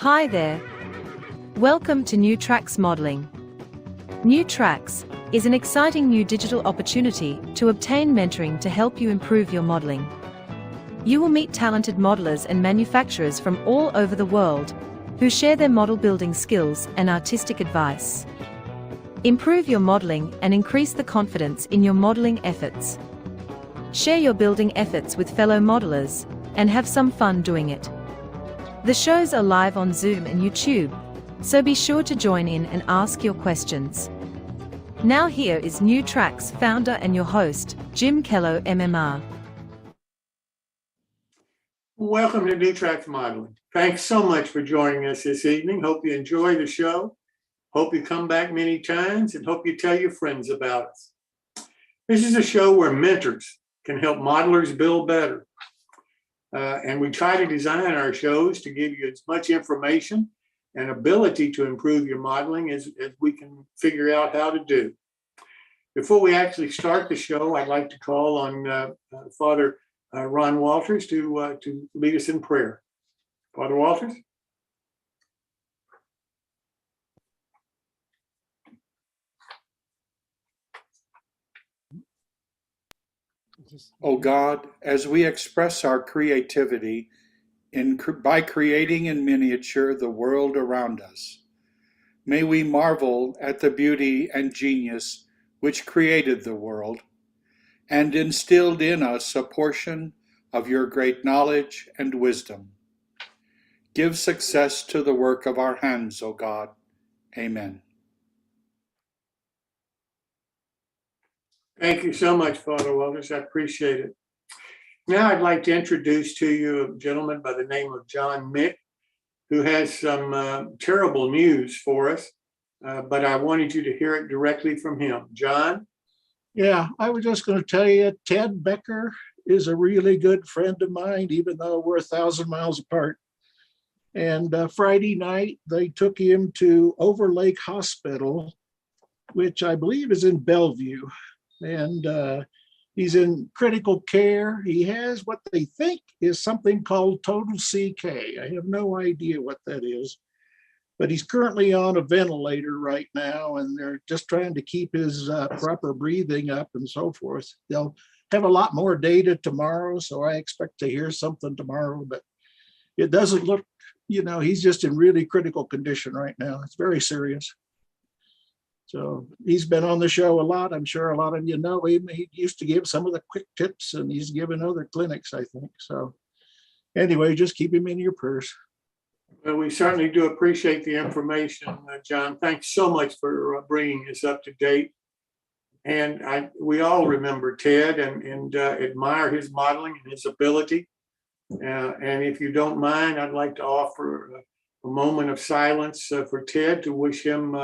Hi there. Welcome to New Tracks Modeling. New Tracks is an exciting new digital opportunity to obtain mentoring to help you improve your modeling. You will meet talented modelers and manufacturers from all over the world who share their model building skills and artistic advice. Improve your modeling and increase the confidence in your modeling efforts. Share your building efforts with fellow modelers and have some fun doing it. The shows are live on Zoom and YouTube, so be sure to join in and ask your questions. Now here is New Tracks founder and your host, Jim Kello, MMR. Welcome to New Tracks Modeling. Thanks so much for joining us this evening. Hope you enjoy the show. Hope you come back many times and hope you tell your friends about us. This is a show where mentors can help modelers build better. And we try to design our shows to give you as much information and ability to improve your modeling as we can figure out how to do. Before we actually start the show, I'd like to call on Father Ron Walters to lead us in prayer. Father Walters? O God, as we express our creativity by creating in miniature the world around us, may we marvel at the beauty and genius which created the world and instilled in us a portion of your great knowledge and wisdom. Give success to the work of our hands, O God. Amen. Thank you so much, Father Walters. I appreciate it. Now I'd like to introduce to you a gentleman by the name of John Mick, who has some terrible news for us, but I wanted you to hear it directly from him. John? Yeah, I was just going to tell you, Ted Becker is a really good friend of mine, even though we're 1,000 miles apart. And Friday night, they took him to Overlake Hospital, which I believe is in Bellevue. And he's in critical care. He has what they think is something called total CK. I have no idea what that is, but he's currently on a ventilator right now, and they're just trying to keep his proper breathing up and so forth. They'll have a lot more data tomorrow, so I expect to hear something tomorrow, but it doesn't look, he's just in really critical condition right now. It's very serious. So he's been on the show a lot. I'm sure a lot of you know him. He used to give some of the quick tips, and he's given other clinics, I think. So anyway, just keep him in your prayers. Well, we certainly do appreciate the information, John. Thanks so much for bringing us up to date. And we all remember Ted and admire his modeling and his ability. And if you don't mind, I'd like to offer a moment of silence for Ted to wish him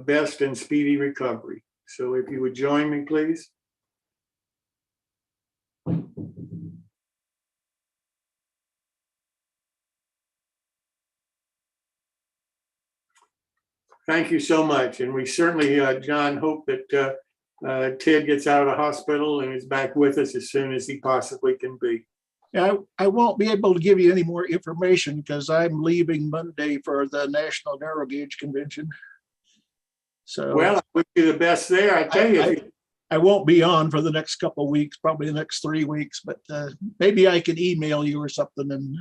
best and speedy recovery. So if you would join me, please. Thank you so much. And we certainly, John, hope that Ted gets out of the hospital and is back with us as soon as he possibly can be. I won't be able to give you any more information because I'm leaving Monday for the National Narrow Gauge Convention. So, well, I wish you the best there. I tell you, I won't be on for the next couple of weeks, probably the next 3 weeks, but maybe I could email you or something. And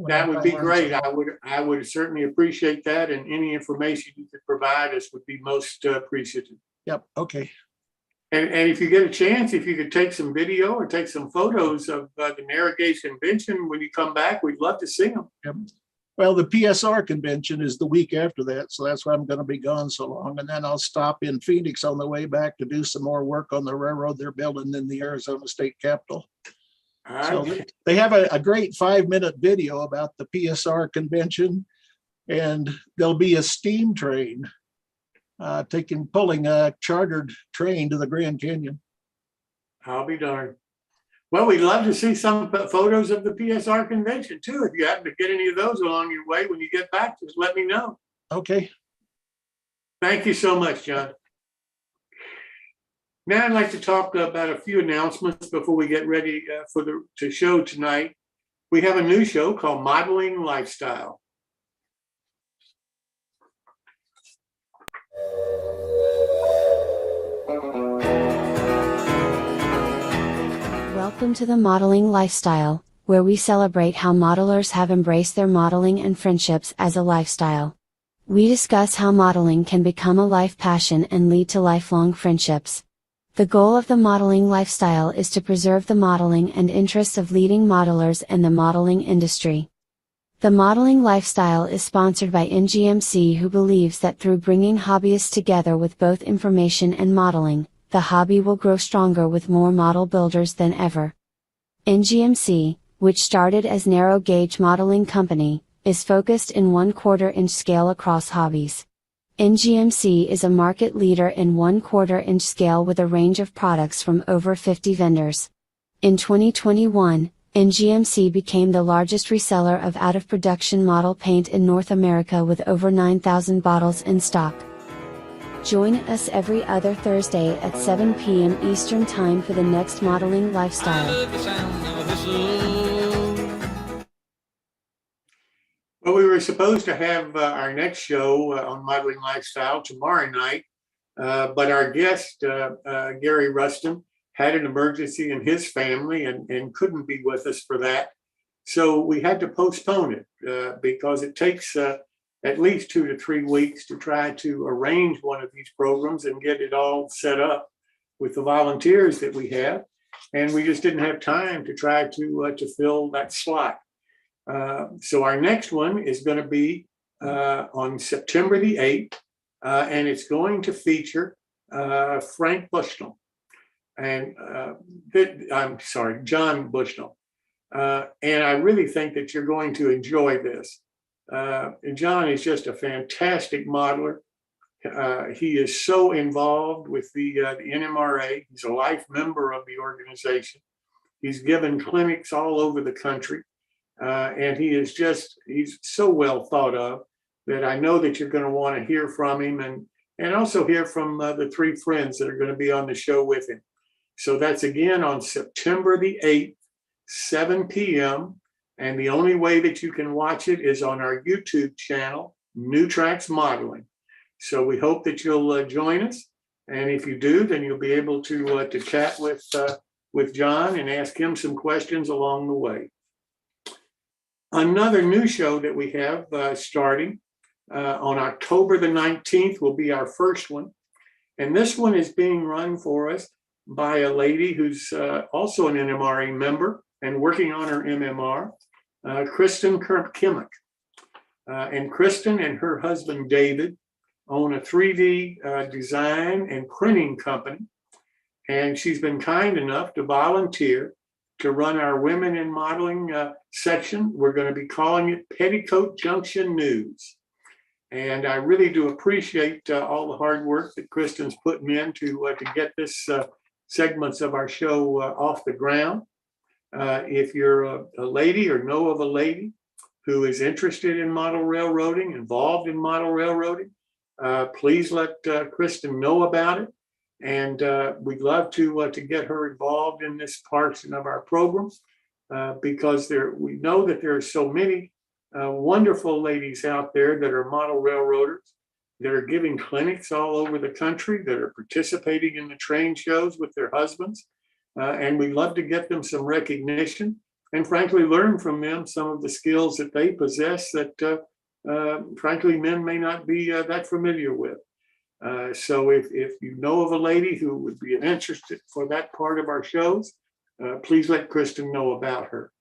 that would be great. I would certainly appreciate that, and any information you could provide us would be most appreciative. Yep. Okay. And if you get a chance, if you could take some video or take some photos of the Narrow Gauge Convention when you come back, we'd love to see them. Yep. Well, the PSR convention is the week after that, so that's why I'm going to be gone so long. And then I'll stop in Phoenix on the way back to do some more work on the railroad they're building in the Arizona State Capitol. So they have a great 5-minute video about the PSR convention, and there'll be a steam train pulling a chartered train to the Grand Canyon. I'll be darned. Well, we'd love to see some photos of the PSR convention too. If you happen to get any of those along your way when you get back, just let me know. Okay. Thank you so much, John. Now I'd like to talk about a few announcements before we get ready for the show tonight. We have a new show called Modeling Lifestyle. Welcome to the Modeling Lifestyle, where we celebrate how modelers have embraced their modeling and friendships as a lifestyle. We discuss how modeling can become a life passion and lead to lifelong friendships. The goal of the Modeling Lifestyle is to preserve the modeling and interests of leading modelers and the modeling industry. The Modeling Lifestyle is sponsored by NGMC, who believes that through bringing hobbyists together with both information and modeling, the hobby will grow stronger with more model builders than ever. NGMC, which started as Narrow Gauge Modeling Company, is focused in 1/4 inch scale across hobbies. NGMC is a market leader in 1/4 inch scale with a range of products from over 50 vendors. In 2021, NGMC became the largest reseller of out-of-production model paint in North America with over 9,000 bottles in stock. Join us every other Thursday at 7 p.m. Eastern Time for the next Modeling Lifestyle. Well, we were supposed to have our next show on Modeling Lifestyle tomorrow night, but our guest, Gary Rustin, had an emergency in his family and couldn't be with us for that. So we had to postpone it because it takes at least 2 to 3 weeks to try to arrange one of these programs and get it all set up with the volunteers that we have. And we just didn't have time to try to fill that slot. So our next one is going to be on September the 8th, and it's going to feature Frank Bushnell. And John Bushnell. And I really think that you're going to enjoy this. John is just a fantastic modeler. He is so involved with the NMRA. He's a life member of the organization. He's given clinics all over the country. And he's so well thought of that I know that you're going to want to hear from him and also hear from the 3 friends that are going to be on the show with him. So that's again on September the 8th, 7 p.m. And the only way that you can watch it is on our YouTube channel, New Tracks Modeling. So we hope that you'll join us. And if you do, then you'll be able to chat with John and ask him some questions along the way. Another new show that we have starting on October the 19th will be our first one. And this one is being run for us by a lady who's also an NMRA member and working on her MMR, Kristen Kimmick. And Kristen and her husband, David, own a 3D design and printing company. And she's been kind enough to volunteer to run our Women in Modeling section. We're going to be calling it Petticoat Junction News. And I really do appreciate all the hard work that Kristen's putting in to get this segments of our show off the ground. If you're a lady or know of a lady who is interested in model railroading, involved in model railroading, please let Kristen know about it. And we'd love to get her involved in this portion of our program because we know that there are so many wonderful ladies out there that are model railroaders that are giving clinics all over the country, that are participating in the train shows with their husbands. And we'd love to get them some recognition and frankly, learn from them some of the skills that they possess that frankly, men may not be that familiar with. So if you know of a lady who would be interested for that part of our shows, please let Kristen know about her.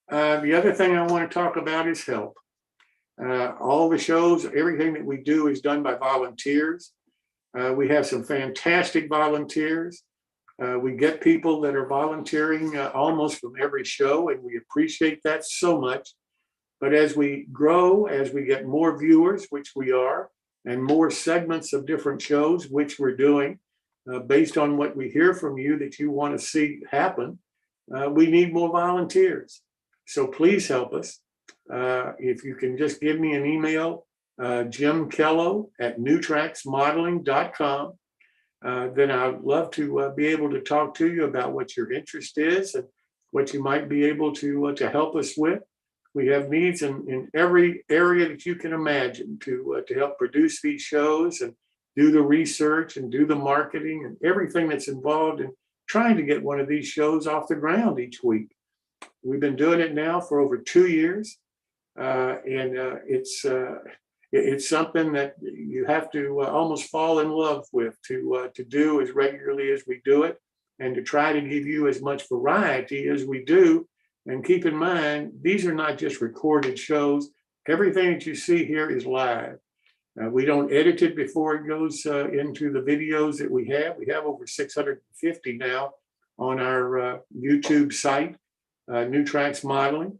The other thing I want to talk about is help. All the shows, everything that we do is done by volunteers. We have some fantastic volunteers. We get people that are volunteering almost from every show, and we appreciate that so much. But as we grow, as we get more viewers, which we are, and more segments of different shows, which we're doing, based on what we hear from you that you want to see happen, we need more volunteers. So please help us. If you can just give me an email, Jim Kello at newtracksmodeling.com, then I'd love to be able to talk to you about what your interest is and what you might be able to help us with. We have needs in every area that you can imagine to help produce these shows and do the research and do the marketing and everything that's involved in trying to get one of these shows off the ground each week. We've been doing it now for over 2 years, and it's something that you have to almost fall in love with to do as regularly as we do it, and to try to give you as much variety as we do. And keep in mind, these are not just recorded shows. Everything that you see here is live. We don't edit it before it goes into the videos that we have. We have over 650 now on our YouTube site, New Tracks Modeling.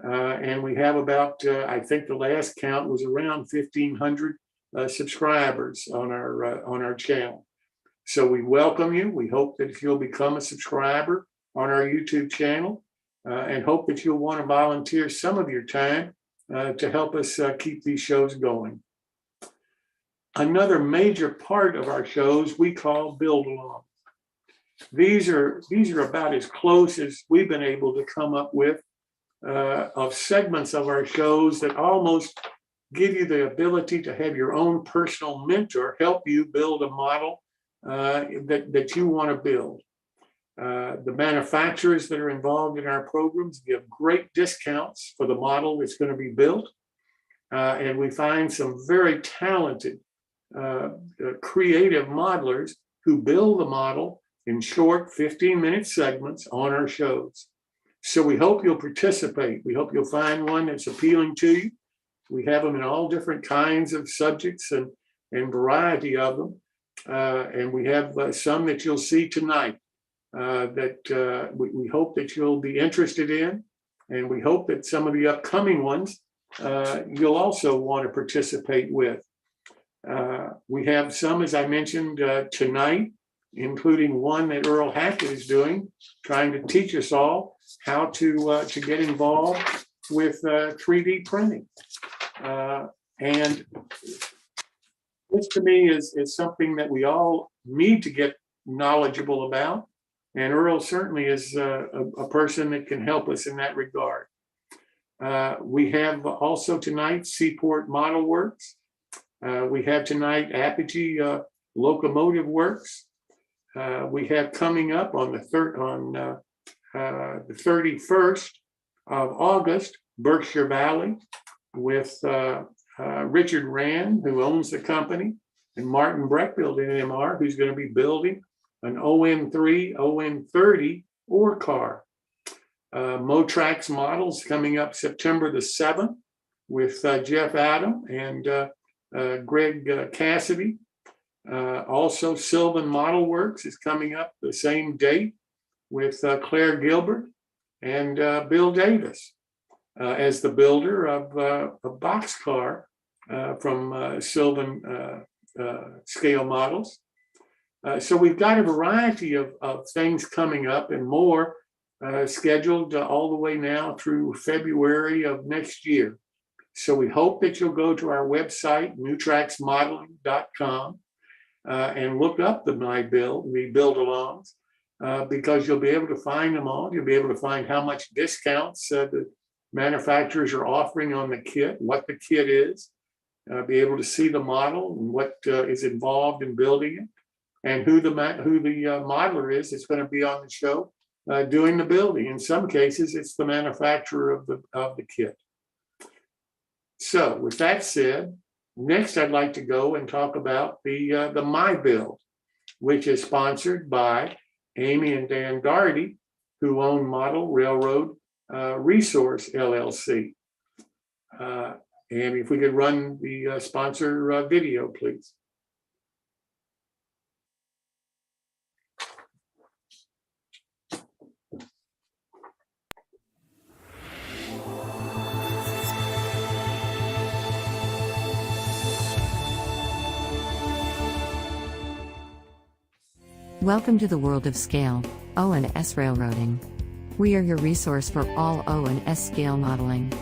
And we have about, I think the last count was around 1,500 subscribers on our channel. So we welcome you. We hope that if you'll become a subscriber on our YouTube channel, and hope that you'll want to volunteer some of your time to help us keep these shows going. Another major part of our shows we call build along. These are about as close as we've been able to come up with of segments of our shows that almost give you the ability to have your own personal mentor help you build a model that you want to build. The manufacturers that are involved in our programs give great discounts for the model that's going to be built. And we find some very talented, creative modelers who build the model in short 15-minute segments on our shows. So we hope you'll participate. We hope you'll find one that's appealing to you. We have them in all different kinds of subjects and variety of them. And we have some that you'll see tonight. That we hope that you'll be interested in, and we hope that some of the upcoming ones you'll also want to participate with. We have some, as I mentioned, tonight, including one that Earl Hackett is doing, trying to teach us all how to get involved with 3D printing. And this to me is something that we all need to get knowledgeable about. And Earl certainly is a person that can help us in that regard. We have also tonight Seaport Model Works. We have tonight Apogee Locomotive Works. We have coming up on the 31st of August, Berkshire Valley, with Richard Rand, who owns the company, and Martin Breckfield NMR, who's going to be building an OM3, OM30 ore car. Motrax Models coming up September the 7th with Jeff Adam and Greg Cassidy. Also, Sylvan Model Works is coming up the same date with Claire Gilbert and Bill Davis as the builder of a boxcar from Sylvan Scale Models. So we've got a variety of things coming up and more scheduled all the way now through February of next year. So we hope that you'll go to our website, newtracksmodeling.com, and look up the build-alongs, because you'll be able to find them all. You'll be able to find how much discounts the manufacturers are offering on the kit, what the kit is, be able to see the model and what is involved in building it, and who the modeler is that's going to be on the show doing the building. In some cases, it's the manufacturer of the kit. So with that said, next I'd like to go and talk about the My Build, which is sponsored by Amy and Dan Gardy, who own Model Railroad Resource LLC. And if we could run the sponsor video, please. Welcome to the world of scale, O&S railroading. We are your resource for all O&S scale modeling.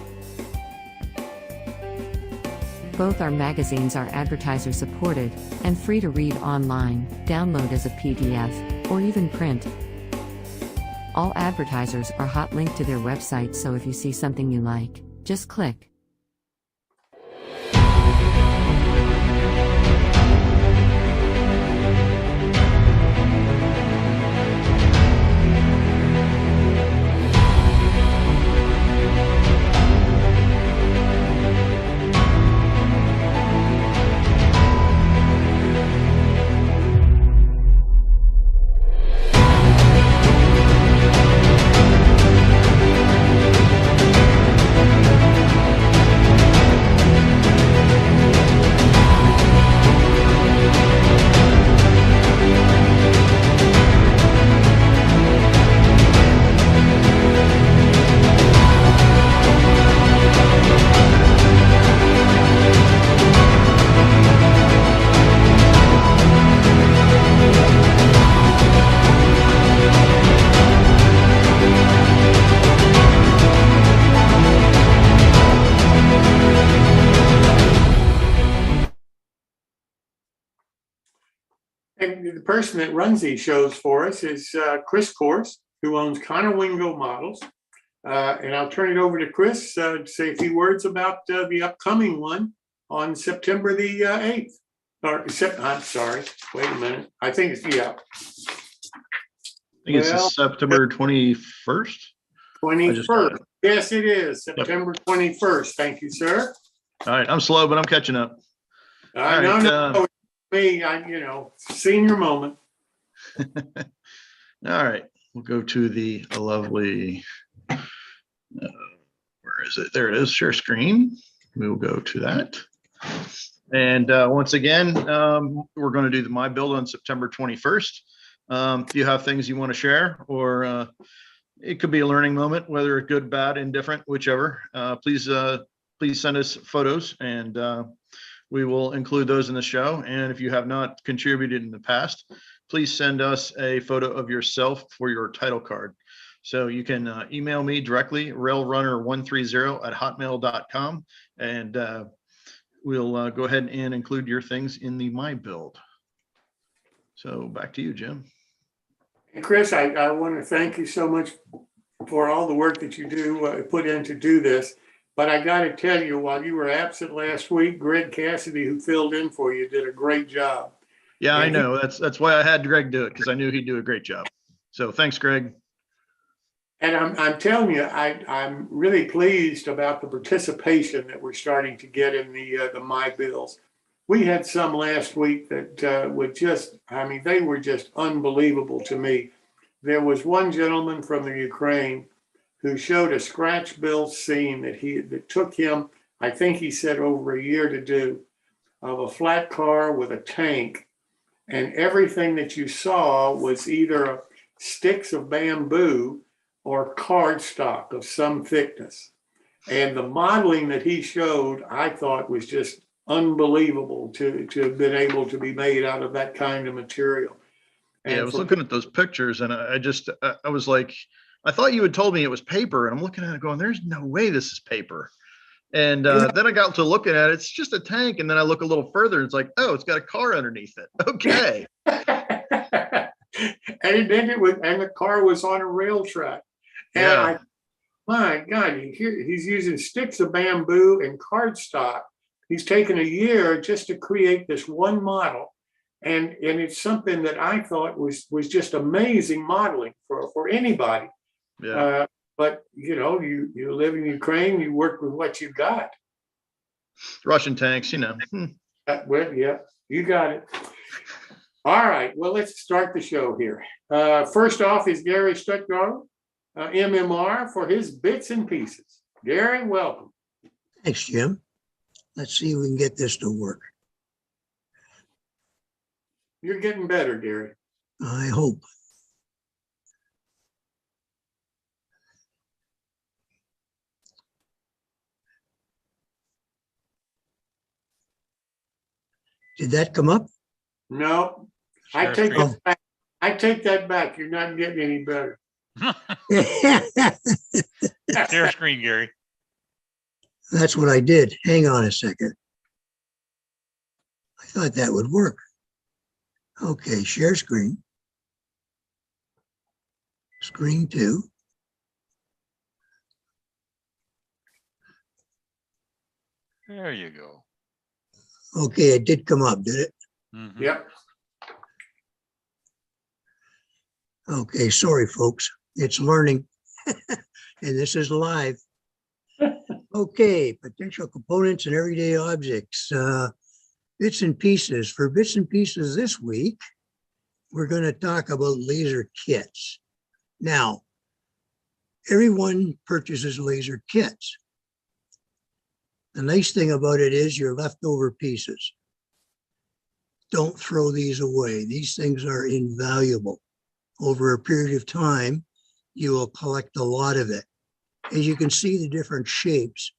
Both our magazines are advertiser supported and free to read online, download as a PDF, or even print. All advertisers are hot linked to their website, so if you see something you like, just click. And the person that runs these shows for us is Chris Course, who owns Conowingo Models. And I'll turn it over to Chris to say a few words about the upcoming one on September the 8th. I'm sorry, wait a minute. I think it's, I think it's September 21st. 21st. Yes, it is. September 21st. Thank you, sir. All right, I'm slow, but I'm catching up. No, me, senior moment. All right, we'll go to the lovely, where is it? There it is, share screen. We will go to that. And once again, we're going to do my build on September 21st. If you have things you want to share, or it could be a learning moment, whether good, bad, indifferent, whichever, please send us photos, and we will include those in the show. And if you have not contributed in the past, please send us a photo of yourself for your title card. So you can email me directly, railrunner130@hotmail.com, and we'll go ahead and include your things in the My Build. So back to you, Jim. And Chris, I want to thank you so much for all the work that you do put in to do this. But I got to tell you, while you were absent last week, Greg Cassidy, who filled in for you, did a great job. Yeah, I know. That's why I had Greg do it, because I knew he'd do a great job. So thanks, Greg. And I'm telling you, I'm really pleased about the participation that we're starting to get in the My Bills. We had some last week that would just, they were just unbelievable to me. There was one gentleman from the Ukraine who showed a scratch build scene that took him, I think he said, over a year to do, of a flat car with a tank. And everything that you saw was either sticks of bamboo or cardstock of some thickness. And the modeling that he showed, I thought, was just unbelievable to have been able to be made out of that kind of material. And yeah, I was looking at those pictures, and I was like, I thought you had told me it was paper, and I'm looking at it going, there's no way this is paper. And then I got to looking at it, it's just a tank. And then I look a little further, it's like, oh, it's got a car underneath it. Okay. And then the car was on a rail track. And yeah. My God, he's using sticks of bamboo and cardstock. He's taken a year just to create this one model. And it's something that I thought was just amazing modeling for anybody. Yeah. But you live in Ukraine, you work with what you got. Russian tanks, Well, yeah, you got it. All right, well, let's start the show here. First off is Gary Stuttgart, MMR, for his bits and pieces. Gary, welcome. Thanks, Jim. Let's see if we can get this to work. You're getting better, Gary. I hope. Did that come up? No, I take that back. I take that back. You're not getting any better. Share screen, Gary. That's what I did. Hang on a second. I thought that would work. Okay, share screen. Screen 2. There you go. Okay, it did come up, did it? Mhm. Yep. Okay, sorry, folks. It's learning. And this is live. Okay, potential components and everyday objects. Bits and pieces. For bits and pieces this week, we're going to talk about laser kits. Now, everyone purchases laser kits. The nice thing about it is your leftover pieces. Don't throw these away. These things are invaluable. Over a period of time, you will collect a lot of it. As you can see, the different shapes,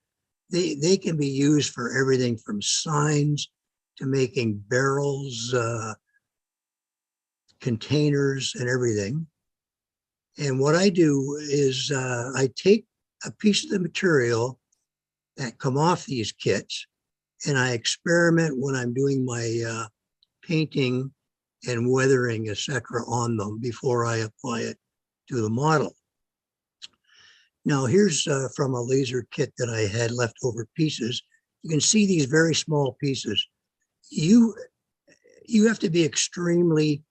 they can be used for everything from signs to making barrels, containers, and everything. And what I do is I take a piece of the material that come off these kits, and I experiment when I'm doing my painting and weathering, etc., on them before I apply it to the model. Now here's from a laser kit that I had leftover pieces. You can see these very small pieces. You have to be extremely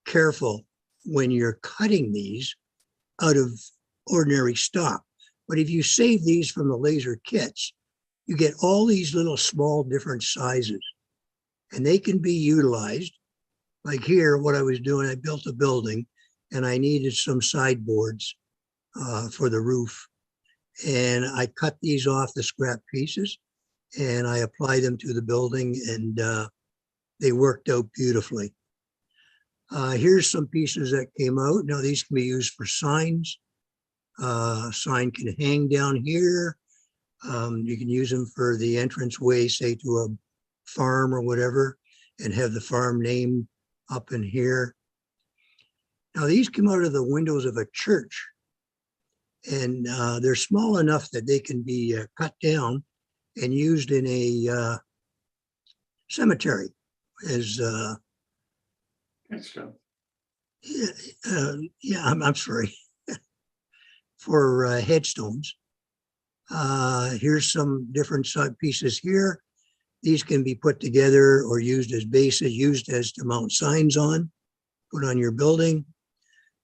careful when you're cutting these out of ordinary stock. But if you save these from the laser kits, you get all these little small different sizes, and they can be utilized. Like here, what I was doing, I built a building and I needed some sideboards for the roof. And I cut these off the scrap pieces and I applied them to the building, and they worked out beautifully. Here's some pieces that came out. Now these can be used for signs. Sign can hang down here. You can use them for the entranceway, say to a farm or whatever, and have the farm name up in here. Now these come out of the windows of a church, and they're small enough that they can be cut down and used in a cemetery as Good stuff. yeah, I'm sorry, for headstones. Here's some different side pieces here. These can be put together or used as bases, used as to mount signs on, put on your building.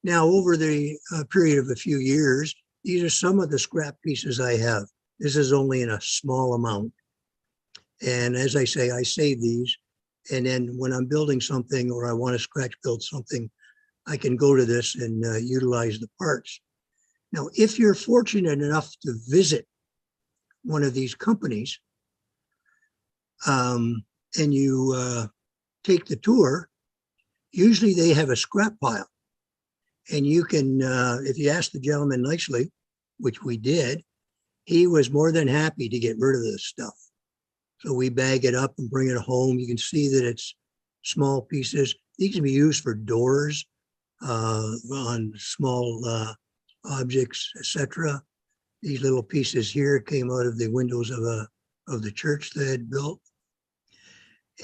Now, over the period of a few years, these are some of the scrap pieces I have. This is only in a small amount. And as I say, I save these. And then when I'm building something or I want to scratch build something, I can go to this and utilize the parts. Now, if you're fortunate enough to visit one of these companies, and you take the tour, usually they have a scrap pile. And you can, if you ask the gentleman nicely, which we did, he was more than happy to get rid of this stuff. So we bag it up and bring it home. You can see that it's small pieces. These can be used for doors on small objects, etc. These little pieces here came out of the windows of the church they had built.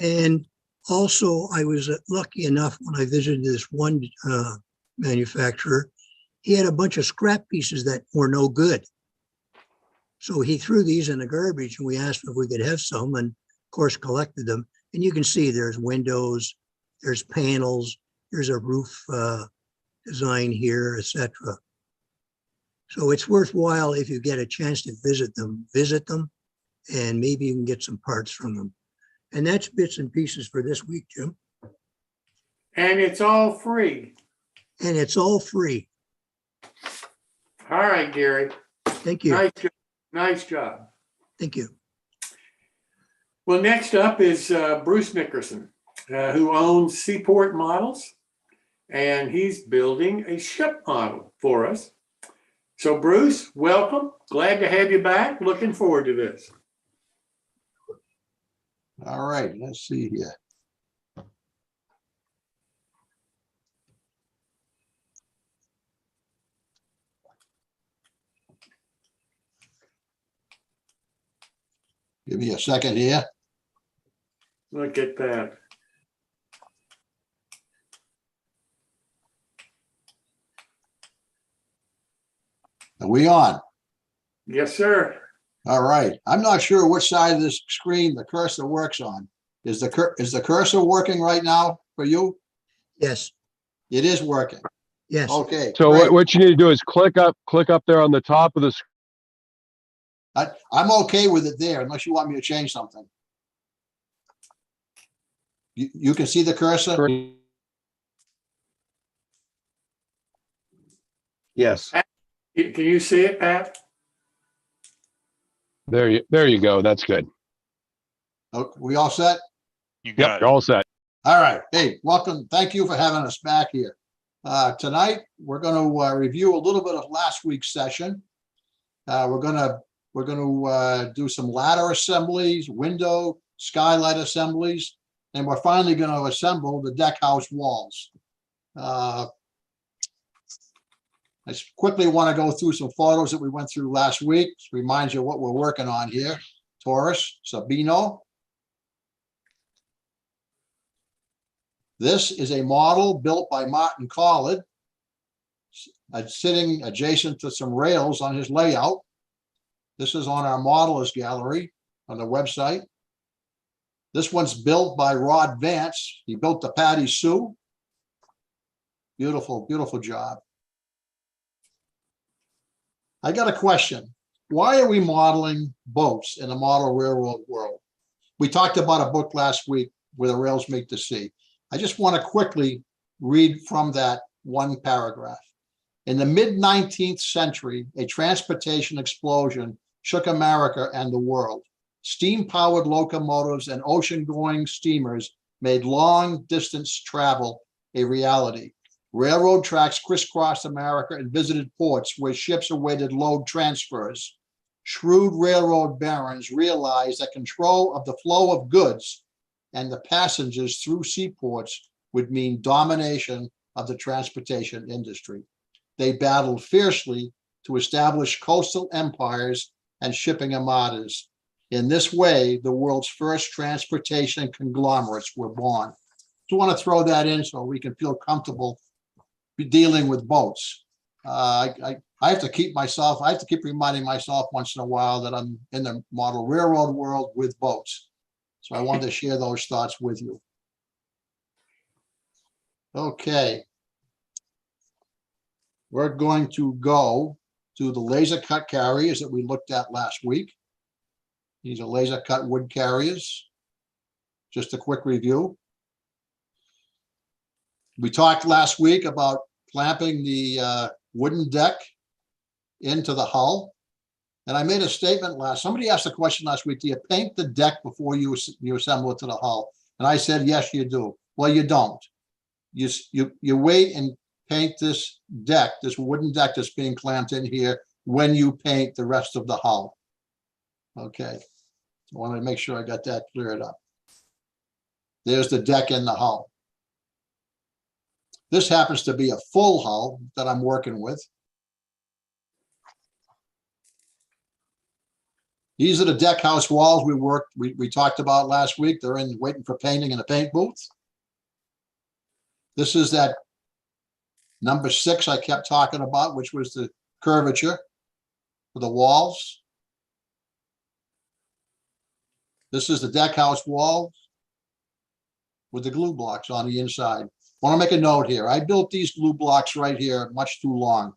And also, I was lucky enough when I visited this one manufacturer, he had a bunch of scrap pieces that were no good. So he threw these in the garbage, and we asked if we could have some, and of course collected them. And you can see there's windows, there's panels, there's a roof design here, etc. So it's worthwhile if you get a chance to visit them, and maybe you can get some parts from them. And that's bits and pieces for this week, Jim. And it's all free. And it's all free. All right, Gary. Thank you. Nice job. Nice job. Thank you. Well, next up is Bruce Nickerson, who owns Seaport Models, and he's building a ship model for us. So Bruce, welcome. Glad to have you back. Looking forward to this. All right, let's see here. Give me a second here. Look at that. Are we on? Yes, sir. All right. I'm not sure which side of this screen the cursor works on. Is the cursor working right now for you? Yes, It is working. yes. Okay. So great. what you need to do is click up there on the top of the screen. I'm okay with it there unless you want me to change something. You can see the cursor? Yes. Can you see it, Pat? There you go. That's good. Oh, we all set? You Yep, got you're it. all set. All right. Hey, welcome. Thank you for having us back here. Tonight, we're going to review a little bit of last week's session. We're going to do some ladder assemblies, window, skylight assemblies, and we're finally going to assemble the deck house walls. I quickly want to go through some photos that we went through last week. Remind you what we're working on here. Taurus, Sabino. This is a model built by Martin Collard, sitting adjacent to some rails on his layout. This is on our modelers gallery on the website. This one's built by Rod Vance. He built the Patty Sue. Beautiful, beautiful job. I got a question. Why are we modeling boats in the model railroad world? We talked about a book last week, Where the Rails Meet the Sea. I just want to quickly read from that one paragraph. In the mid-19th century, a transportation explosion shook America and the world. Steam-powered locomotives and ocean-going steamers made long-distance travel a reality. Railroad tracks crisscrossed America and visited ports where ships awaited load transfers. Shrewd railroad barons realized that control of the flow of goods and the passengers through seaports would mean domination of the transportation industry. They battled fiercely to establish coastal empires and shipping armadas. In this way, the world's first transportation conglomerates were born. So I want to throw that in so we can feel comfortable dealing with boats. I have to keep reminding myself once in a while that I'm in the model railroad world with boats. So I wanted to share those thoughts with you. Okay. We're going to go to the laser cut carriers that we looked at last week. These are laser cut wood carriers. Just a quick review. We talked last week about clamping the wooden deck into the hull. And I made a statement somebody asked a question last week, do you paint the deck before you assemble it to the hull? And I said, yes, you do. Well, you don't. You wait and paint this deck, this wooden deck that's being clamped in here when you paint the rest of the hull. Okay. I wanted to make sure I got that cleared up. There's the deck in the hull. This happens to be a full hull that I'm working with. These are the deck house walls we talked about last week. They're waiting for painting in a paint booth. This is that number 6 I kept talking about, which was the curvature for the walls. This is the deck house wall with the glue blocks on the inside. I want to make a note here. I built these glue blocks right here much too long.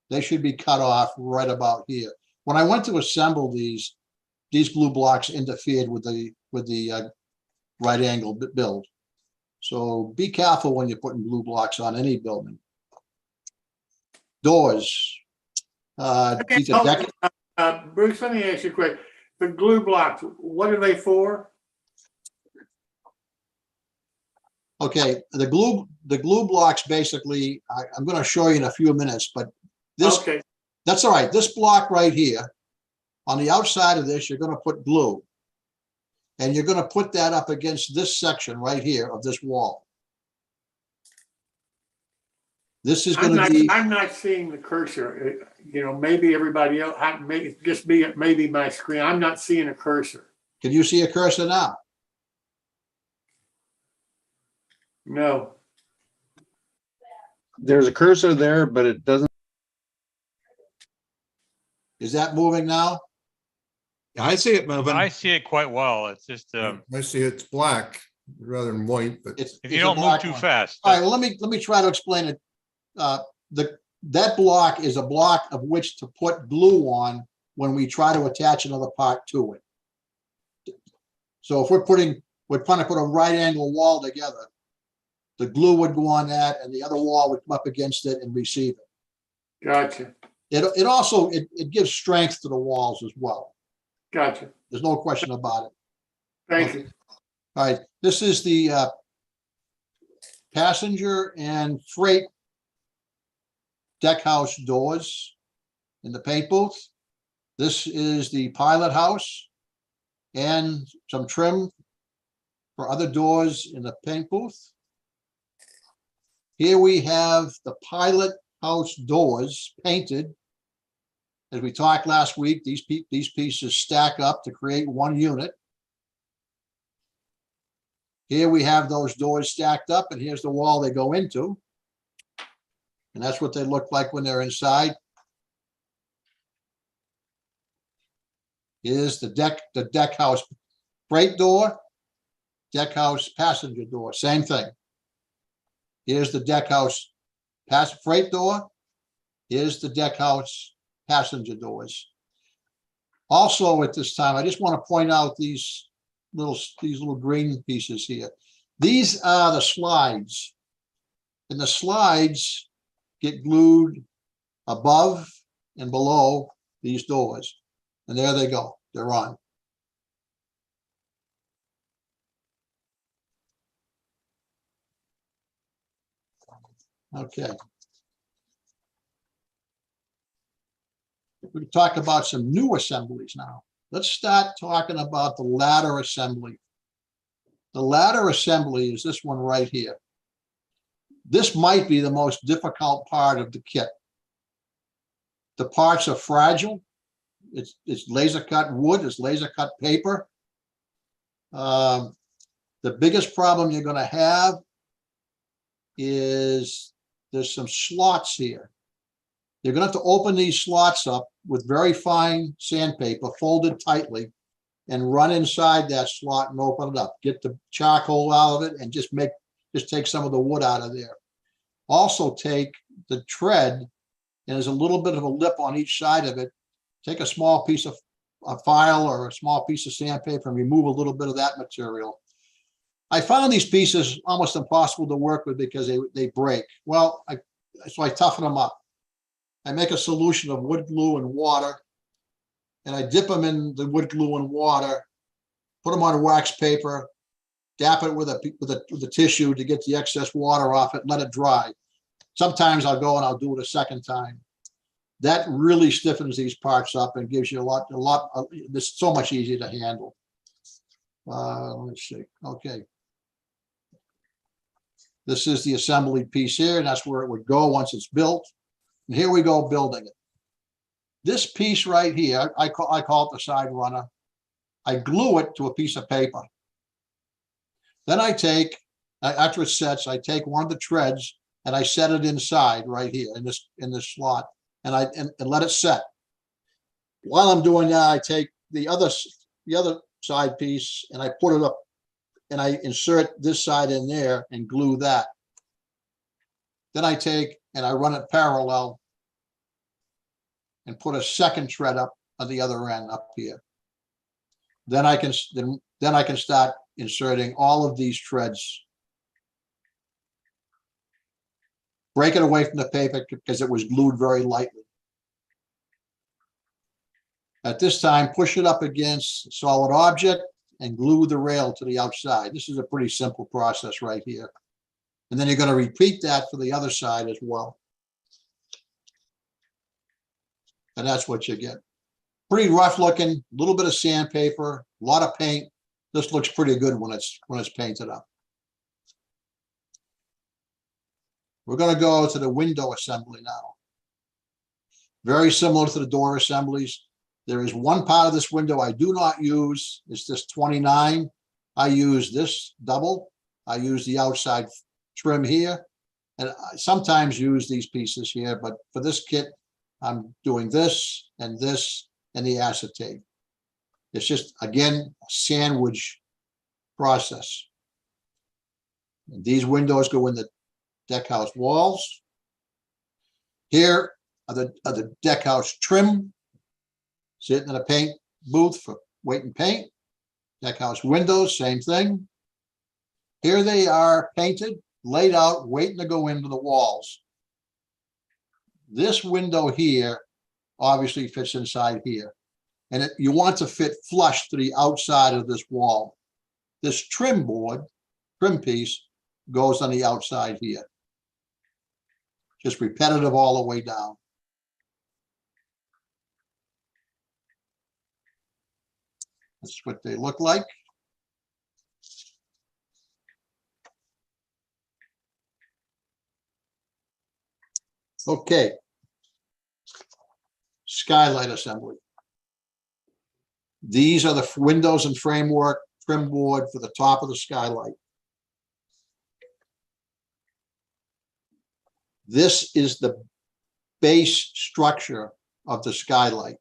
They should be cut off right about here. When I went to assemble these glue blocks interfered with the right angle build. So be careful when you're putting glue blocks on any building. Doors. These are Bruce, let me ask you a question. The glue blocks, what are they for? Okay, the glue blocks basically, I'm going to show you in a few minutes, but Okay. That's all right. This block right here, on the outside of this, you're going to put glue. And you're going to put that up against this section right here of this wall. This is going to be. I'm not seeing the cursor. Maybe everybody else, maybe my screen. I'm not seeing a cursor. Can you see a cursor now? No. There's a cursor there, but it doesn't. Is that moving now? I see it moving. I see it quite well. It's just, I see it's black rather than white, but It's if you it's a don't move black too one. fast. All right, well, let me try to explain it. That block is a block of which to put glue on when we try to attach another part to it. So if we're trying to put a right angle wall together, the glue would go on that and the other wall would come up against it and receive it. Gotcha. It also gives strength to the walls as well. Gotcha. There's no question about it. Thank you. All right, this is the passenger and freight deck house doors in the paint booth. This is the pilot house and some trim for other doors in the paint booth. Here we have the pilot house doors painted. As we talked last week, these pieces stack up to create one unit. Here we have those doors stacked up, and here's the wall they go into. And that's what they look like when they're inside. Here's the deck house freight door, deck house passenger door, same thing. Here's the deck house freight door. Here's the deck house passenger doors. Also at this time, I just want to point out these little green pieces here. These are the slides, and the slides get glued above and below these doors. And there they go, they're on. Okay. We can talk about some new assemblies now. Let's start talking about the ladder assembly. The ladder assembly is this one right here. This might be the most difficult part of the kit. The parts are fragile. It's laser cut wood, it's laser cut paper. The biggest problem you're going to have is there's some slots here. You're going to have to open these slots up with very fine sandpaper, folded tightly, and run inside that slot and open it up. Get the charcoal out of it and just take some of the wood out of there. Also take the tread, and there's a little bit of a lip on each side of it. Take a small piece of a file or a small piece of sandpaper and remove a little bit of that material. I found these pieces almost impossible to work with because they break. Well, so I toughen them up. I make a solution of wood glue and water, and I dip them in the wood glue and water, put them on wax paper, dap it with a tissue to get the excess water off it, let it dry. Sometimes I'll go and I'll do it a second time. That really stiffens these parts up and gives you a lot. This is so much easier to handle. Let's see. Okay. This is the assembly piece here, and that's where it would go once it's built. And here we go building it. This piece right here, I call it the side runner. I glue it to a piece of paper. Then I take, after it sets, I take one of the treads and I set it inside right here in this slot, and let it set. While I'm doing that, I take the other side piece and I put it up, and I insert this side in there and glue that. Then I take and I run it parallel and put a second tread up on the other end up here. Then I can start inserting all of these treads. Break it away from the paper because it was glued very lightly. At this time, push it up against a solid object and glue the rail to the outside. This is a pretty simple process right here. And then you're going to repeat that for the other side as well. And that's what you get. Pretty rough looking, a little bit of sandpaper, a lot of paint. This looks pretty good when it's painted up. We're going to go to the window assembly now. Very similar to the door assemblies. There is one part of this window I do not use. It's this 29. I use this double. I use the outside trim here, and I sometimes use these pieces here, but for this kit, I'm doing this and the acetate. It's just, again, a sandwich process. And these windows go in the deck house walls. Here are the deck house trim, sitting in a paint booth for waiting paint. Deck house windows, same thing. Here they are painted, laid out, waiting to go into the walls. This window here obviously fits inside here. And you want to fit flush to the outside of this wall. This trim board, trim piece, goes on the outside here. Just repetitive all the way down. That's what they look like. Okay. Skylight assembly. These are the windows and framework trim board for the top of the skylight. This is the base structure of the skylight.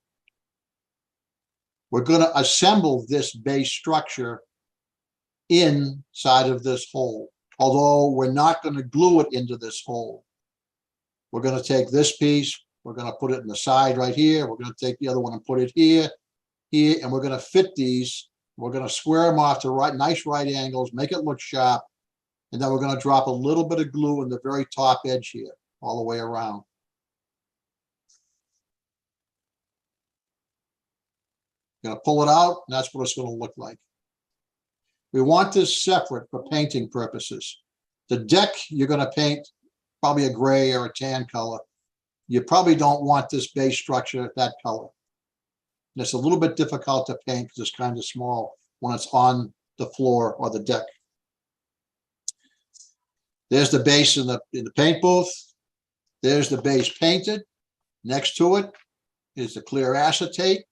We're going to assemble this base structure inside of this hole, although we're not going to glue it into this hole. We're going to take this piece, we're going to put it in the side right here, we're going to take the other one and put it here, and we're going to fit these. We're going to square them off to nice right angles, make it look sharp, and then we're going to drop a little bit of glue in the very top edge here, all the way around. Going to pull it out, and that's what it's going to look like. We want this separate for painting purposes. The deck, you're going to paint probably a gray or a tan color. You probably don't want this base structure that color. And it's a little bit difficult to paint because it's kind of small when it's on the floor or the deck. There's the base in the paint booth. There's the base painted. Next to it is the clear acetate,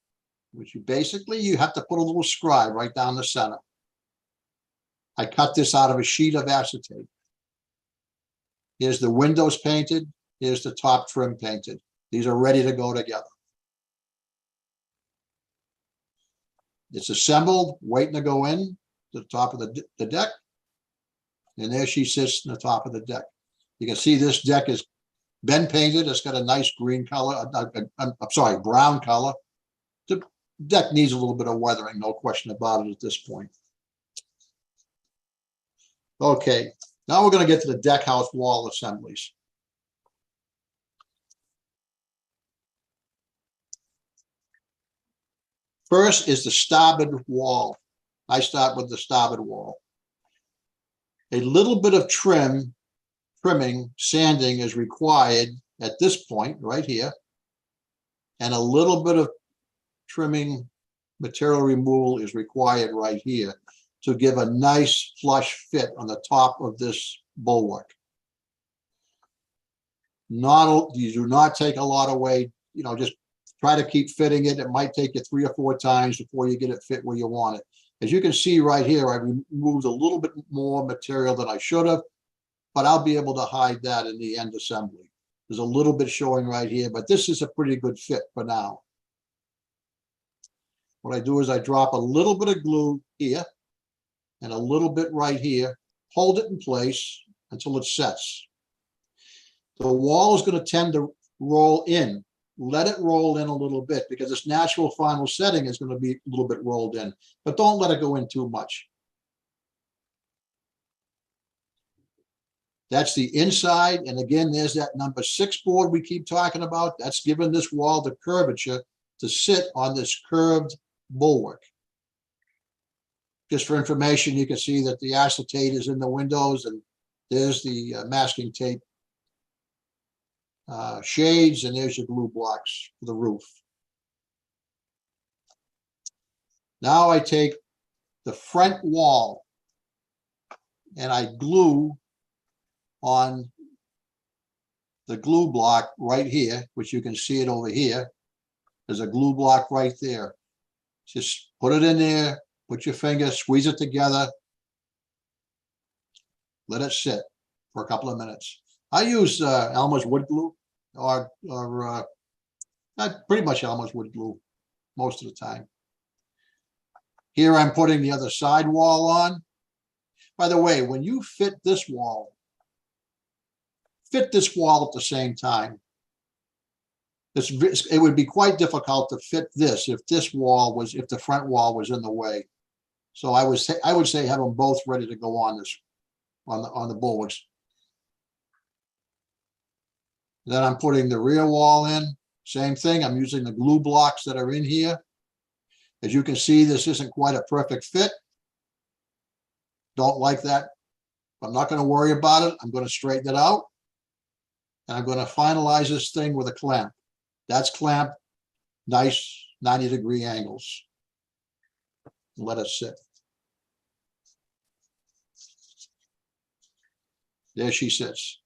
which you have to put a little scribe right down the center. I cut this out of a sheet of acetate. Here's the windows painted. Here's the top trim painted. These are ready to go together. It's assembled, waiting to go in to the top of the deck. And there she sits in the top of the deck. You can see this deck has been painted. It's got a nice green color. I'm sorry, brown color. The deck needs a little bit of weathering, no question about it at this point. Okay, now we're going to get to the deck house wall assemblies. First is the starboard wall. I start with the starboard wall. A little bit of trimming, sanding is required at this point right here. And a little bit of trimming, material removal is required right here to give a nice flush fit on the top of this bulwark. You do not take a lot away, just try to keep fitting it. It might take you 3 or 4 times before you get it fit where you want it. As you can see right here, I removed a little bit more material than I should have, but I'll be able to hide that in the end assembly. There's a little bit showing right here, but this is a pretty good fit for now. What I do is I drop a little bit of glue here and a little bit right here, hold it in place until it sets. The wall is going to tend to roll in. Let it roll in a little bit because its natural final setting is going to be a little bit rolled in, but don't let it go in too much. That's the inside. And again, there's that number 6 board we keep talking about. That's giving this wall the curvature to sit on this curved bulwark. Just for information, you can see that the acetate is in the windows and there's the masking tape shades, and there's your glue blocks for the roof. Now I take the front wall and I glue on the glue block right here, which you can see it over here. There's a glue block right there. Just put it in there, put your finger, squeeze it together, let it sit for a couple of minutes. I use Elmer's wood glue or Pretty much almost wood glue most of the time. Here I'm putting the other side wall on. By the way, when you fit this wall at the same time. It would be quite difficult to fit this if the front wall was in the way. So I would say have them both ready to go on the boards. Then I'm putting the rear wall in. Same thing. I'm using the glue blocks that are in here. As you can see, this isn't quite a perfect fit. Don't like that. I'm not going to worry about it. I'm going to straighten it out. And I'm going to finalize this thing with a clamp. That's clamped, nice 90-degree angles. Let it sit. There she sits.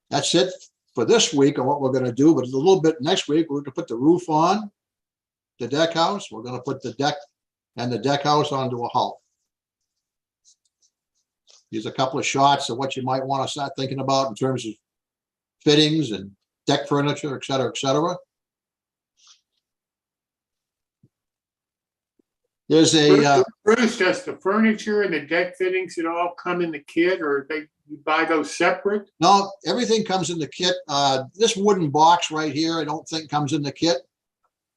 That's it for this week on what we're going to do, but a little bit next week, we're going to put the roof on the deck house. We're going to put the deck and the deck house onto a hull. Here's a couple of shots of what you might want to start thinking about in terms of fittings and deck furniture, et cetera, et cetera. There's a Bruce, does the furniture and the deck fittings, it all come in the kit, or you buy those separate? No, everything comes in the kit. This wooden box right here, I don't think comes in the kit.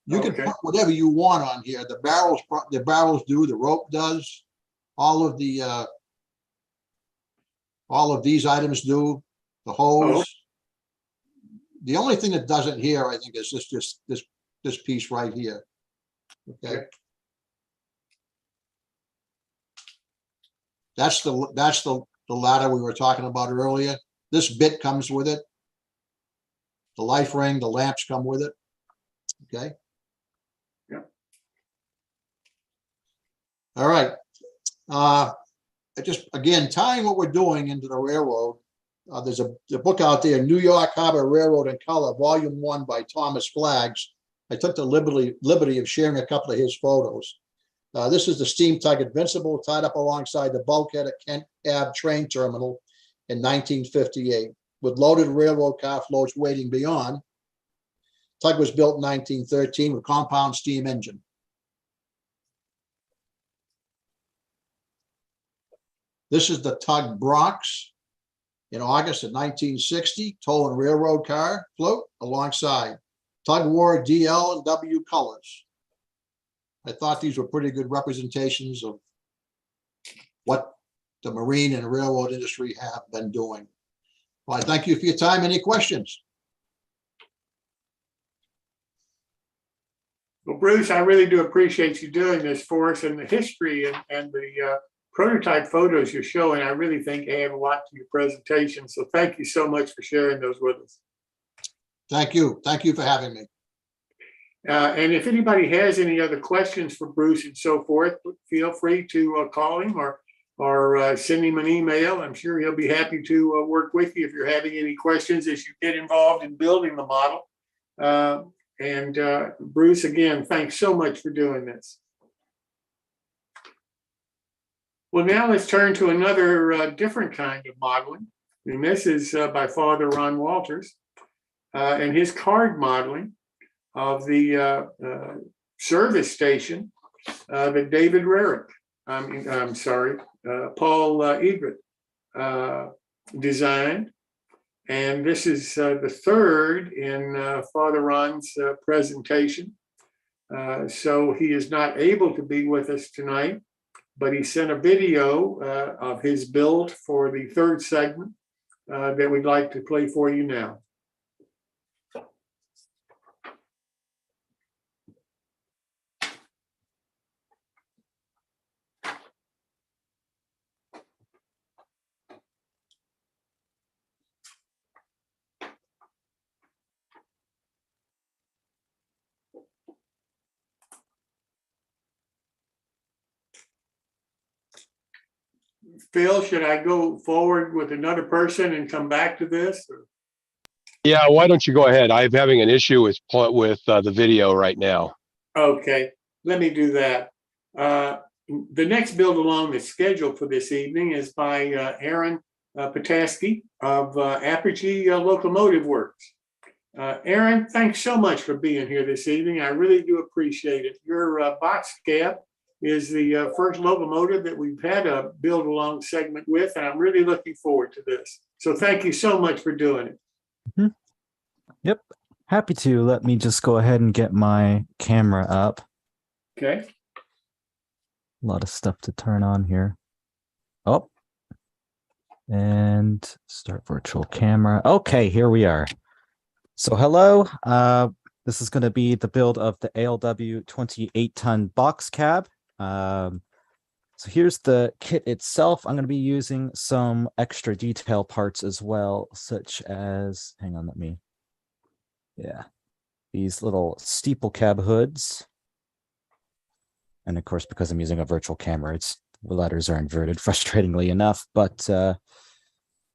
You can put whatever you want on here. The barrels do, the rope does, all of these items do, the hose. The only thing that doesn't here, I think, is this piece right here. Okay. That's the ladder we were talking about earlier. This bit comes with it. The life ring, the lamps come with it. Okay. Yeah. All right. Just again, tying what we're doing into the railroad. There's a book out there, New York Harbor Railroad in Color, Volume 1 by Thomas Flaggs. I took the liberty of sharing a couple of his photos. This is the steam tug Invincible, tied up alongside the bulkhead at Kent Ave train terminal in 1958, with loaded railroad car floats waiting beyond. Tug was built in 1913 with compound steam engine. This is the tug Bronx in August of 1960, towing railroad car float alongside. Tug wore DL and W colors. I thought these were pretty good representations of what the marine and railroad industry have been doing. Well, I thank you for your time. Any questions? Well, Bruce, I really do appreciate you doing this for us, and the history and the prototype photos you're showing. I really think add a lot to your presentation. So thank you so much for sharing those with us. Thank you. Thank you for having me. And if anybody has any other questions for Bruce and so forth, feel free to call him or send him an email. I'm sure he'll be happy to work with you if you're having any questions as you get involved in building the model. Bruce, again, thanks so much for doing this. Well, now let's turn to another different kind of modeling. And this is by Father Ron Walters and his card modeling of the service station that David Rarick, Paul Egret designed. And this is the third in Father Ron's presentation. So he is not able to be with us tonight, but he sent a video of his build for the third segment that we'd like to play for you now. Phil, should I go forward with another person and come back to this? Or? Yeah, why don't you go ahead? I'm having an issue with the video right now. Okay, let me do that. The next build along that's scheduled for this evening is by Aaron Pataski of Apogee Locomotive Works. Aaron, thanks so much for being here this evening. I really do appreciate it. Your Boxcab is the first locomotive that we've had a build along segment with, and I'm really looking forward to this. So thank you so much for doing it. Mm-hmm. Yep, happy to. Let me just go ahead and get my camera up. Okay. A lot of stuff to turn on here. Oh, and start virtual camera. Okay, here we are. So hello, this is going to be the build of the ALW 28-ton box cab. So here's the kit itself. I'm going to be using some extra detail parts as well, such as, hang on, these little steeple cab hoods. And of course, because I'm using a virtual camera, the letters are inverted, frustratingly enough, but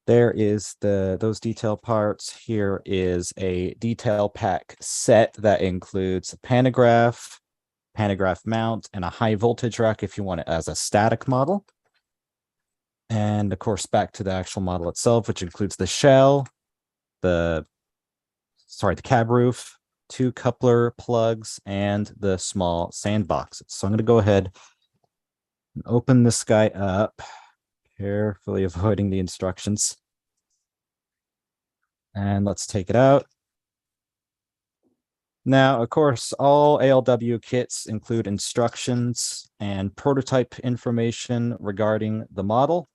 there is those detail parts. Here is a detail pack set that includes a pantograph mount, and a high voltage rack if you want it as a static model. And of course, back to the actual model itself, which includes the shell, the cab roof, 2 coupler plugs, and the small sandboxes. So I'm going to go ahead and open this guy up, carefully avoiding the instructions. And let's take it out. Now, of course, all ALW kits include instructions and prototype information regarding the model.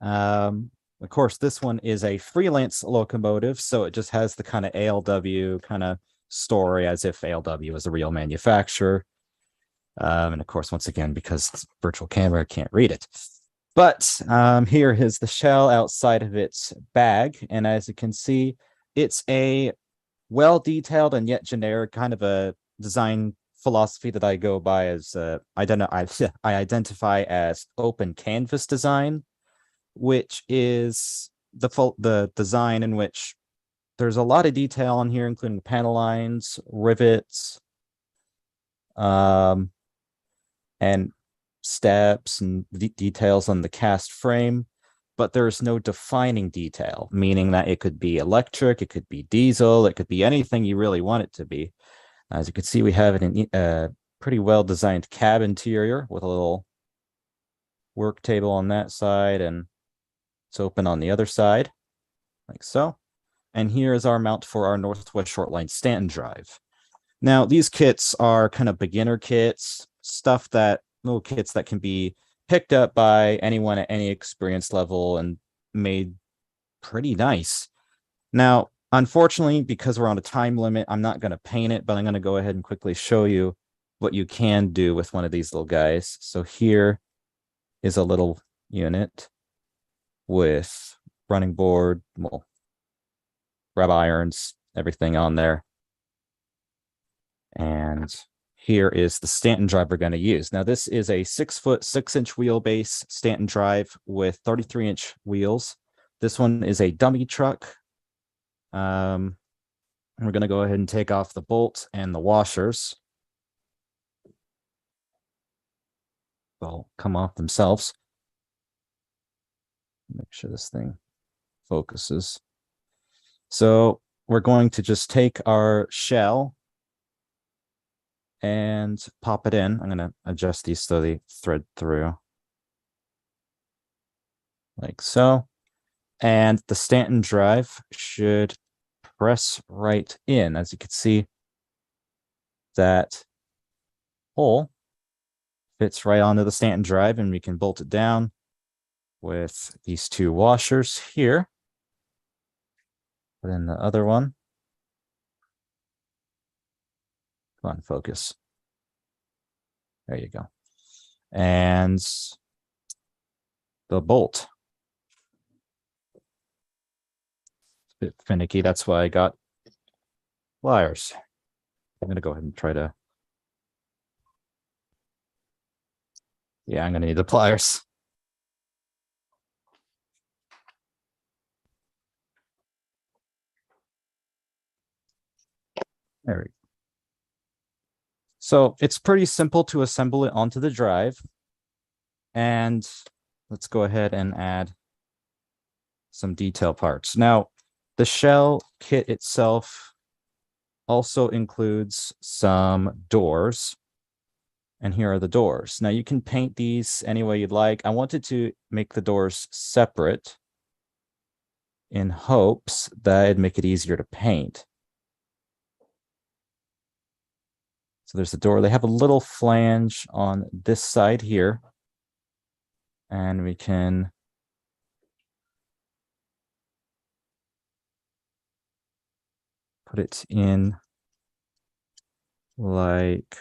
Of course, this one is a freelance locomotive, so it just has the kind of ALW kind of story as if ALW is a real manufacturer. And of course, once again, because virtual camera can't read it. But here is the shell outside of its bag. And as you can see, it's a well-detailed and yet generic kind of a design philosophy that I go by as I identify as open canvas design, which is the design in which there's a lot of detail on here, including panel lines, rivets, and steps and details on the cast frame, but there's no defining detail, meaning that it could be electric, it could be diesel, it could be anything you really want it to be. As you can see, we have a pretty well-designed cab interior with a little work table on that side, and it's open on the other side, like so. And here is our mount for our Northwest Shortline Stanton drive. Now, these kits are kind of beginner kits, little kits that can be picked up by anyone at any experience level and made pretty nice. Now, unfortunately, because we're on a time limit, I'm not going to paint it, but I'm going to go ahead and quickly show you what you can do with one of these little guys. So here is a little unit with running board, rub irons, everything on there. And here is the Stanton drive we're going to use. Now, this is a 6-foot 6-inch wheelbase Stanton drive with 33-inch wheels. This one is a dummy truck. We're going to go ahead and take off the bolts and the washers. They'll come off themselves. Make sure this thing focuses. So we're going to just take our shell and pop it in. I'm going to adjust these so they thread through like so. And the Stanton drive should press right in. As you can see, that hole fits right onto the Stanton drive, and we can bolt it down with these 2 washers here. Put in the other one. Come on, focus. There you go. And the bolt. It's a bit finicky. That's why I got pliers. I'm going to go ahead and try to. Yeah, I'm going to need the pliers. There we go. So it's pretty simple to assemble it onto the drive. And let's go ahead and add some detail parts. Now, the shell kit itself also includes some doors. And here are the doors. Now you can paint these any way you'd like. I wanted to make the doors separate in hopes that it'd make it easier to paint. So there's the door. They have a little flange on this side here. And we can put it in like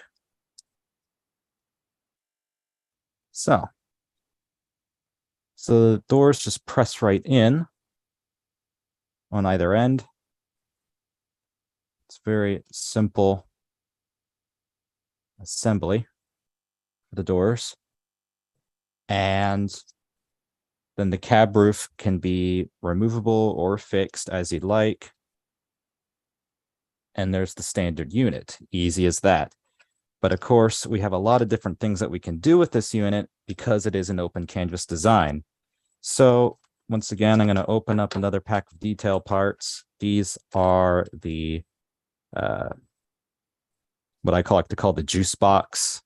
so. So the doors just press right in on either end. It's very simple assembly for the doors. And then the cab roof can be removable or fixed as you'd like. And there's the standard unit, easy as that. But of course, we have a lot of different things that we can do with this unit because it is an open canvas design. So once again, I'm going to open up another pack of detail parts. These are the what I like to call the juice box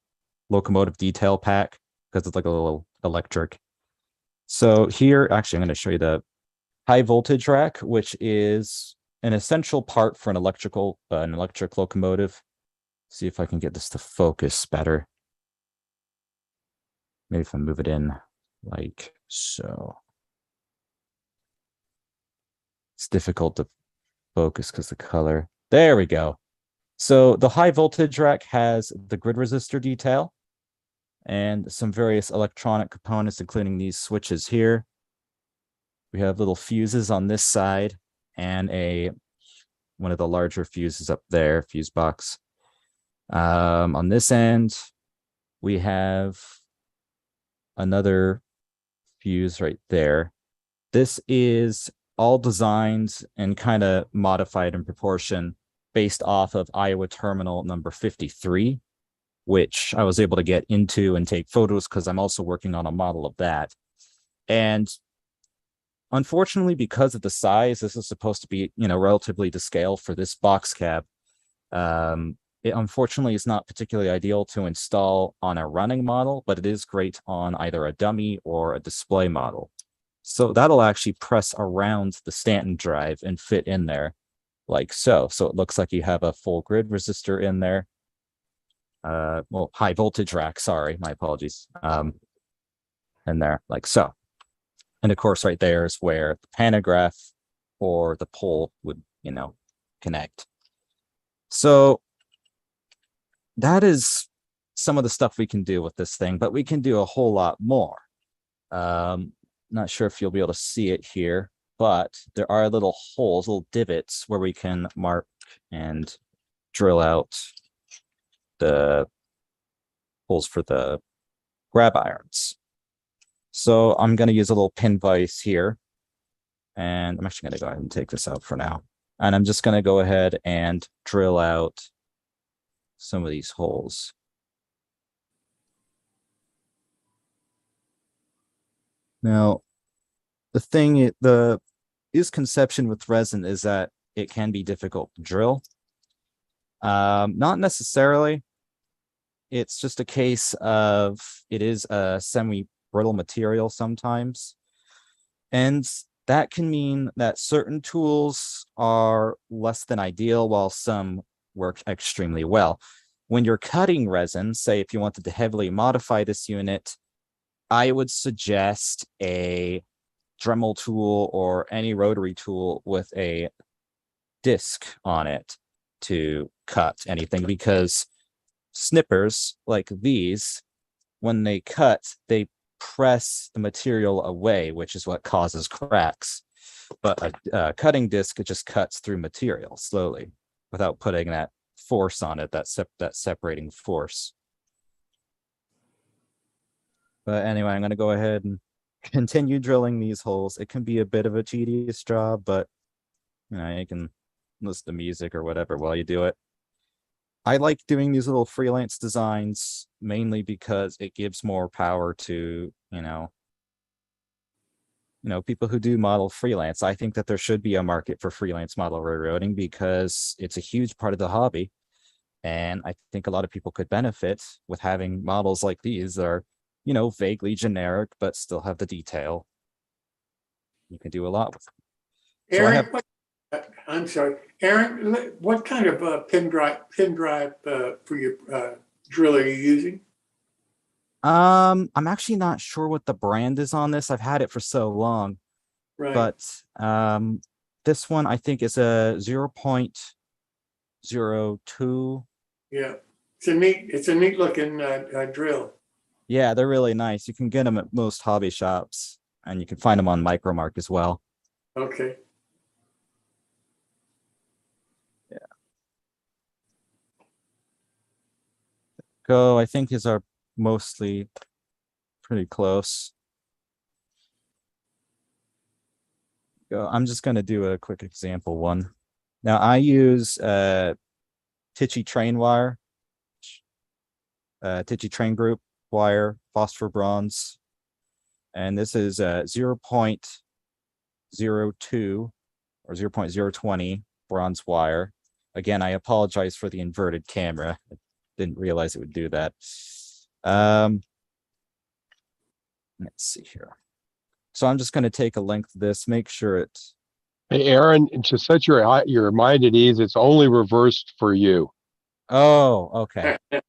locomotive detail pack, because it's like a little electric. So here, actually, I'm going to show you the high voltage rack, which is an essential part for an electric locomotive. See if I can get this to focus better. Maybe if I move it in like so. It's difficult to focus because the color. There we go. So the high voltage rack has the grid resistor detail and some various electronic components, including these switches here. We have little fuses on this side and one of the larger fuses up there, fuse box. On this end, we have another fuse right there. This is all designed and kind of modified in proportion based off of Iowa terminal number 53, which I was able to get into and take photos because I'm also working on a model of that. And unfortunately, because of the size, this is supposed to be, relatively to scale for this box cab. It unfortunately is not particularly ideal to install on a running model, but it is great on either a dummy or a display model. So that'll actually press around the Stanton drive and fit in there like so. So it looks like you have a full grid resistor in there. Well, high voltage rack, sorry, my apologies. In there like so. And of course, right there is where the pantograph or the pole would, connect. So that is some of the stuff we can do with this thing, but we can do a whole lot more. Not sure if you'll be able to see it here, but there are little holes, little divots where we can mark and drill out the holes for the grab irons. So I'm going to use a little pin vise here, and I'm actually going to go ahead and take this out for now. And I'm just going to go ahead and drill out some of these holes. Now, the misconception with resin is that it can be difficult to drill. Not necessarily. It's just a case of it is a semi-brittle material sometimes. And that can mean that certain tools are less than ideal while some work extremely well. When you're cutting resin, say if you wanted to heavily modify this unit, I would suggest a Dremel tool or any rotary tool with a disc on it to cut anything, because snippers like these, when they cut, they press the material away, which is what causes cracks. But a cutting disc, it just cuts through material slowly without putting that force on it, that separating force. But anyway, I'm going to go ahead and continue drilling these holes. It can be a bit of a tedious job, but you can listen to music or whatever while you do it. I like doing these little freelance designs mainly because it gives more power to, people who do model freelance. I think that there should be a market for freelance model railroading because it's a huge part of the hobby. And I think a lot of people could benefit with having models like these that are, vaguely generic, but still have the detail. You can do a lot with them. So I Aaron, have, I'm sorry, Aaron, what kind of pin drive for your drill are you using? I'm actually not sure what the brand is on this. I've had it for so long, Right. but this one I think is a 0.02. Yeah, it's a neat looking drill. Yeah, they're really nice. You can get them at most hobby shops, and you can find them on Micromark as well. Okay. Yeah. Go, I think, is our mostly pretty close. Go. I'm just going to do a quick example one. Now I use Tichy train wire, Tichy train group wire, phosphor bronze, and this is 0.02 or 0.020 bronze wire. Again, I apologize for the inverted camera. I didn't realize it would do that. Let's see here. So I'm just going to take a length of this, make sure it. Hey, Aaron, to set your mind at ease, it's only reversed for you. Oh, okay. It's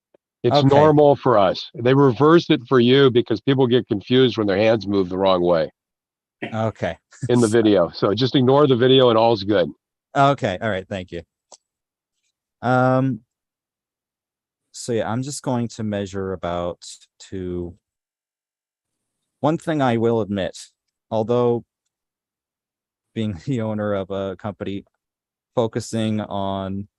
Okay. normal for us. They reverse it for you because people get confused when their hands move the wrong way Okay. in the video. So just ignore the video and all's good. Okay. All right. Thank you. So yeah, I'm just going to measure about to. One thing I will admit, although being the owner of a company focusing on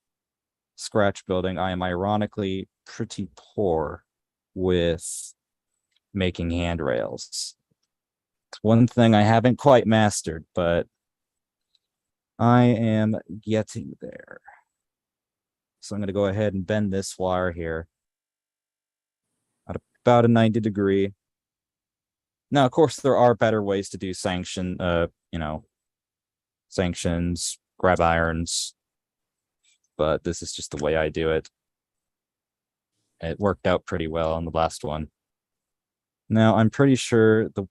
scratch building, I am ironically pretty poor with making handrails. It's one thing I haven't quite mastered, but I am getting there. So I'm going to go ahead and bend this wire here at about a 90 degree. Now, of course, there are better ways to do sanctions, grab irons, but this is just the way I do it. It worked out pretty well on the last one. Now, I'm pretty sure the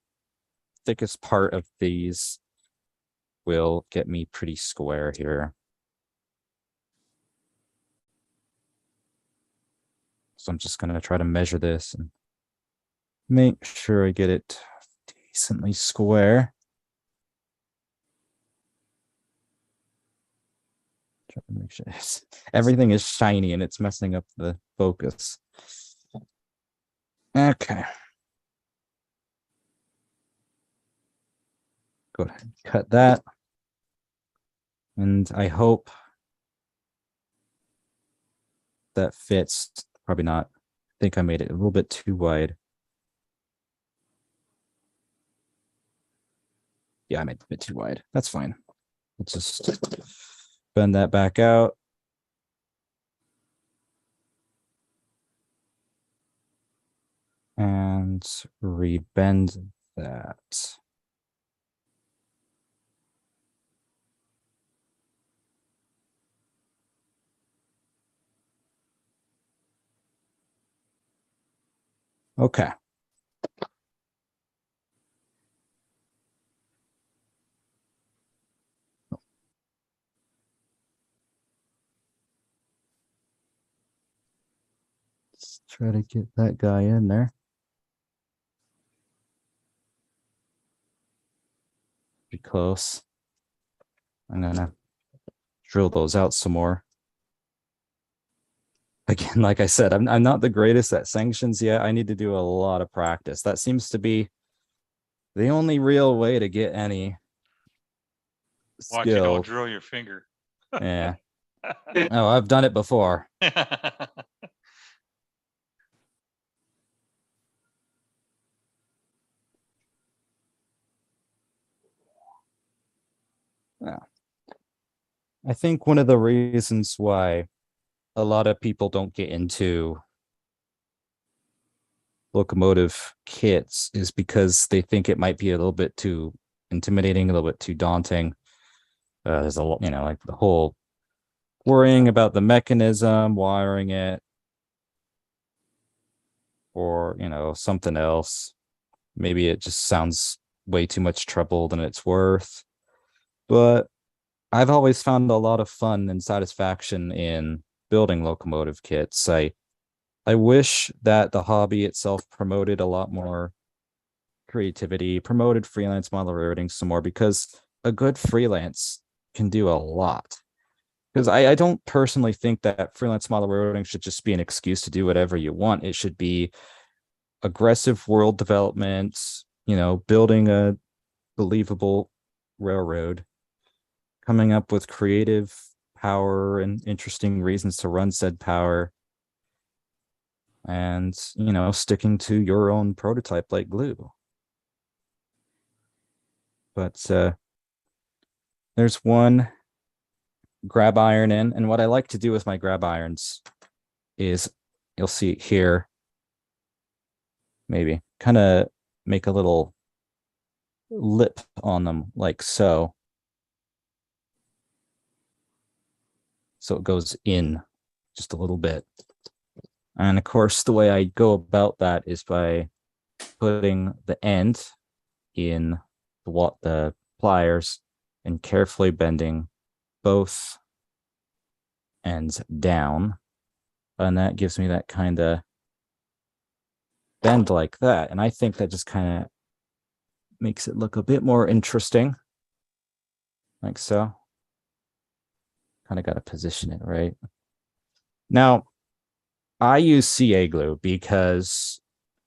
thickest part of these will get me pretty square here. So I'm just going to try to measure this and make sure I get it decently square. Try to make sure everything is shiny and it's messing up the focus. Okay. Go ahead and cut that. And I hope that fits. Probably not. I think I made it a little bit too wide. Yeah, I made it a bit too wide. That's fine. Let's just bend that back out. And rebend that. Okay. Let's try to get that guy in there. Be close. I'm gonna drill those out some more. Again, like I said, I'm not the greatest at sanctions yet. I need to do a lot of practice. That seems to be the only real way to get any Watch you don't skill. drill your finger. Yeah. Oh, I've done it before. Yeah. I think one of the reasons why a lot of people don't get into locomotive kits is because they think it might be a little bit too intimidating, a little bit too daunting. There's a lot, like the whole worrying about the mechanism, wiring it, or, something else. Maybe it just sounds way too much trouble than it's worth. But I've always found a lot of fun and satisfaction in building locomotive kits. I wish that the hobby itself promoted a lot more creativity, promoted freelance model rating some more, because a good freelance can do a lot. Because I don't personally think that freelance model railroading should just be an excuse to do whatever you want. It should be aggressive world development, building a believable railroad, coming up with creative power and interesting reasons to run said power, and, sticking to your own prototype like glue. But there's one grab iron in, and what I like to do with my grab irons is, you'll see here, maybe kind of make a little lip on them like so. So it goes in just a little bit. And of course, the way I go about that is by putting the end in the pliers and carefully bending both ends down. And that gives me that kind of bend like that. And I think that just kind of makes it look a bit more interesting. Like so. Kind of got to position it right. Now, I use CA glue because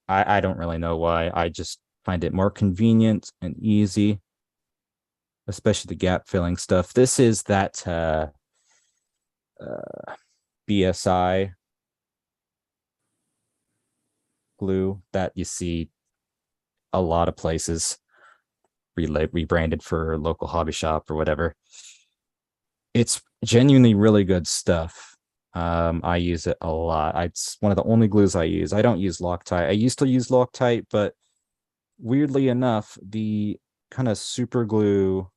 I don't really know why. I just find it more convenient and easy, especially the gap filling stuff. This is that BSI glue that you see a lot of places rebranded for local hobby shop or whatever. It's genuinely really good stuff. I use it a lot. It's one of the only glues I use. I don't use Loctite. I used to use Loctite, but weirdly enough, the kind of super glue,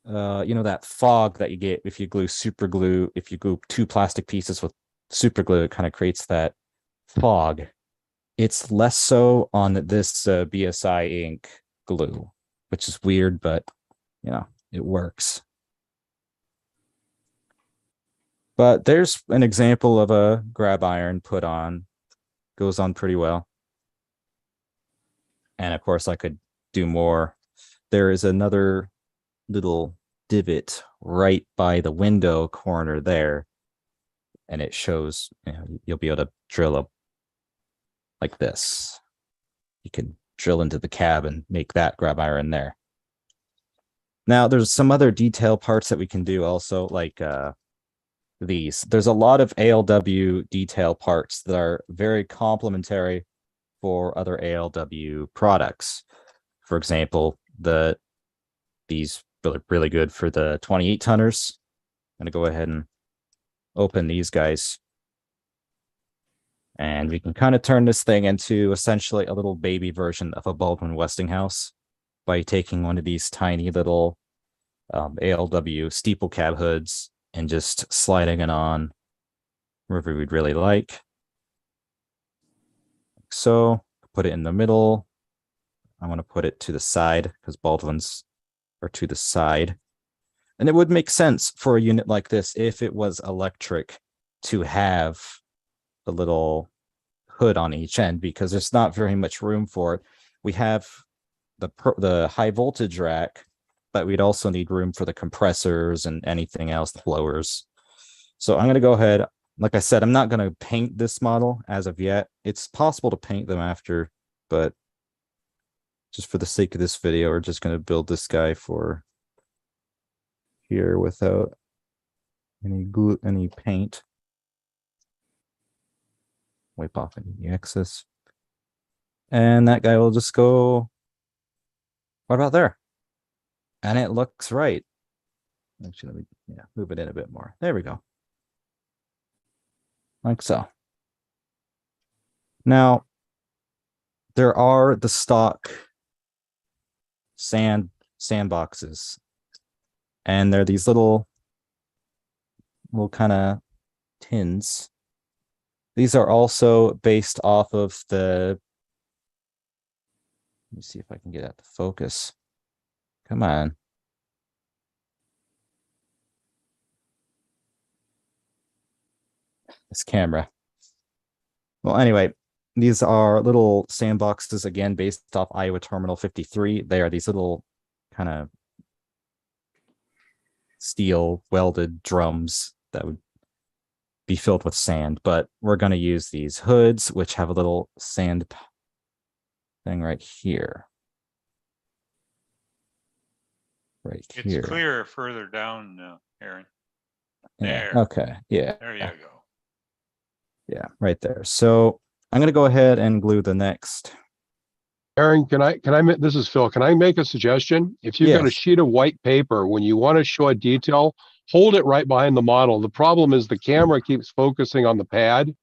that fog that you get if you glue super glue, if you glue two plastic pieces with super glue, it kind of creates that fog. It's less so on this BSI ink glue, which is weird, but it works. But there's an example of a grab iron put on. Goes on pretty well. And of course, I could do more. There is another little divot right by the window corner there. And it shows, you'll be able to drill up like this. You can drill into the cab and make that grab iron there. Now, there's some other detail parts that we can do also, like these. There's a lot of ALW detail parts that are very complementary for other ALW products. For example, these are really good for the 28 tonners. I'm going to go ahead and open these guys. And we can kind of turn this thing into essentially a little baby version of a Baldwin Westinghouse by taking one of these tiny little ALW steeple cab hoods and just sliding it on wherever we'd really like. So put it in the middle. I want to put it to the side because Baldwins are to the side. And it would make sense for a unit like this, if it was electric, to have a little hood on each end, because there's not very much room for it. We have the high voltage rack, but we'd also need room for the compressors and anything else, the blowers. So I'm going to go ahead. Like I said, I'm not going to paint this model as of yet. It's possible to paint them after, but just for the sake of this video, we're just going to build this guy for here without any glue, any paint. Wipe off any excess. And that guy will just go right about there. And it looks right. Actually, let me move it in a bit more. There we go. Like so. Now, there are the stock sandboxes. And they're these little kind of tins. These are also based off of the, let me see if I can get at the focus. Come on. This camera. Well, anyway, these are little sandboxes, again, based off Iowa Terminal 53. They are these little kind of steel welded drums that would be filled with sand, but we're going to use these hoods, which have a little sand thing right here. Right here. It's clear further down, Aaron. Yeah. There. Okay. Yeah. There you go. Yeah, right there. So I'm going to go ahead and glue the next. Aaron, this is Phil. Can I make a suggestion? If you've got a Yes. sheet of white paper, when you want to show a detail, hold it right behind the model. The problem is the camera keeps focusing on the pad.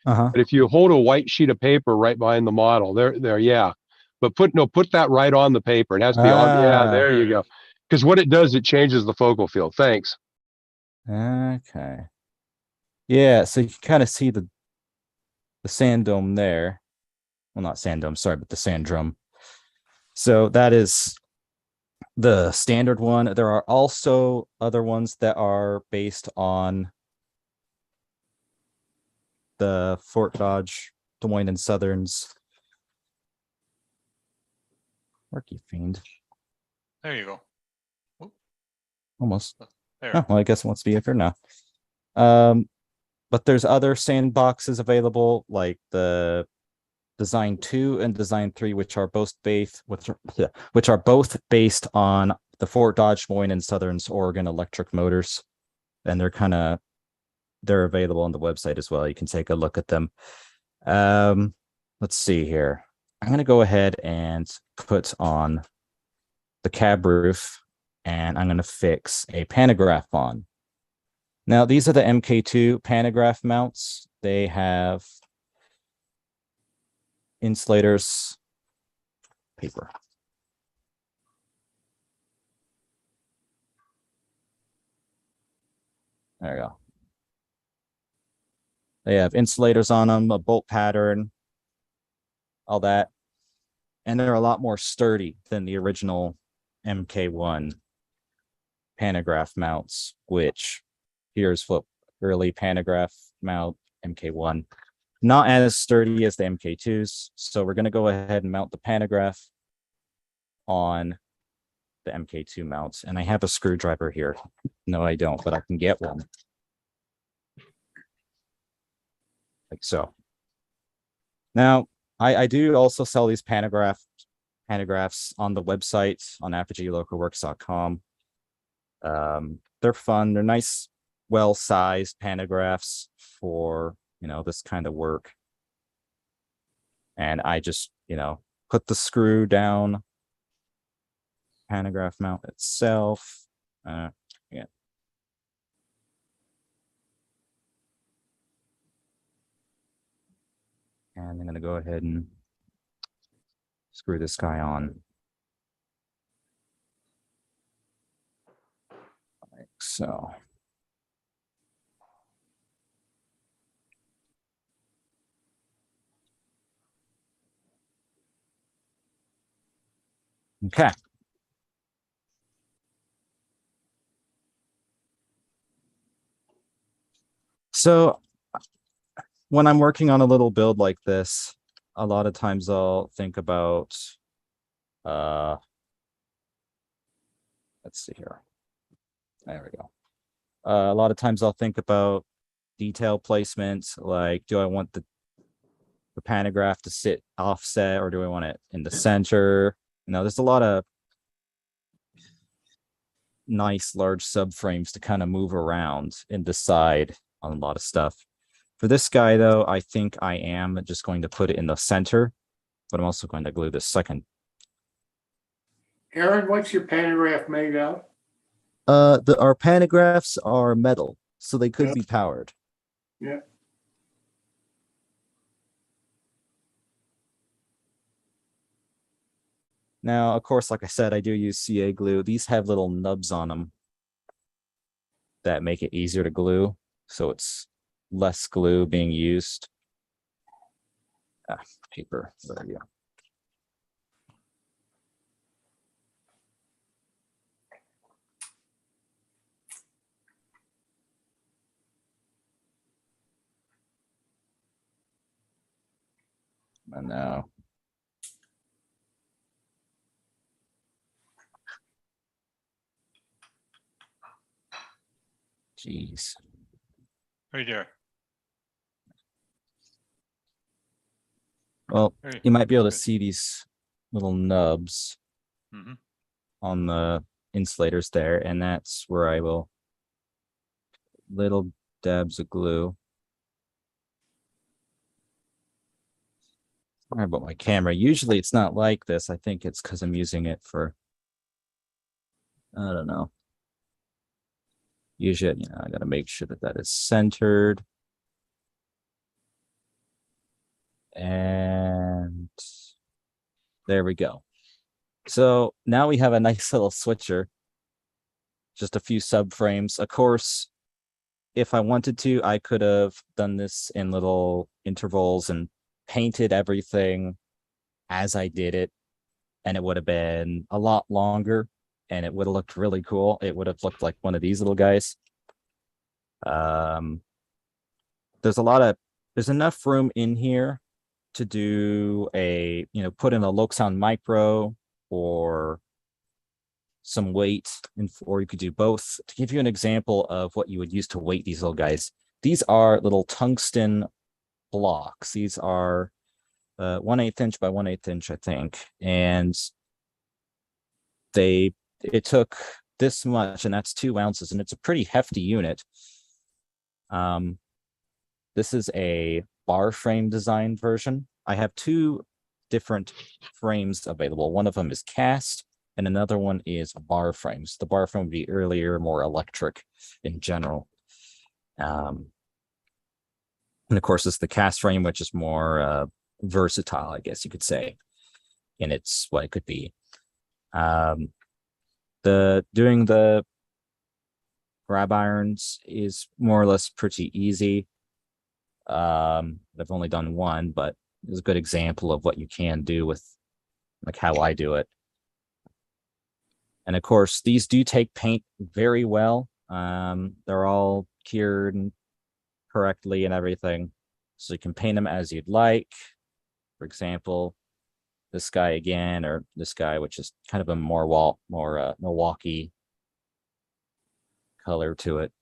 Uh-huh. But if you hold a white sheet of paper right behind the model, there, yeah. But put that right on the paper. It has to be on. Yeah, there you go. Because what it does, it changes the focal field. Thanks. Okay. Yeah, so you can kind of see the sand dome there. Well, not sand dome, sorry, but the sand drum. So that is the standard one. There are also other ones that are based on the Fort Dodge, Des Moines and Southern's. Worky fiend. There you go. Oop. Almost. There. Oh, well, I guess it wants to be up here now. But there's other sandboxes available, like the Design 2 and Design 3, which are both based on the Fort Dodge, Des Moines and Southern's Oregon electric motors, and they're available on the website as well. You can take a look at them. Let's see here. I'm going to go ahead and put on the cab roof, and I'm going to fix a pantograph on. Now, these are the MK2 pantograph mounts. They have insulators, paper. There you go. They have insulators on them, a bolt pattern, all that. And they're a lot more sturdy than the original MK1 pantograph mounts, which here's what early pantograph mount MK1. Not as sturdy as the MK2s. So we're going to go ahead and mount the pantograph on the MK2 mounts. And I have a screwdriver here. No, I don't, but I can get one. Like so. Now, I do also sell these pantographs on the website on apogeelocoworks.com. They're fun. They're nice, well-sized pantographs for, this kind of work. And I just, put the screw down, pantograph mount itself. Yeah. And I'm going to go ahead and screw this guy on. Like so. Okay. So when I'm working on a little build like this, a lot of times I'll think about, let's see here. There we go. A lot of times I'll think about detail placement, like, do I want the pantograph to sit offset or do I want it in the center? There's a lot of nice large subframes to kind of move around and decide on a lot of stuff. For this guy, though, I think I am just going to put it in the center, but I'm also going to glue this second. Aaron, what's your pantograph made of? Our pantographs are metal, so they could be powered. Yeah. Now, of course, like I said, I do use CA glue. These have little nubs on them that make it easier to glue. So it's less glue being used. Paper, there you go. And now, jeez. Right there. Well, Hey, you might be able to good. see these little nubs Mm-hmm. on the insulators there, and that's where I will little dabs of glue. Sorry about my camera. Usually it's not like this. I think it's because I'm using it for, I don't know. Usually, you know, I got to make sure that that is centered. And there we go. So now we have a nice little switcher. Just a few subframes. Of course, if I wanted to, I could have done this in little intervals and painted everything as I did it, and it would have been a lot longer, and it would have looked really cool. It would have looked like one of these little guys. There's enough room in here to do a, put in a Loxound micro or some weight, or you could do both. To give you an example of what you would use to weight these little guys, these are little tungsten blocks. These are 1/8 inch by 1/8 inch, I think, and it took this much, and that's 2 ounces, and it's a pretty hefty unit. This is a bar frame design version. I have 2 different frames available. One of them is cast, and another one is bar frames. The bar frame would be earlier, more electric in general. And of course, it's the cast frame, which is more versatile, I guess you could say, and it's what it could be. Doing the grab irons is more or less pretty easy. I've only done one, but it's a good example of what you can do with like how I do it. And of course, these do take paint very well. They're all cured and correctly and everything. So you can paint them as you'd like. For example, this guy again, or this guy, which is kind of a more Milwaukee color to it,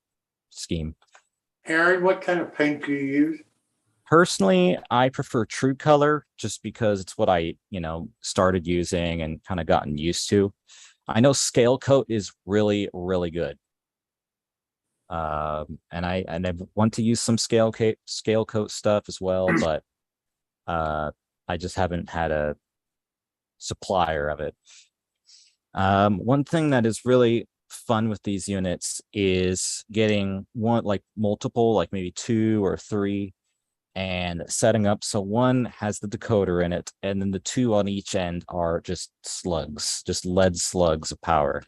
scheme. Aaron, what kind of paint do you use? Personally, I prefer True Color just because it's what I, started using and kind of gotten used to. I know Scale Coat is really, really good. And I want to use some Scale Coat stuff as well, but I just haven't had a supplier of it. One thing that is really fun with these units is getting multiple, like maybe 2 or 3, and setting up so one has the decoder in it, and then the 2 on each end are just slugs, just lead slugs of power.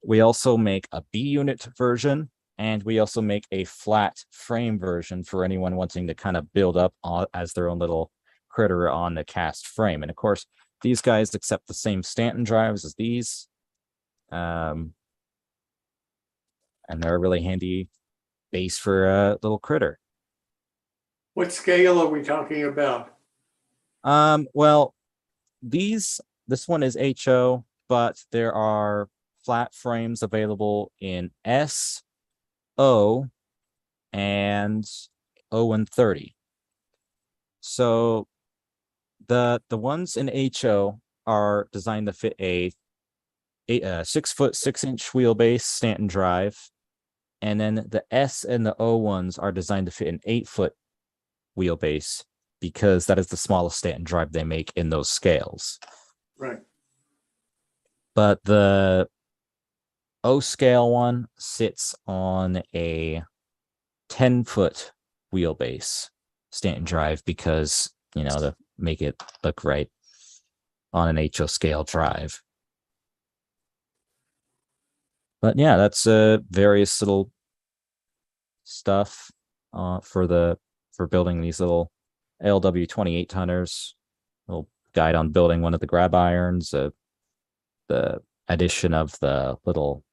We also make a B unit version, and we also make a flat frame version for anyone wanting to kind of build up as their own little critter on the cast frame. And of course, these guys accept the same Stanton drives as these. And they're a really handy base for a little critter. What scale are we talking about? Well, this one is HO, but there are flat frames available in S, O, and O and 30. So the ones in HO are designed to fit a 6-foot 6-inch wheelbase Stanton drive, and then the S and the O ones are designed to fit an 8-foot wheelbase because that is the smallest Stanton drive they make in those scales. Right. But the O scale one sits on a 10-foot wheelbase Stanton drive because, to make it look right. on an HO scale drive. But yeah, that's various little stuff for building these little ALW 28 tonners. Little guide on building one of the grab irons, the addition of the little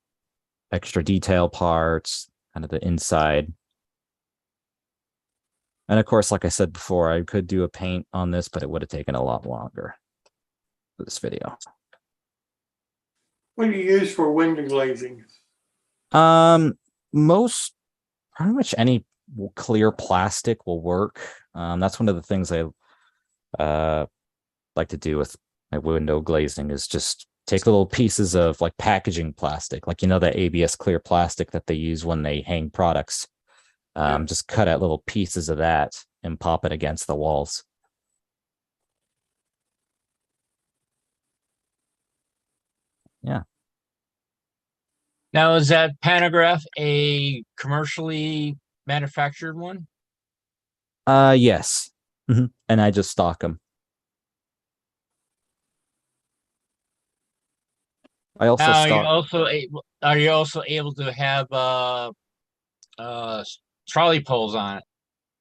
extra detail parts, kind of the inside. And of course, like I said before, I could do a paint on this, but it would have taken a lot longer for this video. What do you use for window glazing? Pretty much any clear plastic will work. That's one of the things I like to do with my window glazing is just take little pieces of like packaging plastic, like, you know, that ABS clear plastic that they use when they hang products. Just cut out little pieces of that and pop it against the walls. Yeah. Now, is that pantograph a commercially manufactured one? Yes. And I just stock them. I also Now, stock. are you also able to have trolley poles on it?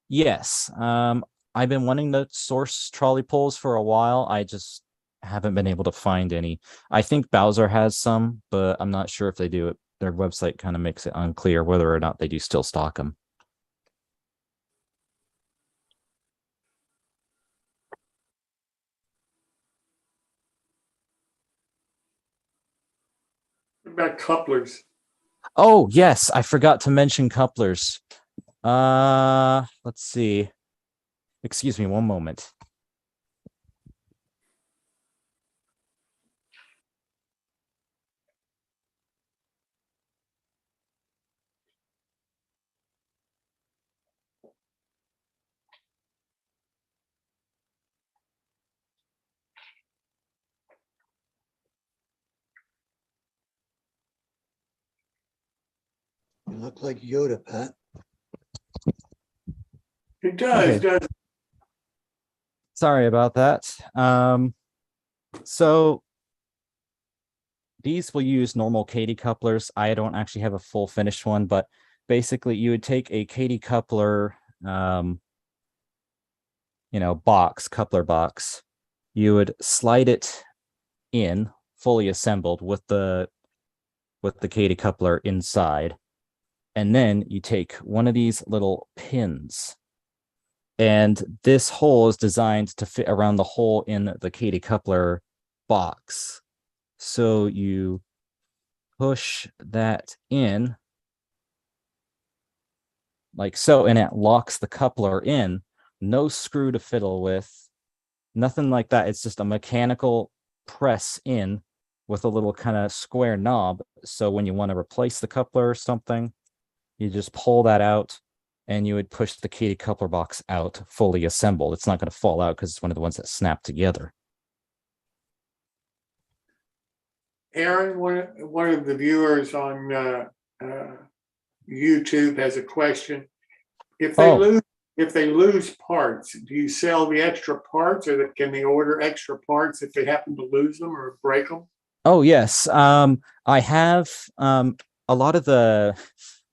Yes. I've been wanting to source trolley poles for a while. I just haven't been able to find any. I think Bowser has some, but I'm not sure if they do it. Their website kind of makes it unclear whether or not they do still stock them. What about couplers? Oh, yes, I forgot to mention couplers. Let's see. Excuse me one moment. You look like Yoda, Pat. It does, Okay. does. Sorry about that. So these will use normal Katy couplers. I don't actually have a full finished one, but basically you would take a Katy coupler, coupler box. You would slide it in fully assembled with the Katy coupler inside. And then you take one of these little pins, and this hole is designed to fit around the hole in the Katy coupler box. So you push that in like so, and it locks the coupler in. No screw to fiddle with, nothing like that. It's just a mechanical press in with a little kind of square knob. So when you want to replace the coupler or something, you just pull that out and you would push the Katy coupler box out fully assembled. It's not going to fall out because it's one of the ones that snap together. Aaron, one of the viewers on YouTube has a question. If they lose parts, do you sell the extra parts, or can they order extra parts if they happen to lose them or break them? Oh, yes. I have a lot of the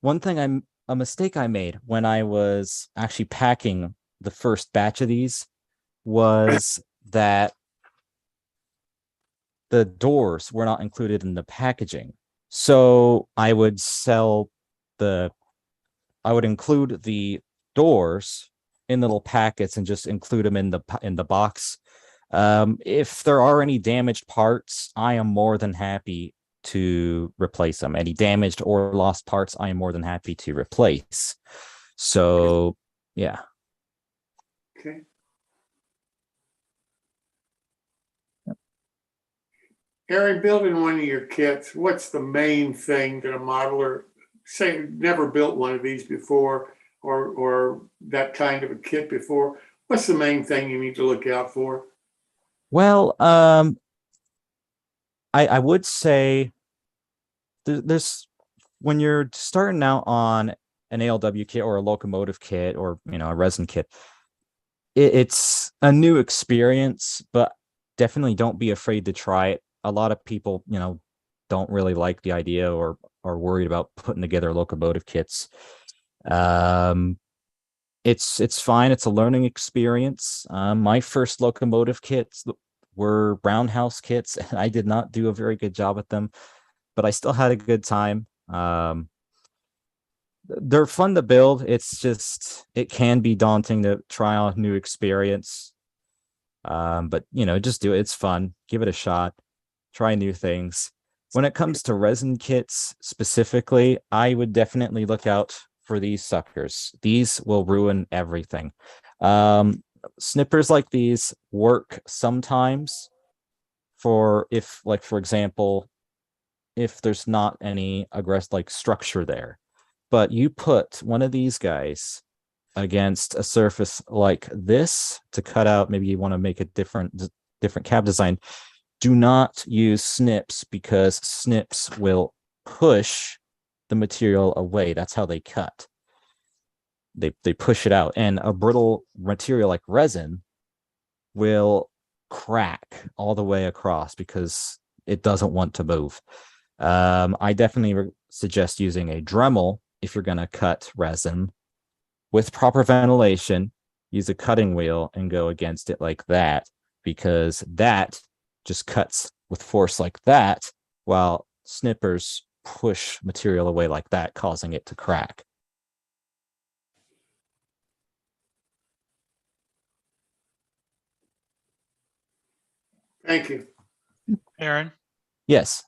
one thing a mistake I made when I was actually packing the first batch of these was that the doors were not included in the packaging. So I would include the doors in little packets and just include them in the box. If there are any damaged parts, I am more than happy to replace them. Any damaged or lost parts, I am more than happy to replace. So, yeah. Okay. Aaron, building one of your kits, what's the main thing that a modeler, say, never built one of these before, or that kind of a kit before? What's the main thing you need to look out for? Well, I would say there's when you're starting out on an ALW kit or a locomotive kit or a resin kit, it's a new experience, but definitely don't be afraid to try it. A lot of people, don't really like the idea or are worried about putting together locomotive kits. It's fine. It's a learning experience. My first locomotive kits were roundhouse kits, and I did not do a very good job with them, but I still had a good time. They're fun to build. It's just, it can be daunting to try on a new experience. But just do it. It's fun. Give it a shot. Try new things. When it comes to resin kits specifically, I would definitely look out for these suckers. These will ruin everything. Snippers like these work sometimes for example, if there's not any aggressive structure there. But you put one of these guys against a surface like this to cut out, maybe you want to make a different cab design. Do not use snips, because snips will push the material away. That's how they cut. They push it out. And a brittle material like resin will crack all the way across because it doesn't want to move. I definitely suggest using a Dremel if you're going to cut resin with proper ventilation. Use a cutting wheel and go against it like that, because that just cuts with force like that, while snippers push material away like that, causing it to crack. Thank you. Aaron, Yes.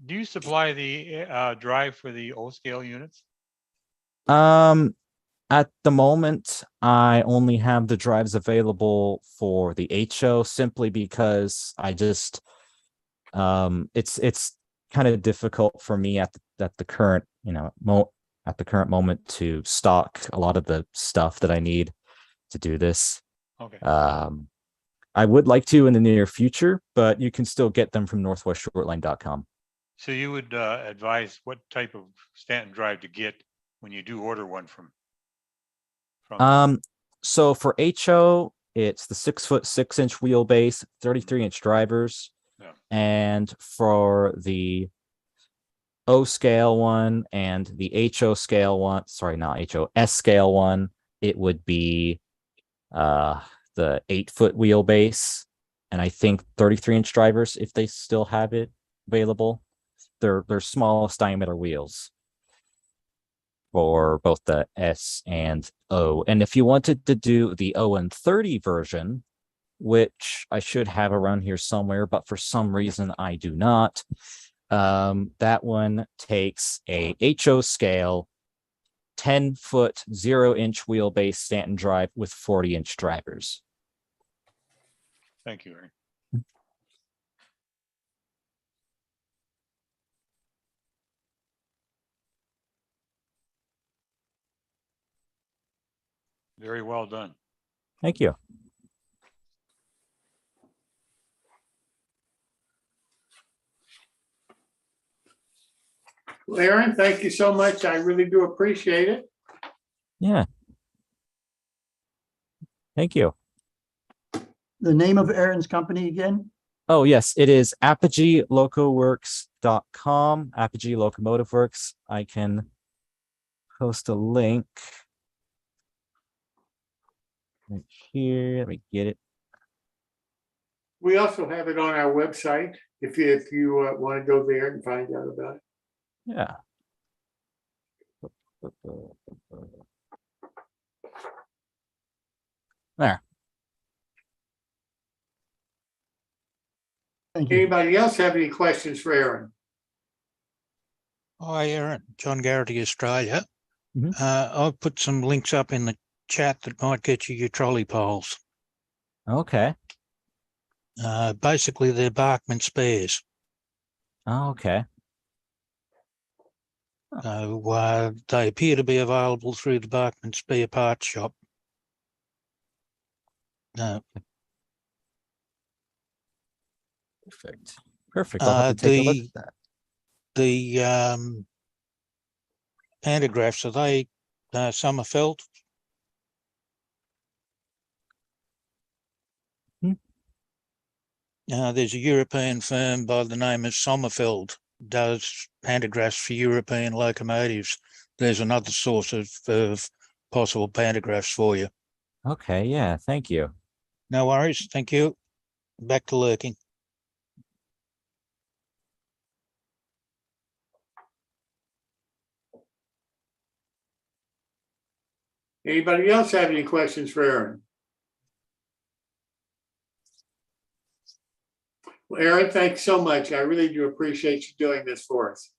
do you supply the drive for the O-scale units? At the moment, I only have the drives available for the HO, simply because I just it's kind of difficult for me at the current at the current moment to stock a lot of the stuff that I need to do this. Okay. I would like to in the near future, but you can still get them from northwestshortline.com. So you would advise what type of Stanton drive to get when you do order one from So for HO, it's the 6'6" wheelbase, 33-inch drivers. Yeah. And for the O scale one and the HO scale one, sorry, not HO, S scale one, it would be the 8-foot wheelbase, and I think 33-inch drivers, if they still have it available. They're smallest diameter wheels for both the S and O. And if you wanted to do the O and 30 version, which I should have around here somewhere, but for some reason I do not, that one takes a HO scale 10-foot 0-inch wheelbase Stanton drive with 40-inch drivers. Thank you, Aaron. Very well done. Thank you. Well, Aaron, thank you so much. I really do appreciate it. Yeah. Thank you. The name of Aaron's company again? Oh, yes, it is apogeelocoworks.com, Apogee Locomotive Works. I can post a link right here. Let me get it. We also have it on our website if you want to go there and find out about it. Yeah. There. Thank you. Anybody else have any questions for Aaron? Hi, Aaron. John Garrity, Australia. Mhm. I've put some links up in the chat that might get you your trolley poles. Okay. Basically, they're Barkman spares. Oh, okay. They appear to be available through the Barkman spare parts shop. Perfect. Perfect. I'll have to take a look at that. The pantographs, are they summer felt? There's a European firm by the name of Sommerfeld, does pantographs for European locomotives. There's another source of possible pantographs for you. Okay, yeah, thank you. No worries. Thank you. Back to lurking. Anybody else have any questions for Aaron? Well, Aaron, thanks so much. I really do appreciate you doing this for us.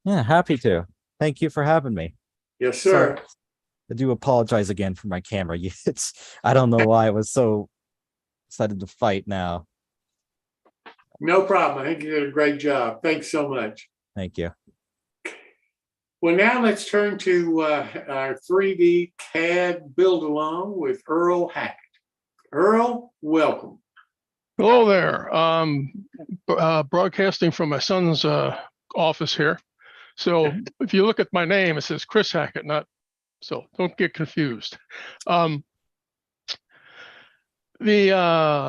Yeah, happy to. Thank you for having me. Yes, sir. Sorry, I do apologize again for my camera. I don't know why I was so excited to fight now. No problem. I think you did a great job. Thanks so much. Thank you. Well, now let's turn to our 3D CAD build along with Earl Hackett. Earl, welcome. Hello there. Broadcasting from my son's office here. So if you look at my name, it says Chris Hackett, so don't get confused. The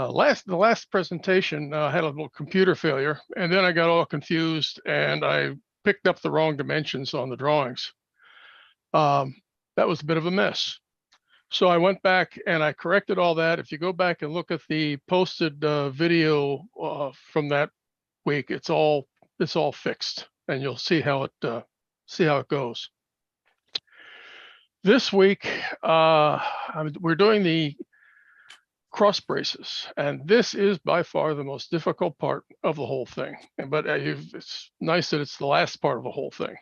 last presentation had a little computer failure, and then I got all confused and I picked up the wrong dimensions on the drawings. That was a bit of a mess. So I went back and I corrected all that. If you go back and look at the posted video from that week, it's all fixed, and you'll see how it goes. This week, we're doing the cross braces, and this is by far the most difficult part of the whole thing. But it's nice that it's the last part of the whole thing.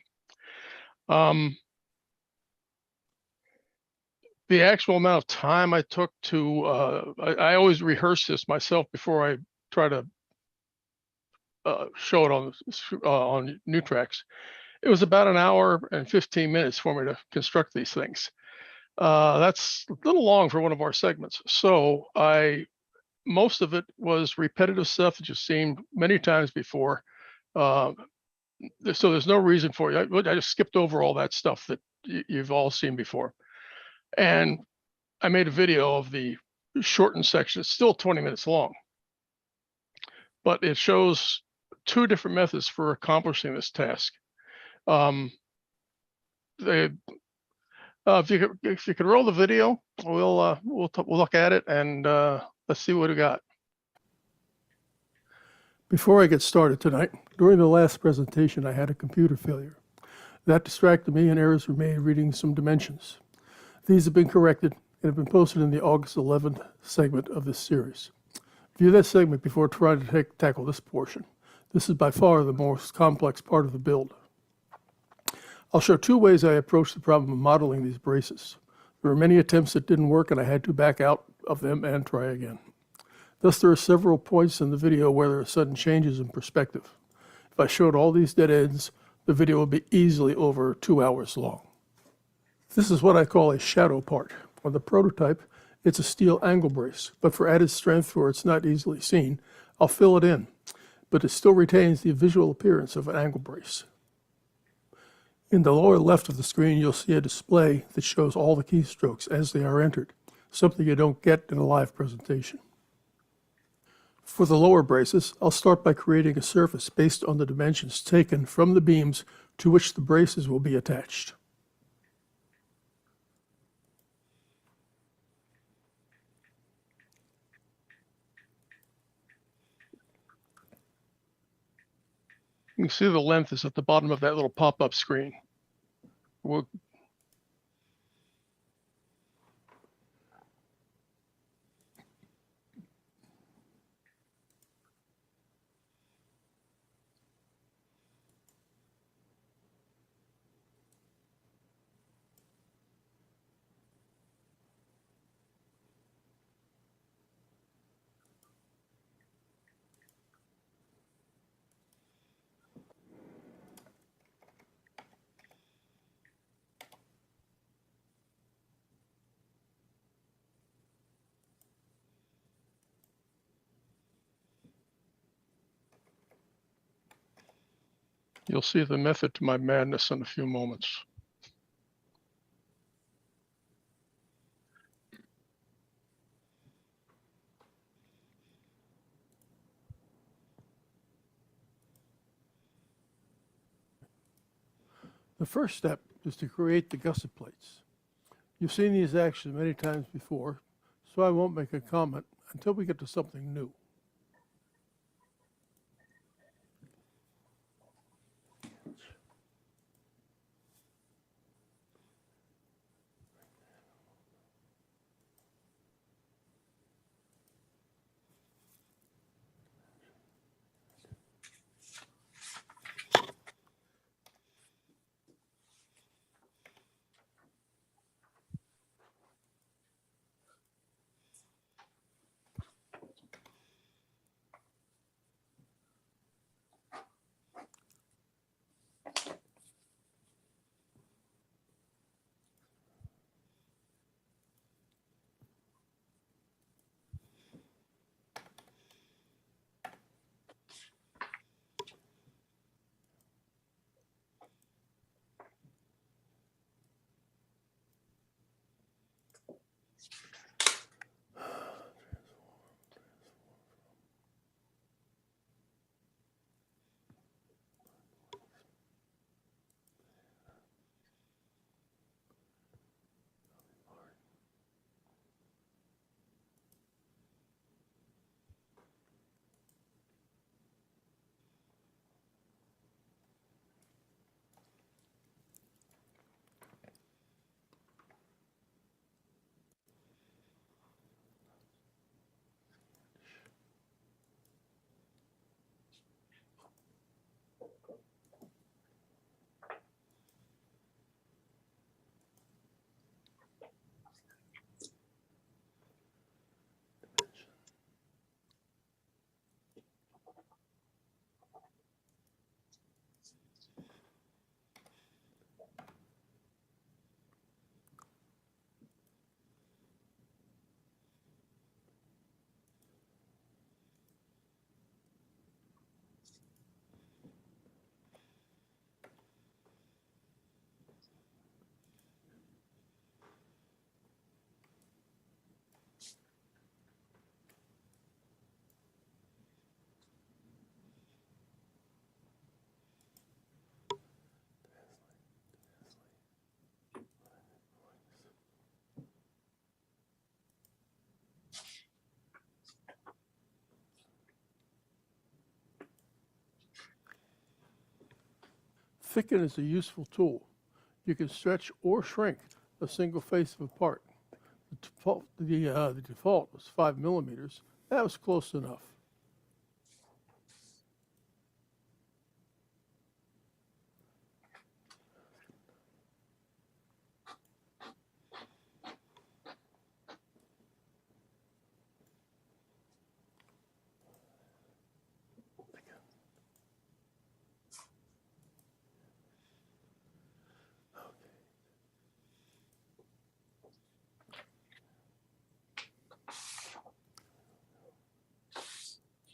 The actual amount of time I took to, I always rehearse this myself before I try to show it on NewTracks. It was about an hour and 15 minutes for me to construct these things. That's a little long for one of our segments. So most of it was repetitive stuff that you've seen many times before. So there's no reason for you. I just skipped over all that stuff that you've all seen before. And I made a video of the shortened section. It's still 20 minutes long, but it shows two different methods for accomplishing this task. If you could roll the video, we'll look at it and let's see what we got. Before I get started tonight, during the last presentation, I had a computer failure. That distracted me and errors were made reading some dimensions. These have been corrected and have been posted in the August 11th segment of this series. View that segment before trying to tackle this portion. This is by far the most complex part of the build. I'll show two ways I approached the problem of modeling these braces. There were many attempts that didn't work and I had to back out of them and try again. Thus, there are several points in the video where there are sudden changes in perspective. If I showed all these dead ends, the video would be easily over 2 hours long. This is what I call a shadow part. On the prototype, it's a steel angle brace, but for added strength where it's not easily seen, I'll fill it in, but it still retains the visual appearance of an angle brace. In the lower left of the screen, you'll see a display that shows all the keystrokes as they are entered, something you don't get in a live presentation. For the lower braces, I'll start by creating a surface based on the dimensions taken from the beams to which the braces will be attached. You can see the length is at the bottom of that little pop-up screen. You'll see the method to my madness in a few moments. The first step is to create the gusset plates. You've seen these actions many times before, so I won't make a comment until we get to something new. Thicken is a useful tool. You can stretch or shrink a single face of a part. The default was 5 millimeters. That was close enough.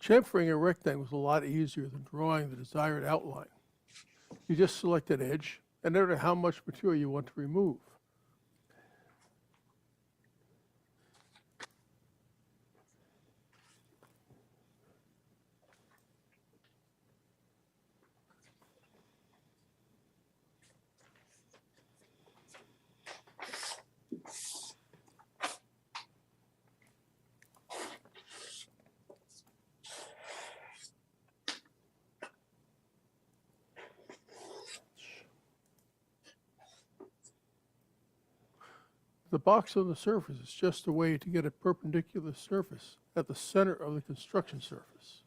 Chamfering a rectangle is a lot easier than drawing the desired outline. You just select an edge and enter how much material you want to remove. The box on the surface is just a way to get a perpendicular surface at the center of the construction surface.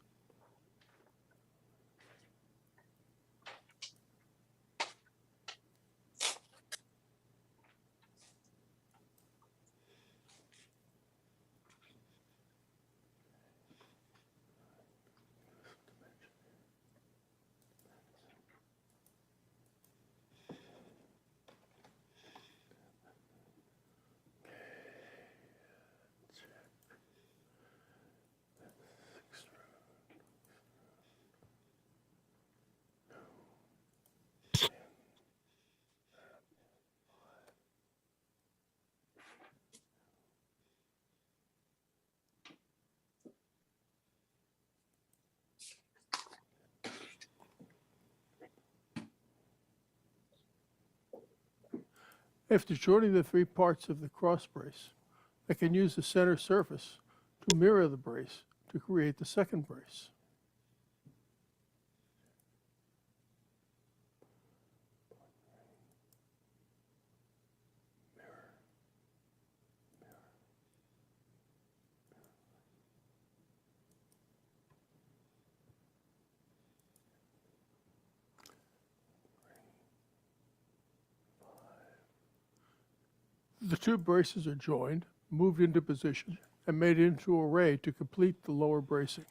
After joining the three parts of the cross brace, I can use the center surface to mirror the brace to create the second brace. The two braces are joined, moved into position, and made into an array to complete the lower bracing.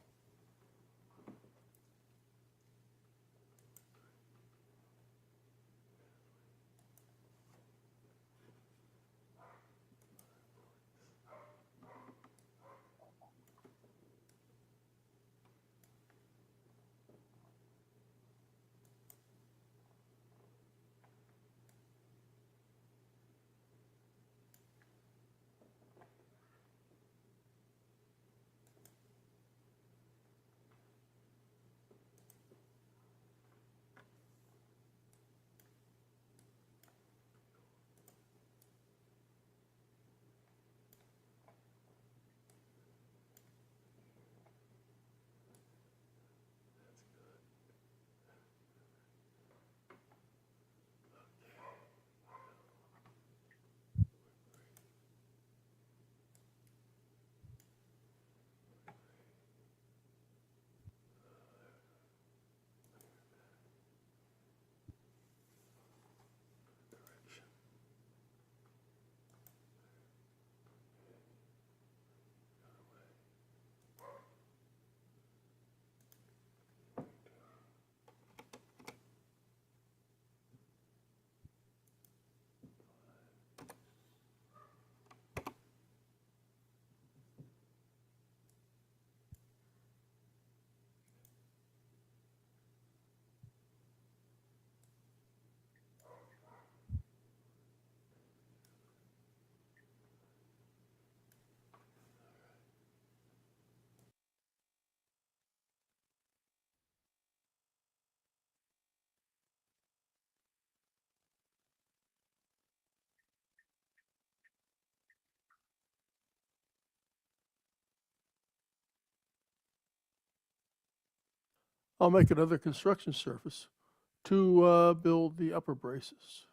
I'll make another construction surface to build the upper braces.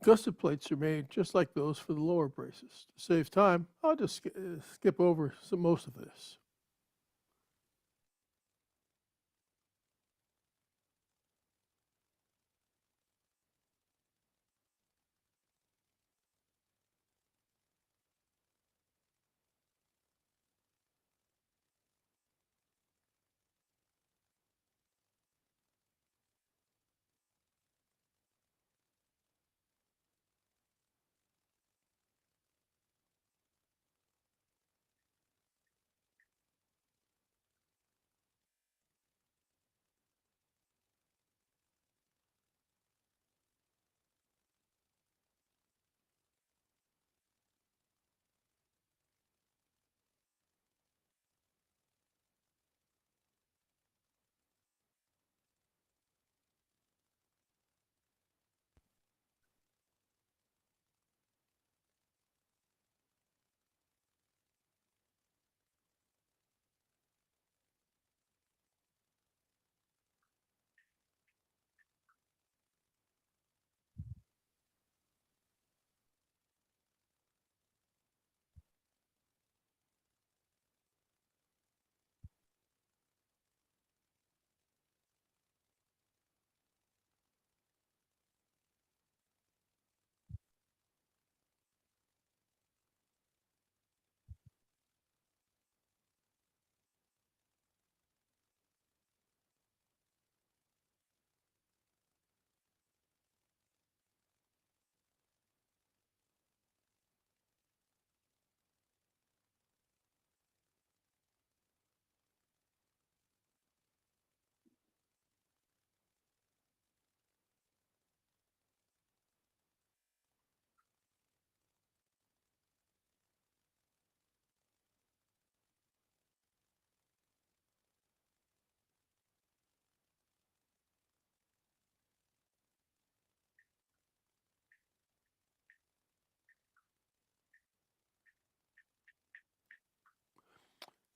Gusset plates are made just like those for the lower braces. To save time, I'll just skip over most of this.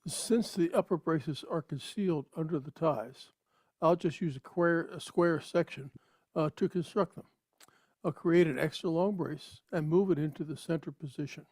Since the upper braces are concealed under the ties, I'll just use a square section to construct them. I'll create an extra long brace and move it into the center position.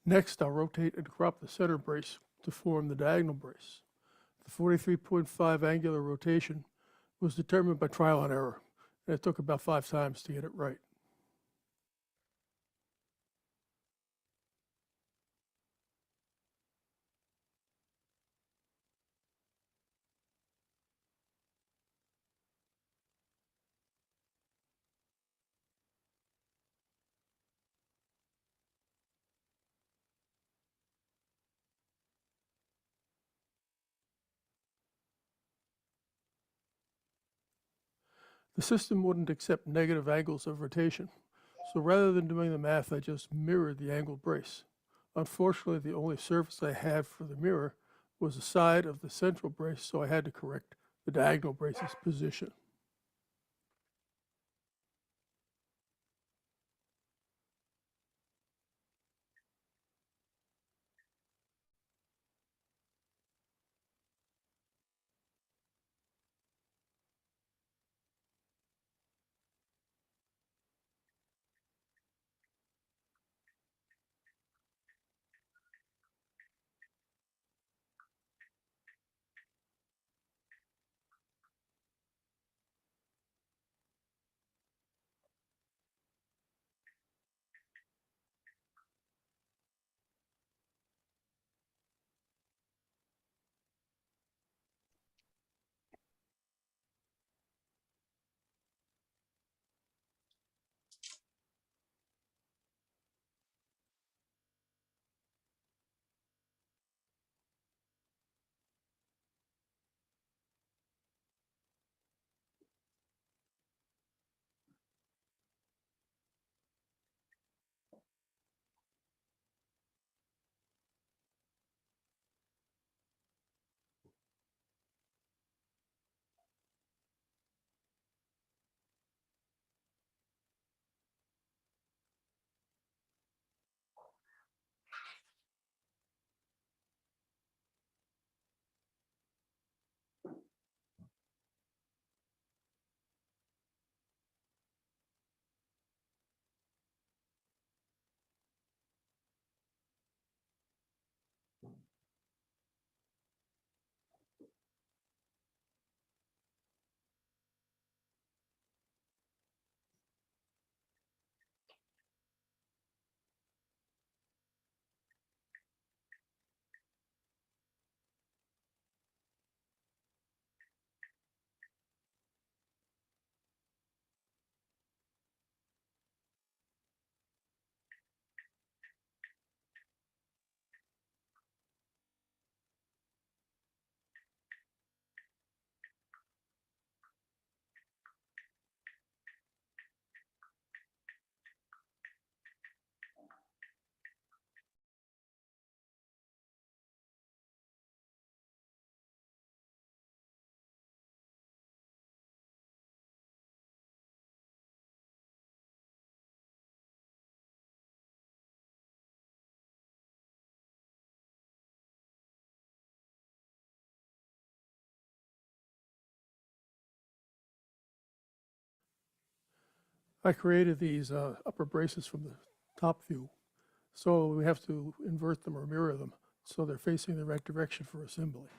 Next, I'll rotate and crop the center brace to form the diagonal brace. The 43.5 angular rotation was determined by trial and error, and it took about 5 times to get it right. The system wouldn't accept negative angles of rotation, so rather than doing the math, I just mirrored the angled brace. Unfortunately, the only surface I had for the mirror was the side of the central brace, so I had to correct the diagonal brace's position. I created these upper braces from the top view. So we have to invert them or mirror them so they're facing the right direction for assembly.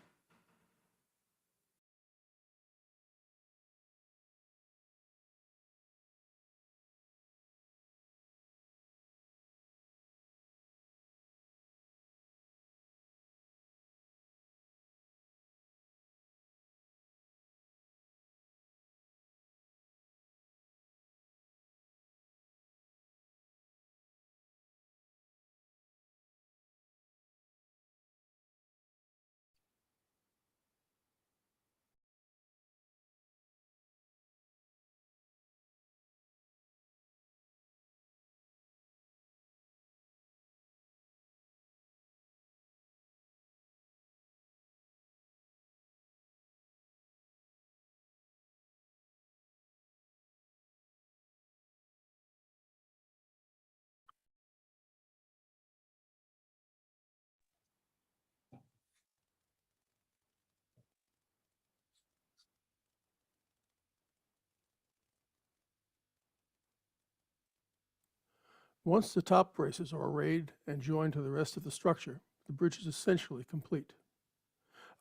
Once the top braces are arrayed and joined to the rest of the structure, the bridge is essentially complete.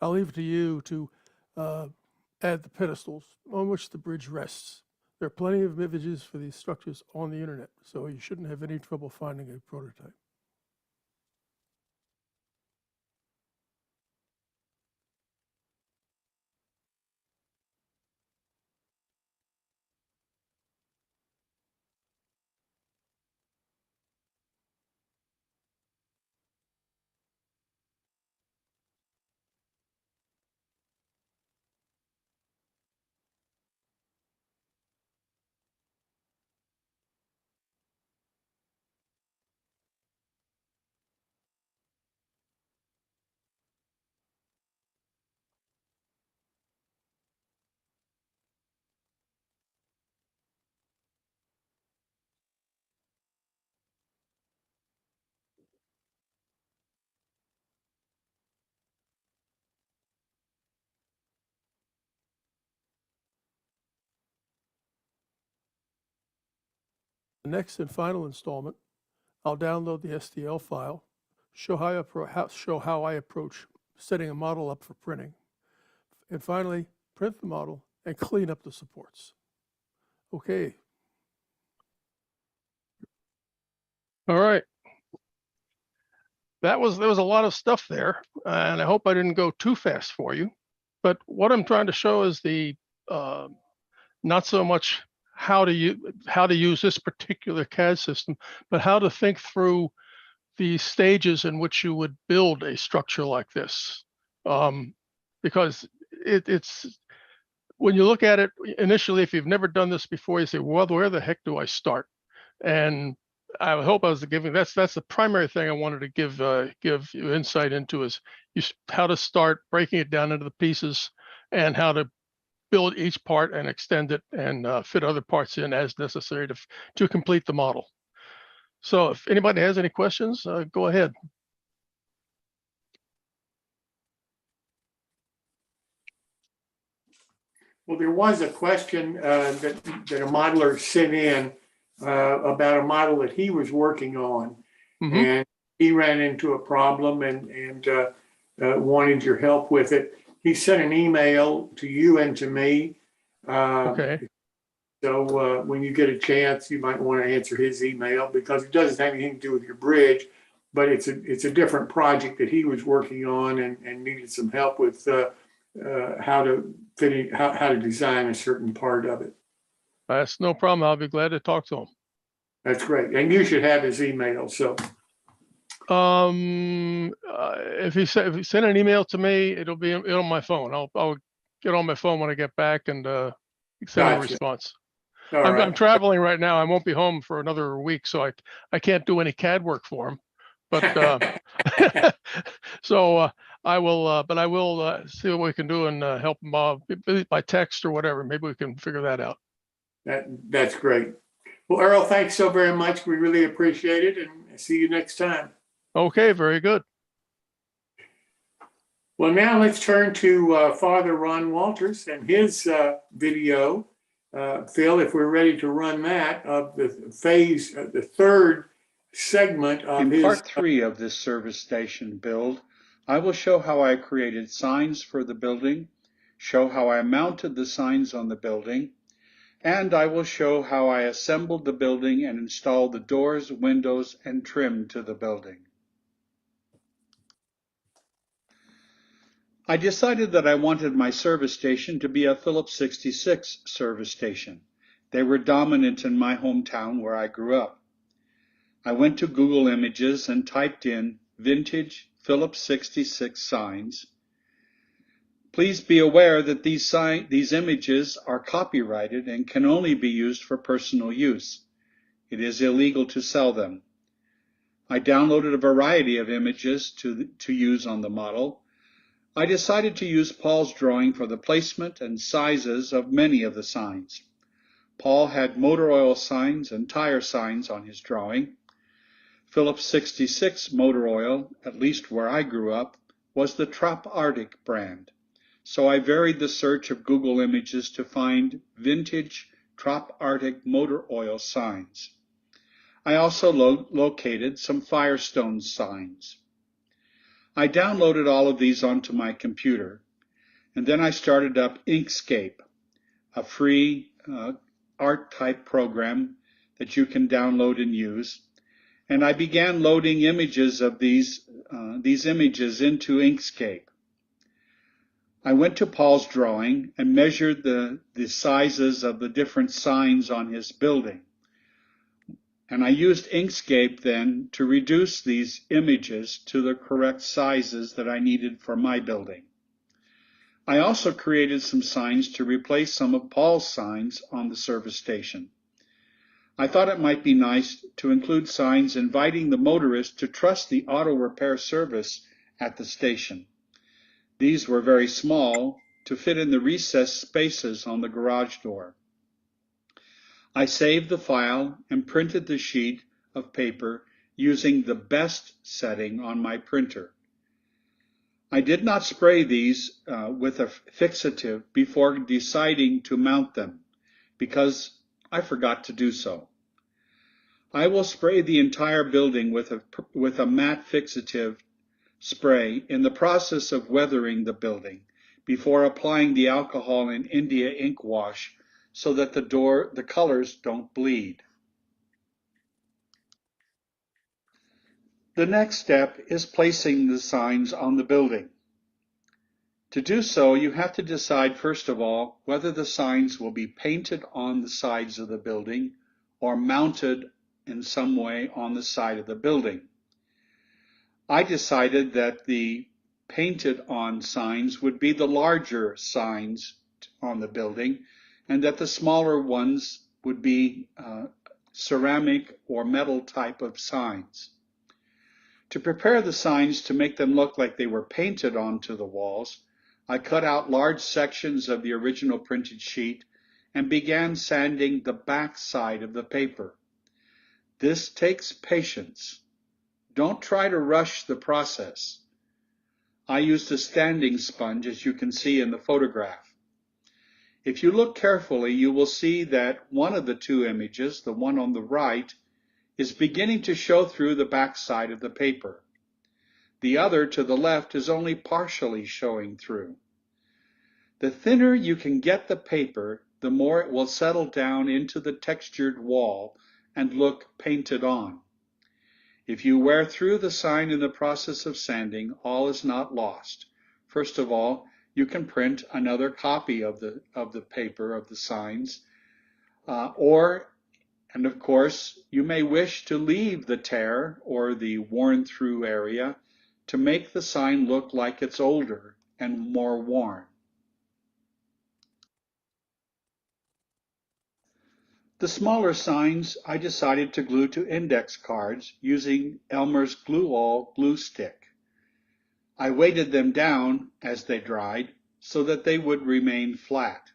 I'll leave it to you to add the pedestals on which the bridge rests. There are plenty of images for these structures on the internet, so you shouldn't have any trouble finding a prototype. The next and final installment, I'll download the STL file, show how I approach setting a model up for printing, and finally, print the model and clean up the supports. Okay. All right. There was a lot of stuff there, and I hope I didn't go too fast for you. But what I'm trying to show is the not so much how to use this particular CAD system, but how to think through the stages in which you would build a structure like this. Because it's when you look at it initially, if you've never done this before, you say, well, where the heck do I start? And I hope I was giving that's the primary thing I wanted to give you insight into is how to start breaking it down into the pieces and how to build each part and extend it and fit other parts in as necessary to complete the model. So if anybody has any questions, go ahead. Well, there was a question that a modeler sent in about a model that he was working on, and he ran into a problem and wanted your help with it. He sent an email to you and to me. Okay. So when you get a chance, you might want to answer his email because it doesn't have anything to do with your bridge, but it's a different project that he was working on and needed some help with how to how to design a certain part of it. That's no problem. I'll be glad to talk to him. That's great, and you should have his email. So, if he send an email to me, it'll be on my phone. I'll get on my phone when I get back and send a response. I'm traveling right now. I won't be home for another week, so I can't do any CAD work for him. But so I will, but I will see what we can do and help him by text or whatever. Maybe we can figure that out. That's great. Well, Earl, thanks so very much. We really appreciate it, and see you next time. Okay, very good. Well, now let's turn to Father Ron Walters and his video Phil, if we're ready to run that of the phase, the third segment of In his. part 3 of this service station build, I will show how I created signs for the building, show how I mounted the signs on the building, and I will show how I assembled the building and installed the doors, windows, and trim to the building. I decided that I wanted my service station to be a Phillips 66 service station. They were dominant in my hometown where I grew up. I went to Google Images and typed in vintage Phillips 66 signs. Please be aware that these images are copyrighted and can only be used for personal use. It is illegal to sell them. I downloaded a variety of images to use on the model. I decided to use Paul's drawing for the placement and sizes of many of the signs. Paul had motor oil signs and tire signs on his drawing. Phillips 66 motor oil, at least where I grew up, was the Trop Arctic brand. So I varied the search of Google Images to find vintage Trop Arctic motor oil signs. I also located some Firestone signs. I downloaded all of these onto my computer, and then I started up Inkscape, a free art type program that you can download and use. And I began loading images of these images into Inkscape. I went to Paul's drawing and measured the sizes of the different signs on his building. And I used Inkscape then to reduce these images to the correct sizes that I needed for my building. I also created some signs to replace some of Paul's signs on the service station. I thought it might be nice to include signs inviting the motorist to trust the auto repair service at the station. These were very small to fit in the recessed spaces on the garage door. I saved the file and printed the sheet of paper using the best setting on my printer. I did not spray these with a fixative before deciding to mount them because I forgot to do so. I will spray the entire building with a matte fixative spray in the process of weathering the building before applying the alcohol and India ink wash so that the colors don't bleed. The next step is placing the signs on the building. To do so, you have to decide first of all whether the signs will be painted on the sides of the building or mounted in some way on the side of the building. I decided that the painted on signs would be the larger signs on the building and that the smaller ones would be ceramic or metal type of signs. To prepare the signs to make them look like they were painted onto the walls, I cut out large sections of the original printed sheet and began sanding the back side of the paper. This takes patience. Don't try to rush the process. I used a standing sponge, as you can see in the photograph. If you look carefully, you will see that one of the two images, the one on the right, is beginning to show through the back side of the paper. The other to the left is only partially showing through. The thinner you can get the paper, the more it will settle down into the textured wall and look painted on. If you wear through the sign in the process of sanding, all is not lost. First of all, you can print another copy of the paper of the signs, and of course, you may wish to leave the tear or the worn through area to make the sign look like it's older and more worn. The smaller signs I decided to glue to index cards using Elmer's Glue-All glue stick. I weighted them down as they dried so that they would remain flat.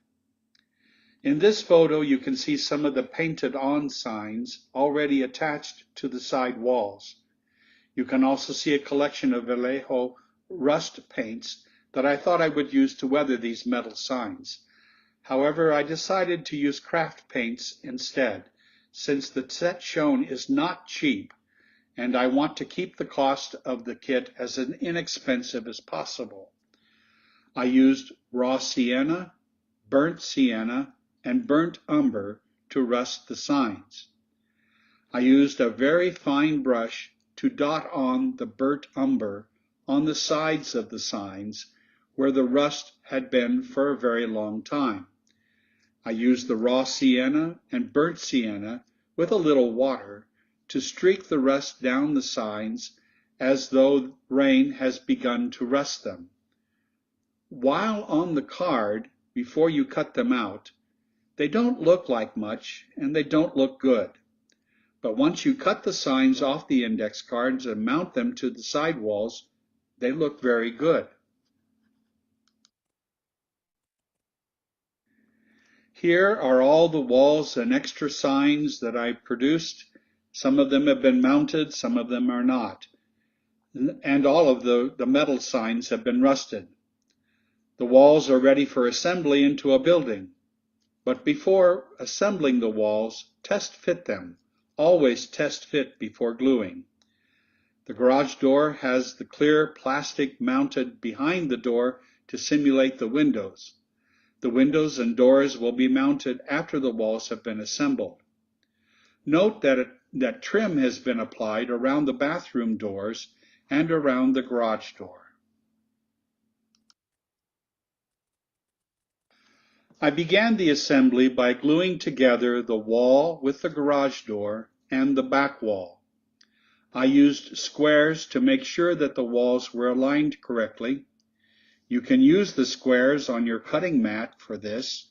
In this photo, you can see some of the painted on signs already attached to the side walls. You can also see a collection of Vallejo rust paints that I thought I would use to weather these metal signs. However, I decided to use craft paints instead, since the set shown is not cheap, and I want to keep the cost of the kit as inexpensive as possible. I used raw sienna, burnt sienna, and burnt umber to rust the signs. I used a very fine brush to dot on the burnt umber on the sides of the signs where the rust had been for a very long time. I used the raw sienna and burnt sienna with a little water to streak the rust down the signs as though rain has begun to rust them. While on the card, before you cut them out, they don't look like much and they don't look good. But once you cut the signs off the index cards and mount them to the sidewalls, they look very good. Here are all the walls and extra signs that I produced. Some of them have been mounted, some of them are not. And all of the metal signs have been rusted. The walls are ready for assembly into a building. But before assembling the walls, test fit them. Always test fit before gluing. The garage door has the clear plastic mounted behind the door to simulate the windows. The windows and doors will be mounted after the walls have been assembled. Note that trim has been applied around the bathroom doors and around the garage door. I began the assembly by gluing together the wall with the garage door and the back wall. I used squares to make sure that the walls were aligned correctly. You can use the squares on your cutting mat for this,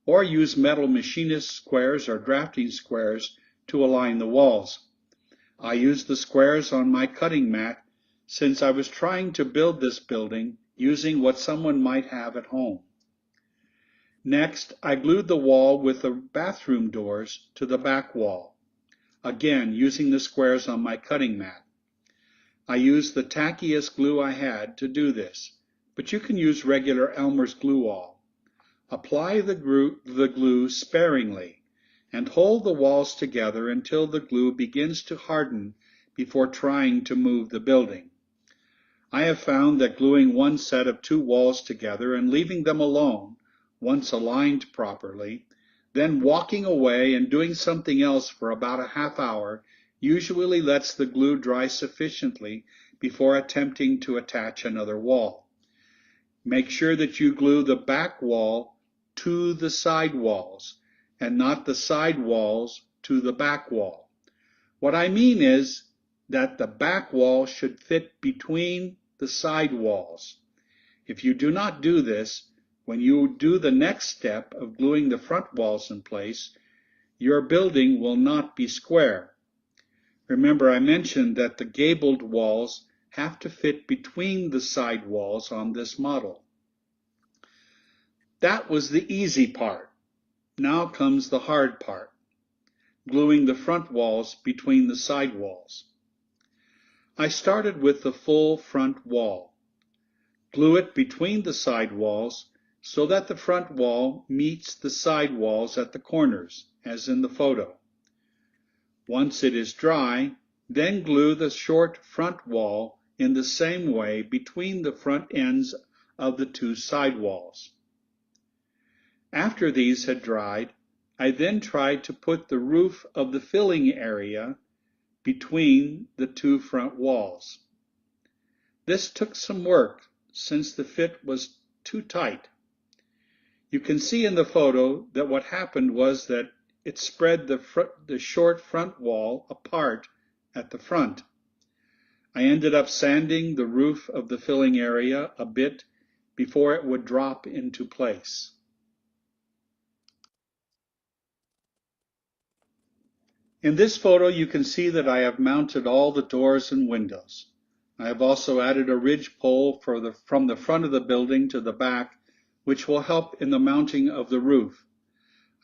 or use metal machinist squares or drafting squares to align the walls. I used the squares on my cutting mat since I was trying to build this building using what someone might have at home. Next, I glued the wall with the bathroom doors to the back wall, again using the squares on my cutting mat. I used the tackiest glue I had to do this, but you can use regular Elmer's glue all. Apply the glue sparingly and hold the walls together until the glue begins to harden before trying to move the building. I have found that gluing one set of two walls together and leaving them alone, once aligned properly, then walking away and doing something else for about a half hour usually lets the glue dry sufficiently before attempting to attach another wall. Make sure that you glue the back wall to the side walls and not the side walls to the back wall. What I mean is that the back wall should fit between the side walls. If you do not do this, when you do the next step of gluing the front walls in place, your building will not be square. Remember, I mentioned that the gabled walls have to fit between the side walls on this model. That was the easy part. Now comes the hard part, gluing the front walls between the side walls. I started with the full front wall. Glue it between the side walls so that the front wall meets the side walls at the corners, as in the photo. Once it is dry, then glue the short front wall in the same way between the front ends of the two side walls. After these had dried, I then tried to put the roof of the filling area between the two front walls. This took some work since the fit was too tight. You can see in the photo that what happened was that it spread the short front wall apart at the front. I ended up sanding the roof of the filling area a bit before it would drop into place. In this photo, you can see that I have mounted all the doors and windows. I have also added a ridge pole from the front of the building to the back, which will help in the mounting of the roof.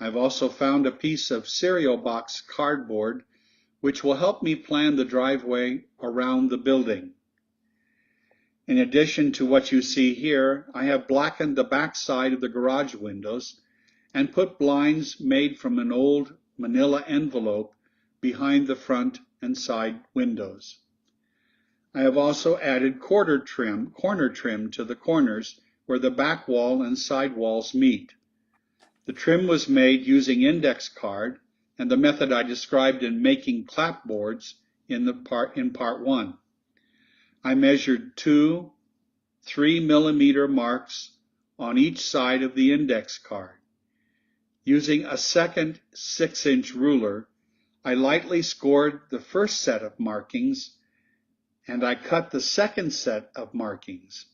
I've also found a piece of cereal box cardboard, which will help me plan the driveway around the building. In addition to what you see here, I have blackened the back side of the garage windows and put blinds made from an old manila envelope behind the front and side windows. I have also added corner trim to the corners where the back wall and side walls meet. The trim was made using index card and the method I described in making clapboards in part 1. I measured 2 3-millimeter marks on each side of the index card. Using a second 6-inch ruler, I lightly scored the first set of markings, and I cut the second set of markings,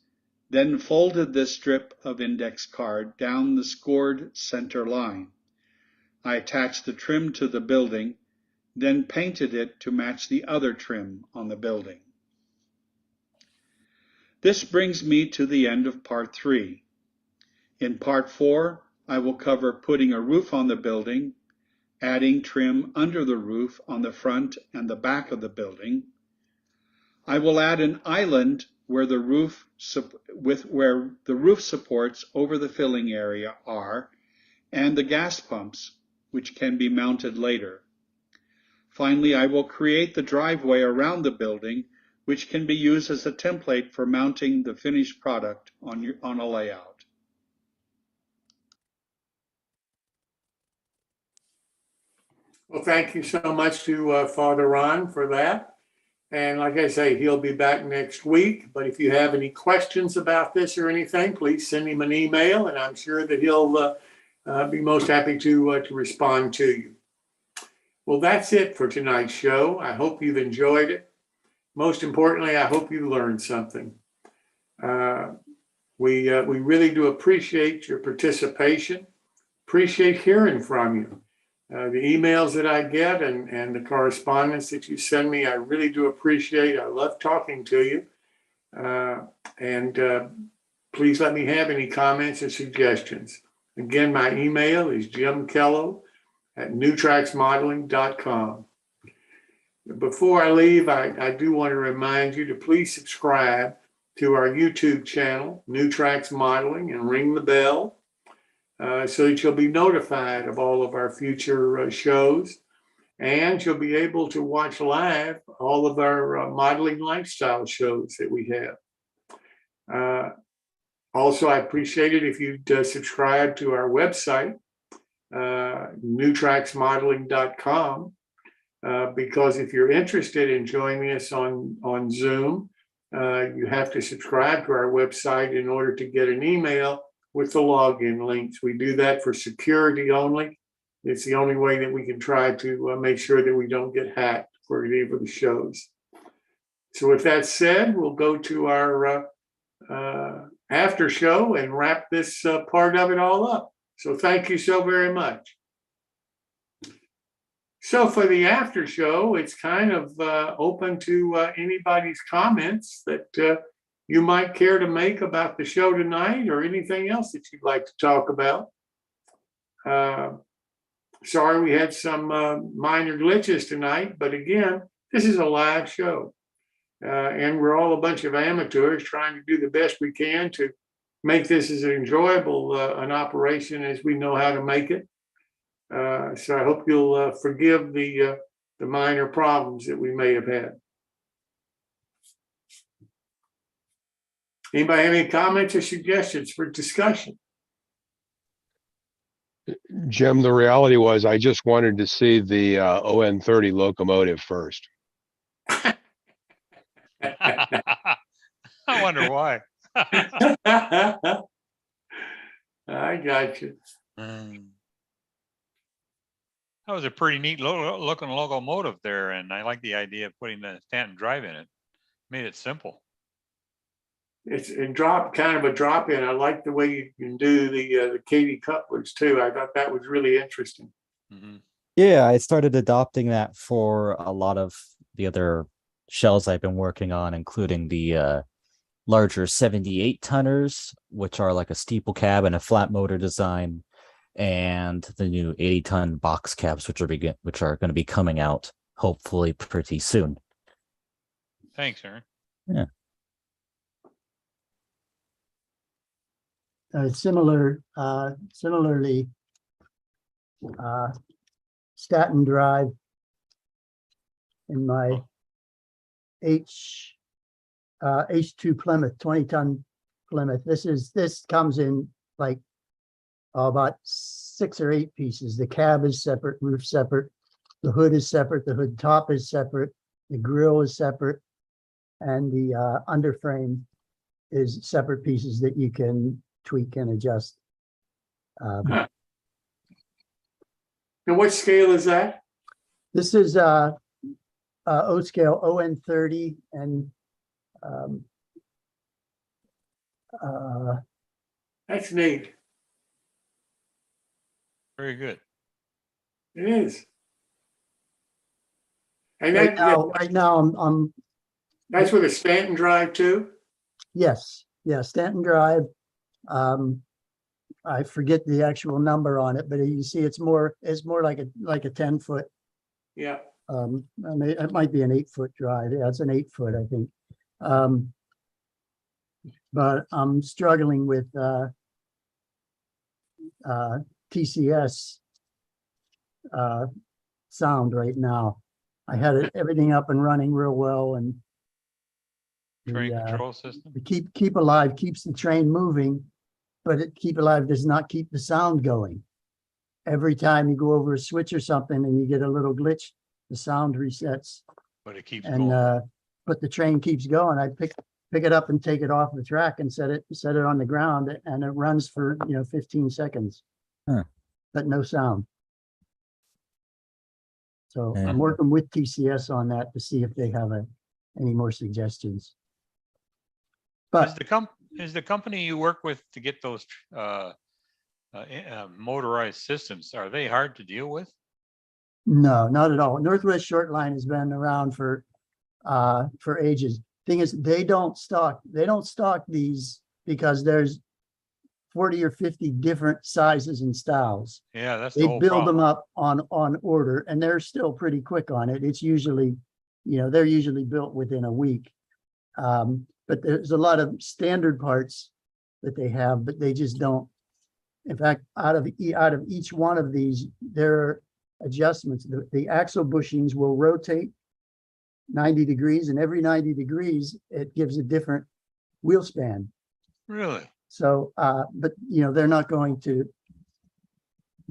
then folded this strip of index card down the scored center line. I attached the trim to the building, then painted it to match the other trim on the building. This brings me to the end of part 3. In part 4, I will cover putting a roof on the building, adding trim under the roof on the front and the back of the building. I will add an island where the roof supports over the filling area are, and the gas pumps, which can be mounted later. Finally, I will create the driveway around the building, which can be used as a template for mounting the finished product on a layout. Well, thank you so much to Father Ron for that. And like I say, he'll be back next week. But if you have any questions about this or anything, please send him an email, and I'm sure that he'll be most happy to respond to you. Well, that's it for tonight's show. I hope you've enjoyed it. Most importantly, I hope you learned something. We really do appreciate your participation, appreciate hearing from you. The emails that I get and the correspondence that you send me, I really do appreciate. I love talking to you. Please let me have any comments or suggestions. Again, my email is jimkello@newtracksmodeling.com. Before I leave, I do want to remind you to please subscribe to our YouTube channel, New Tracks Modeling, and ring the bell so that you'll be notified of all of our future shows. And you'll be able to watch live all of our modeling lifestyle shows that we have. Also, I appreciate it if you'd subscribe to our website, newtracksmodeling.com, because if you're interested in joining us on Zoom, you have to subscribe to our website in order to get an email with the login links. We do that for security only. It's the only way that we can try to make sure that we don't get hacked for any of the shows. So with that said, we'll go to our after show and wrap this part of it all up. So thank you so very much. So for the after show, it's kind of open to anybody's comments that you might care to make about the show tonight or anything else that you'd like to talk about. Sorry we had some minor glitches tonight, but again, this is a live show. And we're all a bunch of amateurs trying to do the best we can to make this as enjoyable an operation as we know how to make it. So I hope you'll forgive the minor problems that we may have had. Anybody have any comments or suggestions for discussion? Jim, the reality was I just wanted to see the ON30 locomotive first. I wonder why. I got you. That was a pretty neat looking locomotive there, and I like the idea of putting the Stanton drive in it. Made it simple. It's a kind of a drop in. I like the way you can do the Katy couplers too. I thought that was really interesting. Mm-hmm. Yeah, I started adopting that for a lot of the other shells I've been working on, including the larger 78 tonners, which are like a steeple cab and a flat motor design, and the new 80-ton box cabs, which are going to be coming out hopefully pretty soon. Thanks, Aaron. Yeah. Similarly, Staten Drive in my H2 Plymouth, 20-ton Plymouth. This comes in like about 6 or 8 pieces. The cab is separate, roof separate, the hood is separate, the hood top is separate, the grille is separate, and the underframe is separate pieces that you can tweak and adjust. And what scale is that? This is O scale, ON30, and That's neat. Very good. It is. And right now I'm that's with a Stanton drive too? yes, yeah, Stanton Drive. I forget the actual number on it, but you see it's more like a 10-foot. Yeah. I mean, it might be an 8-foot drive. Yeah, it's an 8-foot, I think. But I'm struggling with TCS sound right now. I had everything up and running real well, and Train control system. the keep alive keeps the train moving, but keep alive does not keep the sound going. Every time you go over a switch or something and you get a little glitch, the sound resets. But it keeps and going. but the train keeps going. I pick it up and take it off the track and set it on the ground, and it runs for 15 seconds. Huh. But no sound. So I'm working with TCS on that to see if they have any more suggestions. But Is the company you work with to get those motorized systems, are they hard to deal with? no, not at all. Northwest Short Line has been around for ages. Thing is, they don't stock these because there's 40 or 50 different sizes and styles. Yeah, that's They the whole build problem. them up on order, and they're still pretty quick on it. It's usually, they're usually built within a week. But there's a lot of standard parts that they have, but they just don't. In fact, out of each one of these, there are adjustments. The axle bushings will rotate 90 degrees, and every 90 degrees, it gives a different wheel span. Really? So, but they're not going to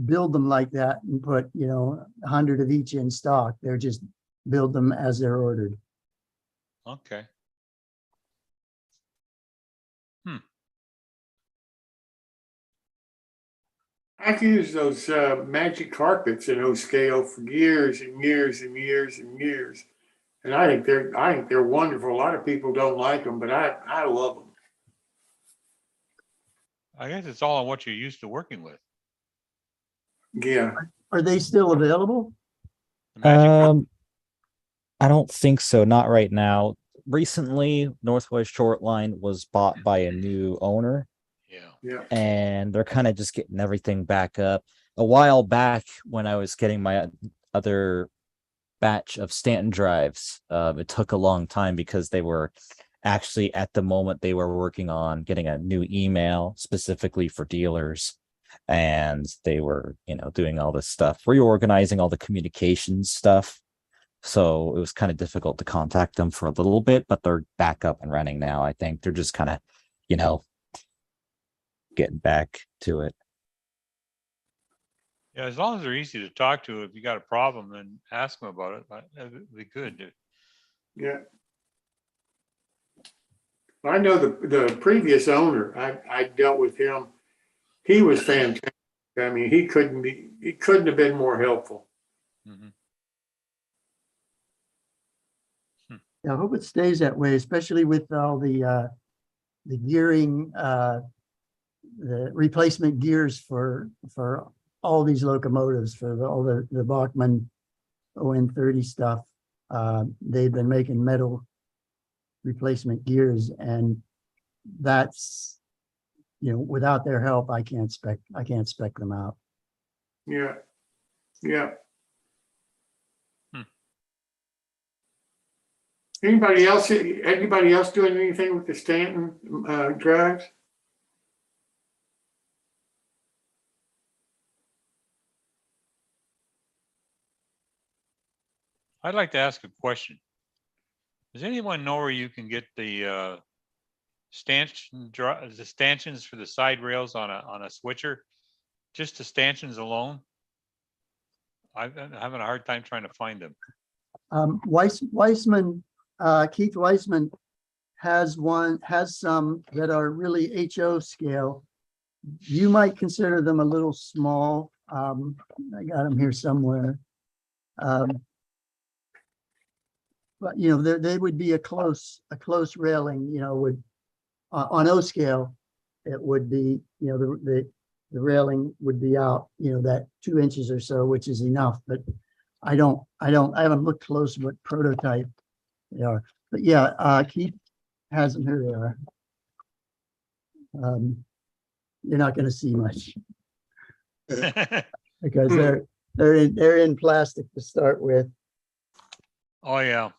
build them like that and put 100 of each in stock. They're just build them as they're ordered. Okay. I've used those magic carpets in O scale for years and years and years and years, and I think they're wonderful. A lot of people don't like them, but I love them. I guess it's all on what you're used to working with. Yeah. Are they still available? I don't think so. Not right now. Recently, Northwest Short Line was bought by a new owner. Yeah. And they're kind of just getting everything back up. A while back, when I was getting my other batch of Stanton drives, it took a long time because they were actually, at the moment, they were working on getting a new email specifically for dealers. And they were, doing all this stuff, reorganizing all the communications stuff. So it was kind of difficult to contact them for a little bit, but they're back up and running now. I think they're just kind of, getting back to it. Yeah, as long as they're easy to talk to, if you got a problem, then ask them about it. That'd be good. Yeah. I know the previous owner. I dealt with him. He was fantastic. I mean, he couldn't have been more helpful. Mm-hmm. I hope it stays that way, especially with all the gearing, the replacement gears for all these locomotives, for all the Bachmann ON30 stuff. They've been making metal replacement gears, and that's, without their help, I can't spec them out. Yeah. Yeah. Anybody else doing anything with the Stanton drives? I'd like to ask a question. Does anyone know where you can get the stanchions for the side rails on a switcher? Just the stanchions alone? I'm having a hard time trying to find them. Weissman, Keith Weissman has some that are really HO scale. You might consider them a little small. I got them here somewhere. But you know, they would be a close railing, you know, would on O scale, it would be, you know, the railing would be out, you know, that 2 inches or so, which is enough. But I haven't looked close what prototype they are. But yeah, Keith has them. Here they are. You're not going to see much because they're in plastic to start with. Oh yeah.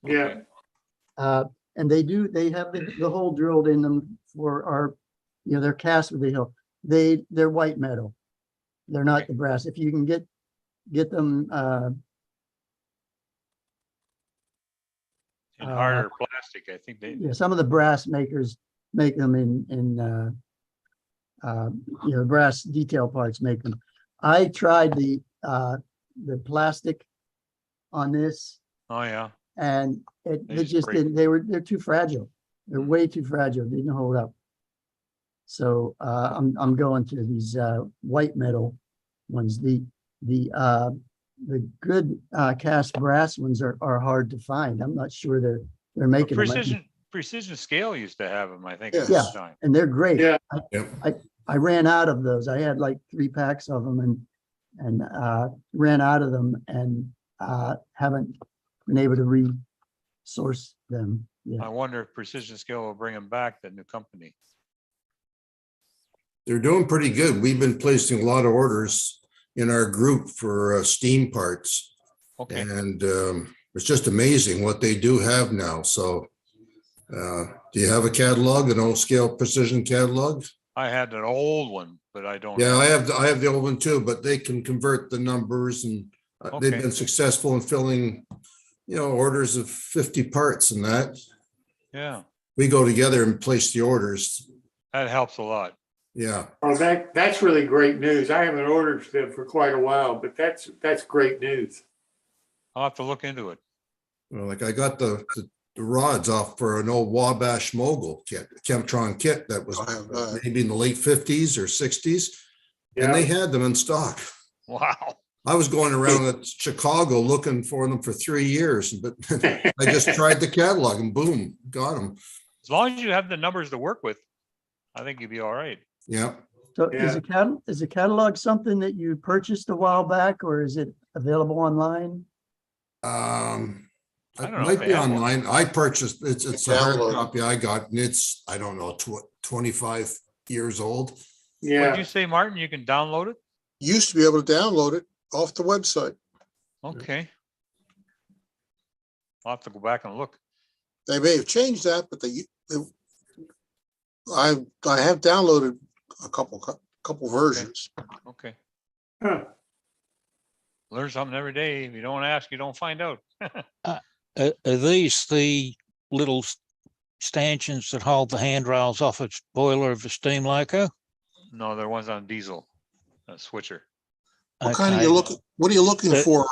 Yeah. And they have the hole drilled in them for our, you know, they're cast with the hill. They're white metal. They're not the brass. If you can get them in harder plastic, I think they. Yeah, some of the brass makers make them in you know, brass detail parts make them. I tried the plastic on this. Oh yeah. And it just didn't. They're too fragile. They're way too fragile. They didn't hold up. So I'm going to these white metal ones. The good cast brass ones are hard to find. I'm not sure they're making them. Precision Scale used to have them, I think. Yeah, and they're great. Yeah. I ran out of those. I had like 3 packs of them and ran out of them and haven't been able to resource them. Yeah. I wonder if Precision Scale will bring them back, the new company. They're doing pretty good. We've been placing a lot of orders in our group for steam parts. Okay. And it's just amazing what they do have now. So do you have a catalog, an old scale precision catalog? I had an old one, but I don't. Yeah, I have the old one too, but they can convert the numbers and they've been successful in filling, you know, orders of 50 parts and that. Yeah. We go together and place the orders. That helps a lot. Yeah. Oh, that's really great news. I haven't ordered them for quite a while, but that's great news. I'll have to look into it. Well, like I got the rods off for an old Wabash Mogul kit, Chemtron kit that was maybe in the late 50s or 60s. Yeah. And they had them in stock. Wow. I was going around at Chicago looking for them for 3 years, but I just tried the catalog and boom, got them. As long as you have the numbers to work with, I think you'd be all right. Yeah. So is a catalog something that you purchased a while back, or is it available online? It might be online. I purchased it's a hard copy I got, and it's, I don't know, 25 years old. Yeah. What did you say, Martin? You can download it? Used to be able to download it off the website. Okay. I'll have to go back and look. They may have changed that, but I have downloaded a couple versions. Okay. Huh. Learn something every day. If you don't ask, you don't find out. Are these the little stanchions that hold the handrails off a boiler of a steam loco? No, they're ones on diesel, a switcher. What kind of what are you looking for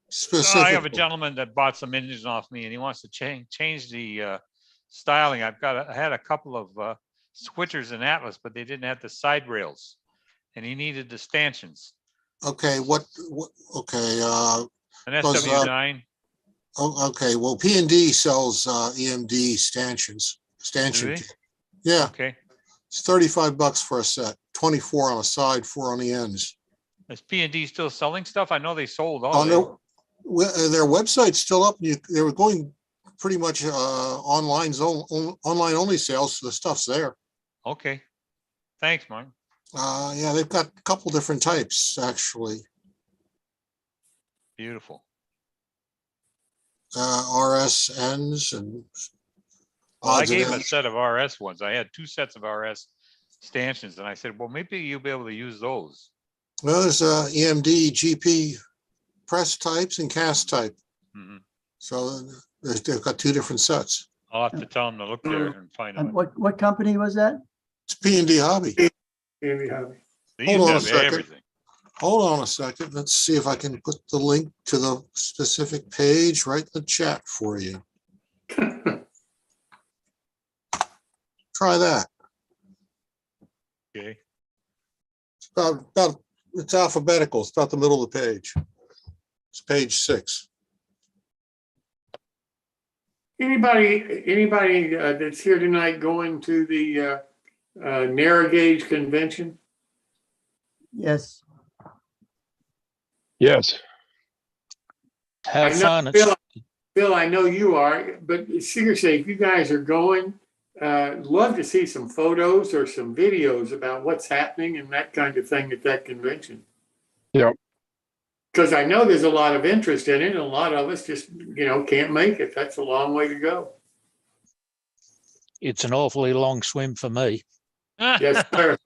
specifically? I have a gentleman that bought some engines off me and he wants to change the styling. I had a couple of switchers in Atlas, but they didn't have the side rails and he needed the stanchions. Okay, okay. An SW9. Okay, well, P&D sells EMD stanchion. Yeah. Okay. It's $35 for a set, 24 on the side, 4 on the ends. Is P&D still selling stuff? I know they sold all. Their website's still up. They were going pretty much online only sales, so the stuff's there. Okay. Thanks, Martin. Yeah, they've got a couple different types actually. Beautiful. RS ends and. Well, I gave him a set of RS ones. I had 2 sets of RS stanchions, and I said, "Well, maybe you'll be able to use those." Well, there's EMD, GP press types and cast type. Mhm. So they've got two different sets. I'll have to tell them to look there and find And out. what company was that? It's P&D Hobby. Andy Hobby. They Hold used to on a have second. everything. Hold on a second. Let's see if I can put the link to the specific page right in the chat for you. Try that. Okay. It's it's alphabetical. It's about the middle of the page. It's page 6. Anybody that's here tonight going to the narrow gauge convention? Yes. Yes. I Have know, fun. It's Bill, I know you are, but seriously, if you guys are going, love to see some photos or some videos about what's happening and that kind of thing at that convention. Yeah. Because I know there's a lot of interest in it, and a lot of us just, can't make it. That's a long way to go. it's an awfully long swim for me. Yes, sir.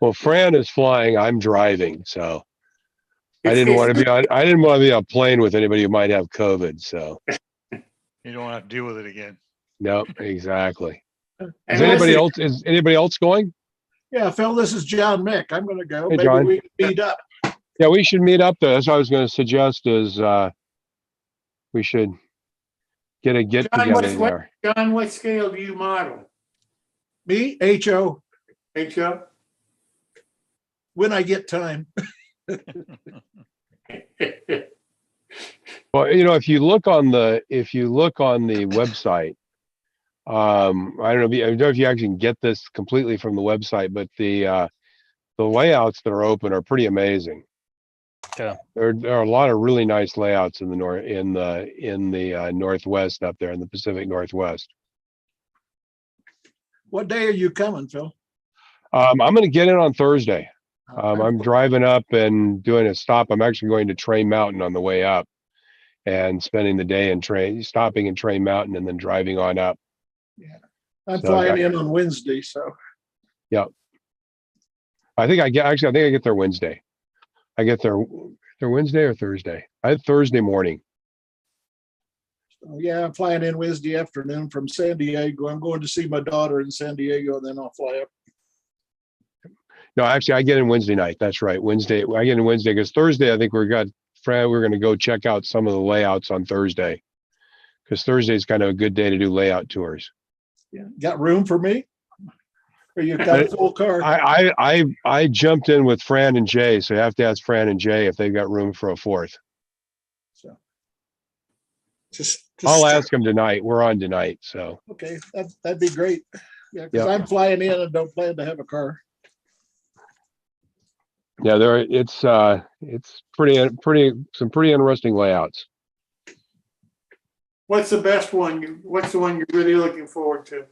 Well, Fran is flying. I'm driving, so I It's- didn't want to it's- be on. I didn't want to be on a plane with anybody who might have COVID. So You don't have to deal with it again. no, exactly. Is And anybody listen, else? Is anybody else going? Yeah, Phil, this is John Mick. I'm going to go. Hey, Maybe John. we can meet up. Yeah, we should meet up. That's what I was going to suggest. Is we should get John, together there. John, what scale do you model? Me, HO, HO? when I get time. Well, if you look on the website, I don't know if you actually can get this completely from the website, but the layouts that are open are pretty amazing. Yeah. There are a lot of really nice layouts in the Northwest up there in the Pacific Northwest. What day are you coming, Phil? I'm going to get in on Thursday. I'm driving up and doing a stop. I'm actually going to Train Mountain on the way up and spending the day stopping in Train Mountain and then driving on up. Yeah, I'm So flying in on Wednesday, so. Yeah. I think I get there Wednesday. I get there Wednesday or Thursday. I had Thursday morning. Yeah, I'm flying in Wednesday afternoon from San Diego. I'm going to see my daughter in San Diego, and then I'll fly up. No, actually, I get in Wednesday night. That's right. Wednesday. I get in Wednesday because Thursday, I think we're going to go check out some of the layouts on Thursday because Thursday is kind of a good day to do layout tours. Yeah, got room for me? Or you got a full car? I jumped in with Fran and Jay, so you have to ask Fran and Jay if they've got room for a fourth. So I'll ask them tonight. We're on tonight, so. Okay, that'd be great. Yeah, because Yeah. I'm flying in and don't plan to have a car. Yeah, it's some pretty interesting layouts. What's the best one? What's the one you're really looking forward to?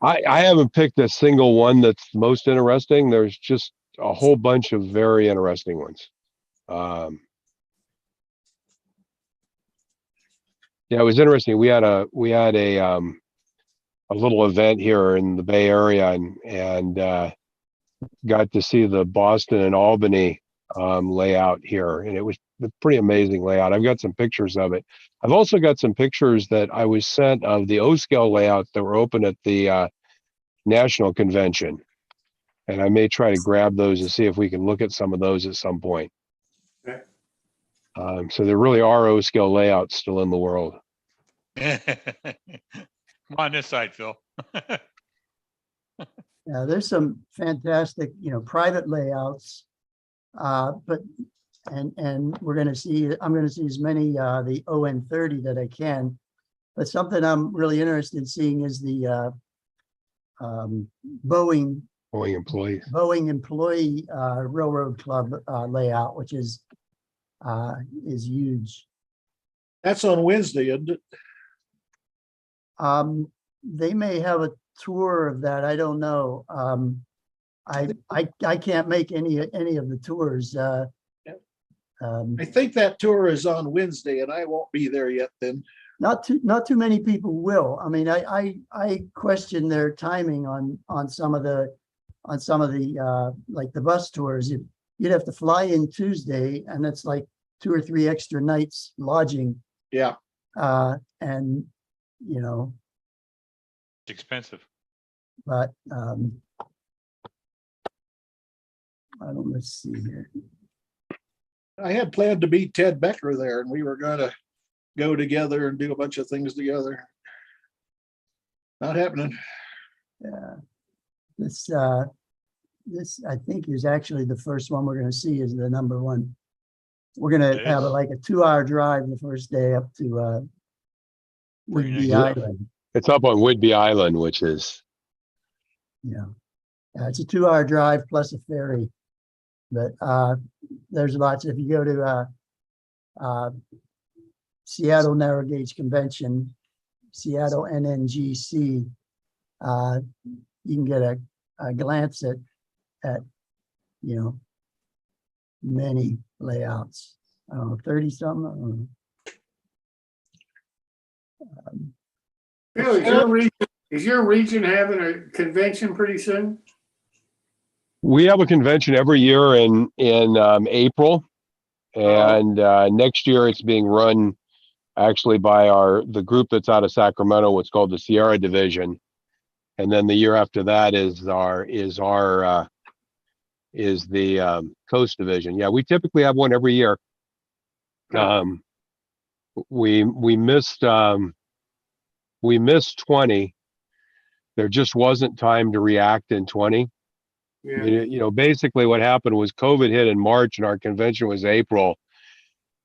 I haven't picked a single one that's most interesting. There's just a whole bunch of very interesting ones. Yeah, it was interesting. We had a little event here in the Bay Area and got to see the Boston and Albany layout here, and it was a pretty amazing layout. I've got some pictures of it. I've also got some pictures that I was sent of the O-scale layouts that were open at the National Convention, and I may try to grab those and see if we can look at some of those at some point. Okay. So there really are O-scale layouts still in the world. Come on this side, Phil. Yeah, there's some fantastic, private layouts. But we're going to see, I'm going to see as many, the ON30 that I can. But something I'm really interested in seeing is the Boeing employee railroad club layout, which is huge. That's on Wednesday, isn't it? They may have a tour of that. I don't know. I can't make any of the tours. I think that tour is on Wednesday, and I won't be there yet. Then not too many people will. I mean, I question their timing on some of the like the bus tours. You'd have to fly in Tuesday, and it's like 2 or 3 extra nights lodging. Yeah. And, you know, It's expensive. but let's see here. I had planned to meet Ted Becker there, and we were gonna go together and do a bunch of things together. Not happening. Yeah. This I think is actually the first one we're gonna see is the number one. We're gonna It have is? like a 2-hour drive the first day up to Very Whidbey nice. Island. It's up on Whidbey Island, which is, Yeah. It's a 2-hour drive plus a ferry. But there's lots. If you go to Seattle Narrow Gauge Convention, Seattle NNGC, you can get a glance at you know, many layouts. I don't know, 30 something. Bill, is your region having a convention pretty soon? we have a convention every year in April, and next year it's being run actually by the group that's out of Sacramento, what's called the Sierra Division, and then the year after that is the Coast Division. Yeah, we typically have one every year. We missed 20. There just wasn't time to react in 20. Yeah. You know, basically what happened was COVID hit in March and our convention was April,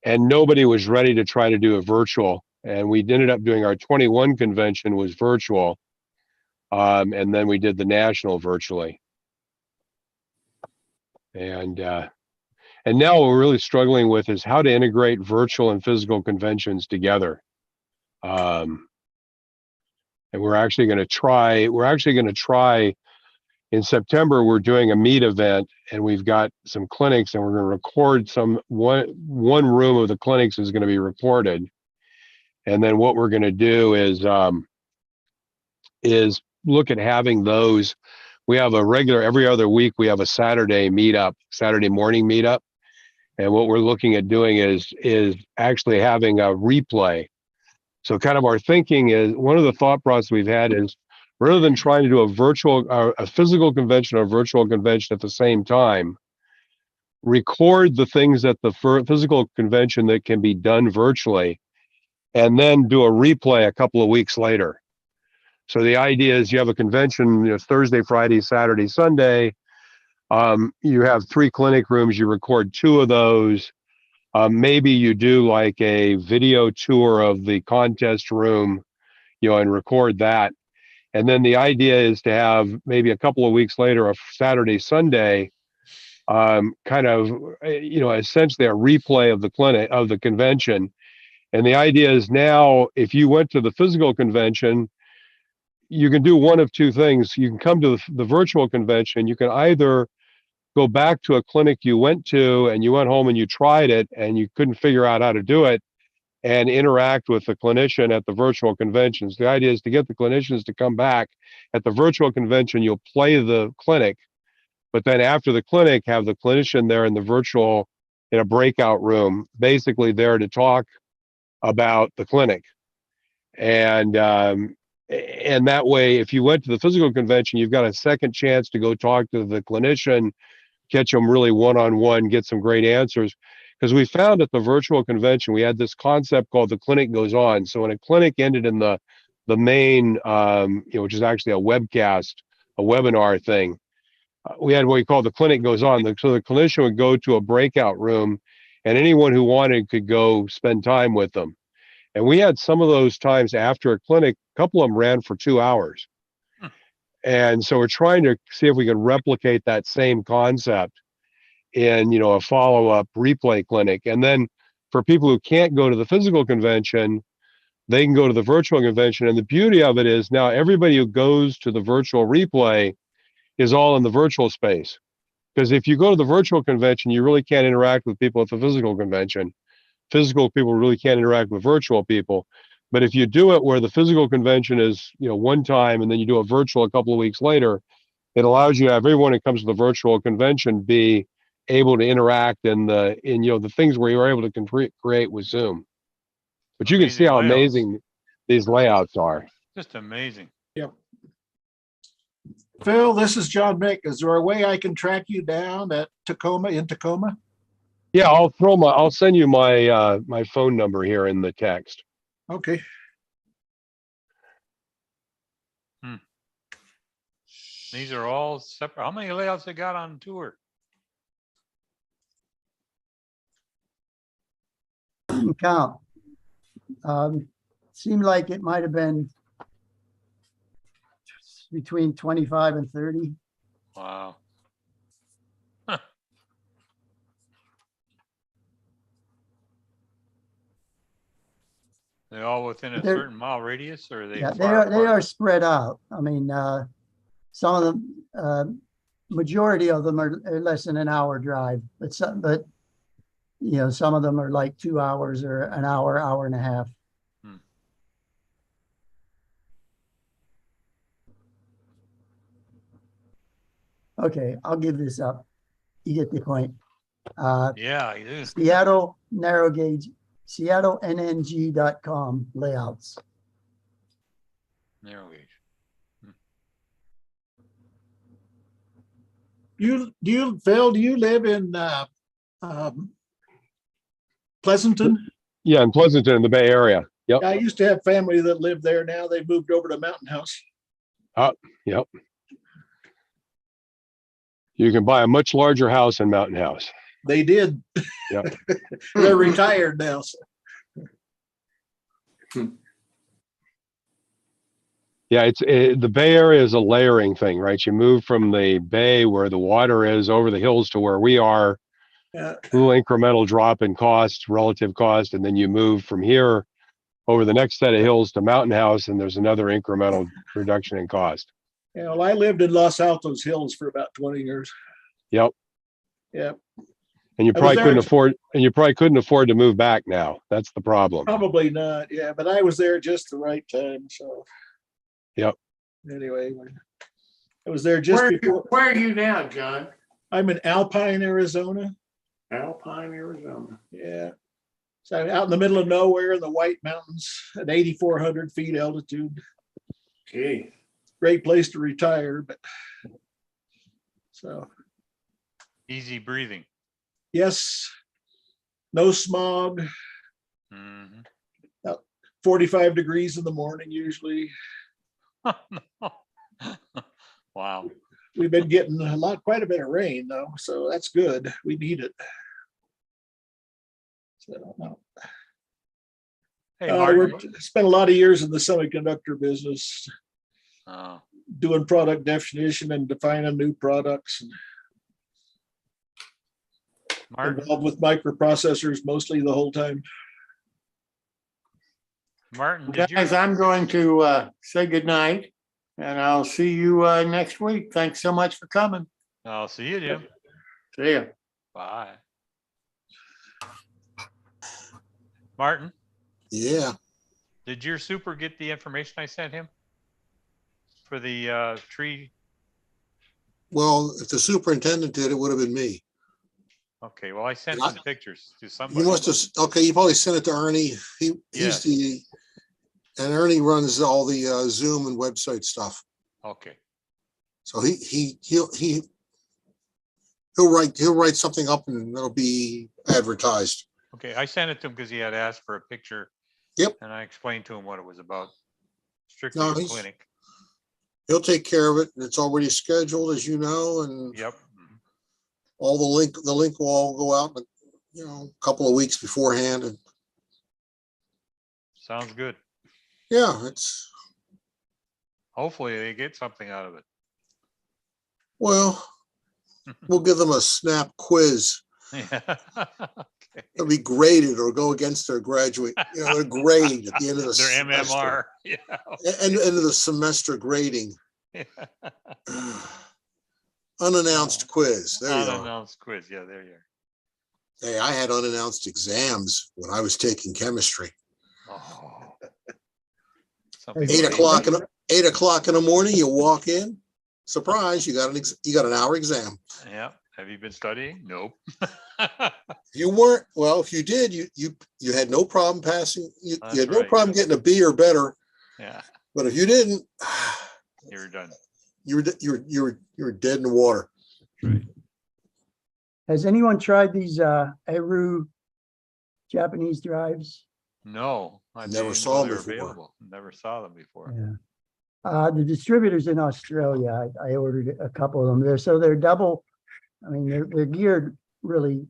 and nobody was ready to try to do a virtual. And we ended up doing our 21 convention was virtual. And then we did the national virtually. And now what we're really struggling with is how to integrate virtual and physical conventions together. And we're actually going to try in September, we're doing a meet event, and we've got some clinics, and we're going to record one room of the clinics is going to be recorded. And then what we're going to do is look at having those. We have a regular, every other week, we have a Saturday meetup, Saturday morning meetup. And what we're looking at doing is actually having a replay. So kind of our thinking is, one of the thought process we've had is, rather than trying to do a physical convention or a virtual convention at the same time, record the things at the physical convention that can be done virtually, and then do a replay a couple of weeks later. So the idea is you have a convention, you know, Thursday, Friday, Saturday, Sunday. You have 3 clinic rooms, you record 2 of those. Maybe you do like a video tour of the contest room, you know, and record that. And then the idea is to have maybe a couple of weeks later, a Saturday, Sunday, kind of, you know, essentially a replay of the convention. And the idea is now, if you went to the physical convention, you can do one of 2 things. You can come to the virtual convention. You can either go back to a clinic you went to and you went home and you tried it and you couldn't figure out how to do it, and interact with the clinician at the virtual conventions. The idea is to get the clinicians to come back. At the virtual convention, you'll play the clinic, but then after the clinic, have the clinician there in the virtual, in a breakout room, basically there to talk about the clinic. And that way, if you went to the physical convention, you've got a second chance to go talk to the clinician, catch them really one-on-one, get some great answers. Because we found at the virtual convention, we had this concept called the clinic goes on. So when a clinic ended in the main, you know, which is actually a webcast, a webinar thing, we had what we call the clinic goes on. So the clinician would go to a breakout room, and anyone who wanted could go spend time with them. And we had some of those times after a clinic, a couple of them ran for 2 hours. And so we're trying to see if we can replicate that same concept in, you know, a follow-up replay clinic. And then for people who can't go to the physical convention, they can go to the virtual convention. And the beauty of it is now everybody who goes to the virtual replay is all in the virtual space. Because if you go to the virtual convention, you really can't interact with people at the physical convention. Physical people really can't interact with virtual people. But if you do it where the physical convention is, you know, one time, and then you do a virtual a couple of weeks later, it allows you to have everyone who comes to the virtual convention be able to interact and the things where you were able to create with Zoom. But you can see Amazing how layouts. amazing these layouts are. Just amazing. Yep. Phil, this is John Mick. Is there a way I can track you down at Tacoma? Yeah, I'll send you my my phone number here in the text. Okay. These are all separate. How many layouts they got on tour? Count. Seemed like it might have been between 25 and 30. Wow. They're all within a They're- certain mile radius, or are they? Yeah, far they apart? are spread out. I mean, some of them, majority of them are less than an hour drive, but some of them are like 2 hours or an hour, hour and a half. Okay, I'll give this up. You get the point. Yeah, you do. Seattle narrow gauge, SeattleNNG.com layouts. Narrow gauge. Phil, do you live in Pleasanton? Yeah, in Pleasanton, in the Bay Area. Yep. I used to have family that lived there. Now they've moved over to Mountain House. Yep. You can buy a much larger house in Mountain House. They did. Yep. They're retired now. So. Yeah, the Bay Area is a layering thing, right? You move from the bay where the water is over the hills to where we are, little incremental drop in cost, relative cost, and then you move from here over the next set of hills to Mountain House, and there's another incremental reduction in cost. Yeah, well, I lived in Los Altos Hills for about 20 years. Yep. Yeah. And you probably couldn't afford to move back now. That's the problem. Probably not. Yeah, but I was there just the right time. So. Yep. Anyway, I was there just before. Where are you now, John? I'm in Alpine, Arizona. Alpine, Arizona. Yeah. So I'm out in the middle of nowhere in the White Mountains at 8,400 feet altitude. Gee. Great place to retire, but so. Easy breathing. Yes. No smog. Mm-hmm. About 45 degrees in the morning usually. Wow. We've been getting quite a bit of rain though, so that's good. We need it. So, no. Hey, spent a lot of years in the semiconductor business, doing product definition and defining new products. And involved with microprocessors mostly the whole time. Martin, guys, I'm going to say goodnight, and I'll see you next week. Thanks so much for coming. I'll see you, Jim. See ya. Bye. Martin? Yeah. Did your super get the information I sent him for the tree? Well, if the superintendent did, it would have been me. Okay, well, I sent some pictures to somebody. You must have, okay, you probably sent it to Ernie. And Ernie runs all the Zoom and website stuff. Okay. So he'll write something up and it'll be advertised. Okay, I sent it to him because he had asked for a picture. Yep. And I explained to him what it was about. Strictly No, a clinic. He'll take care of it. It's already scheduled, as you know, and yep. All the link will all go out, a couple of weeks beforehand. And sounds good. Yeah, it's. Hopefully they get something out of it. Well, we'll give them a snap quiz. Yeah. Okay. They'll be graded or go against their graduate, their grade at the end of the their semester. MMR. Yeah. Okay. End of the semester grading. Yeah. Unannounced quiz. There you go. Unannounced quiz. Yeah, there you are. Hey, I had unannounced exams when I was taking chemistry. Oh. 8 o'clock in the morning, you walk in. Surprise! You got an hour exam. Yeah, Have you been studying? Nope. You weren't, well, if you did, you had no problem passing. You That's had no right. problem getting a B or better. Yeah, But if you didn't, you're done. you were dead in the water. Has anyone tried these Eru Japanese drives? No, I Never didn't saw know them they were before. available. Never saw them before. Yeah. The distributors in Australia, I ordered a couple of them there. So they're double. I mean, they're geared really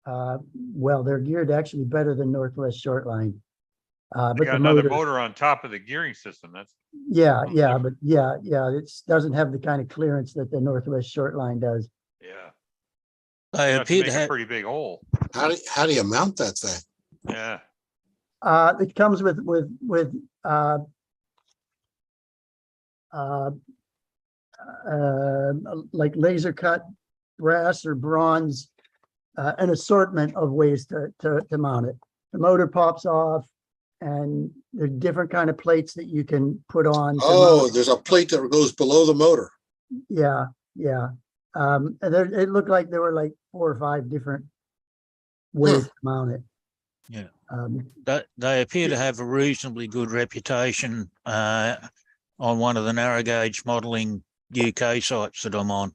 well. They're geared actually better than Northwest Shortline. They But got the another motor, motor on top of the gearing system. That's yeah, it doesn't have the kind of clearance that the Northwest Shortline does. yeah. They You have to appear make to a have, pretty big hole. How do you mount that thing? Yeah. It comes with like laser cut brass or bronze, an assortment of ways to mount it. The motor pops off, and there's different kind of plates that you can put on. Oh, there's a plate that goes below the motor. Yeah. And it looked like there were like 4 or 5 different ways to mount it. Yeah. They appear to have a reasonably good reputation on one of the narrow gauge modelling UK sites that I'm on.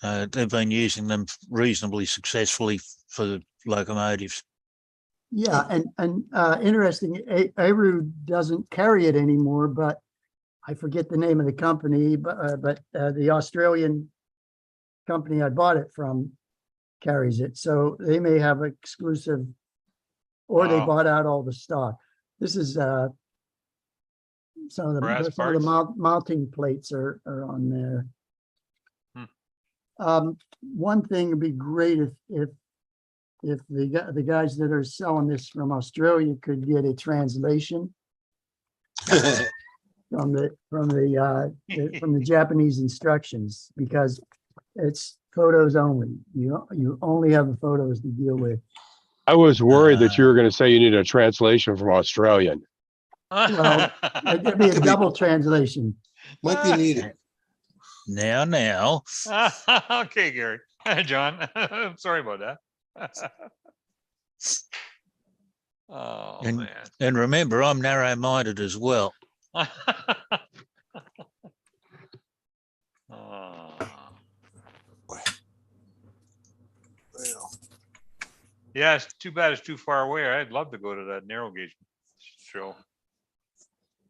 They've been using them reasonably successfully for locomotives. Yeah, and interesting, Eru doesn't carry it anymore, but I forget the name of the company, but the Australian company I bought it from carries it. So they may have exclusive, or they bought out all the stock. This is some of the mounting plates are on there. One thing would be great if the guys that are selling this from Australia could get a translation from the Japanese instructions, because it's photos only. You only have the photos to deal with. I was worried that you were going to say you need a translation from Australian. Well, it'd be a double translation. Might be needed. Now. Okay, Gary. John, I'm sorry about that. Oh, man. And remember, I'm narrow-minded as well. Yeah, it's too bad it's too far away. I'd love to go to that narrow gauge show.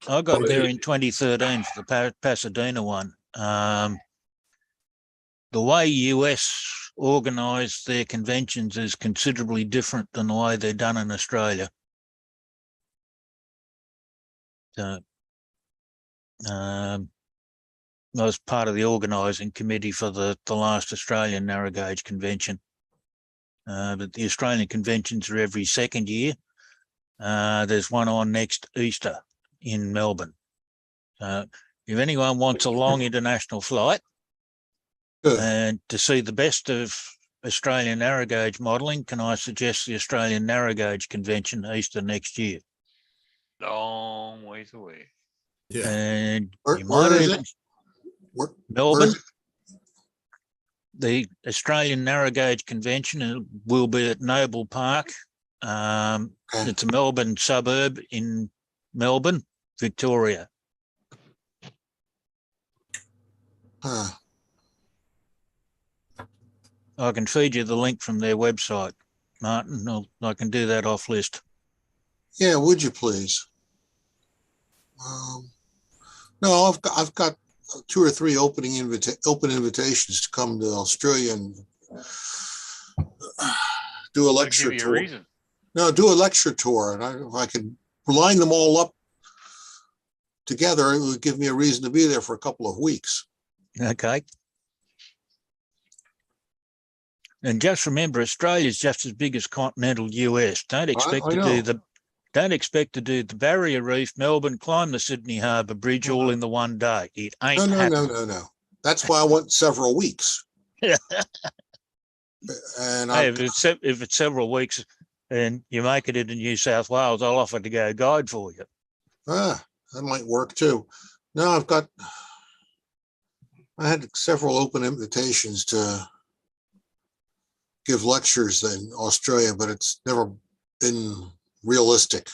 I got there in 2013 for the Pasadena one. The way US organise their conventions is considerably different than the way they're done in Australia. So, I was part of the organising committee for the last Australian narrow gauge convention. But the Australian conventions are every second year. There's one on next Easter in Melbourne. If anyone wants a long international flight and to see the best of Australian narrow gauge modelling, can I suggest the Australian narrow gauge convention Easter next year? Long ways away. Yeah. And Where is it? Melbourne. The Australian narrow gauge convention will be at Noble Park. It's a Melbourne suburb in Melbourne, Victoria. I can feed you the link from their website, Martin. I can do that off list. Yeah, would you please? No, I've got 2 or 3 open invitations to come to Australia and do a lecture tour. No, do a lecture tour, and if I could line them all up together, it would give me a reason to be there for a couple of weeks. Okay. And just remember, Australia is just as big as continental US. Don't expect to do the Barrier Reef, Melbourne, climb the Sydney Harbour Bridge all in the one day. It ain't happening. No. That's why I want several weeks. And hey, if it's several weeks and you make it into New South Wales, I'll offer to go guide for you. That might work too. No, I had several open invitations to give lectures in Australia, but it's never been realistic.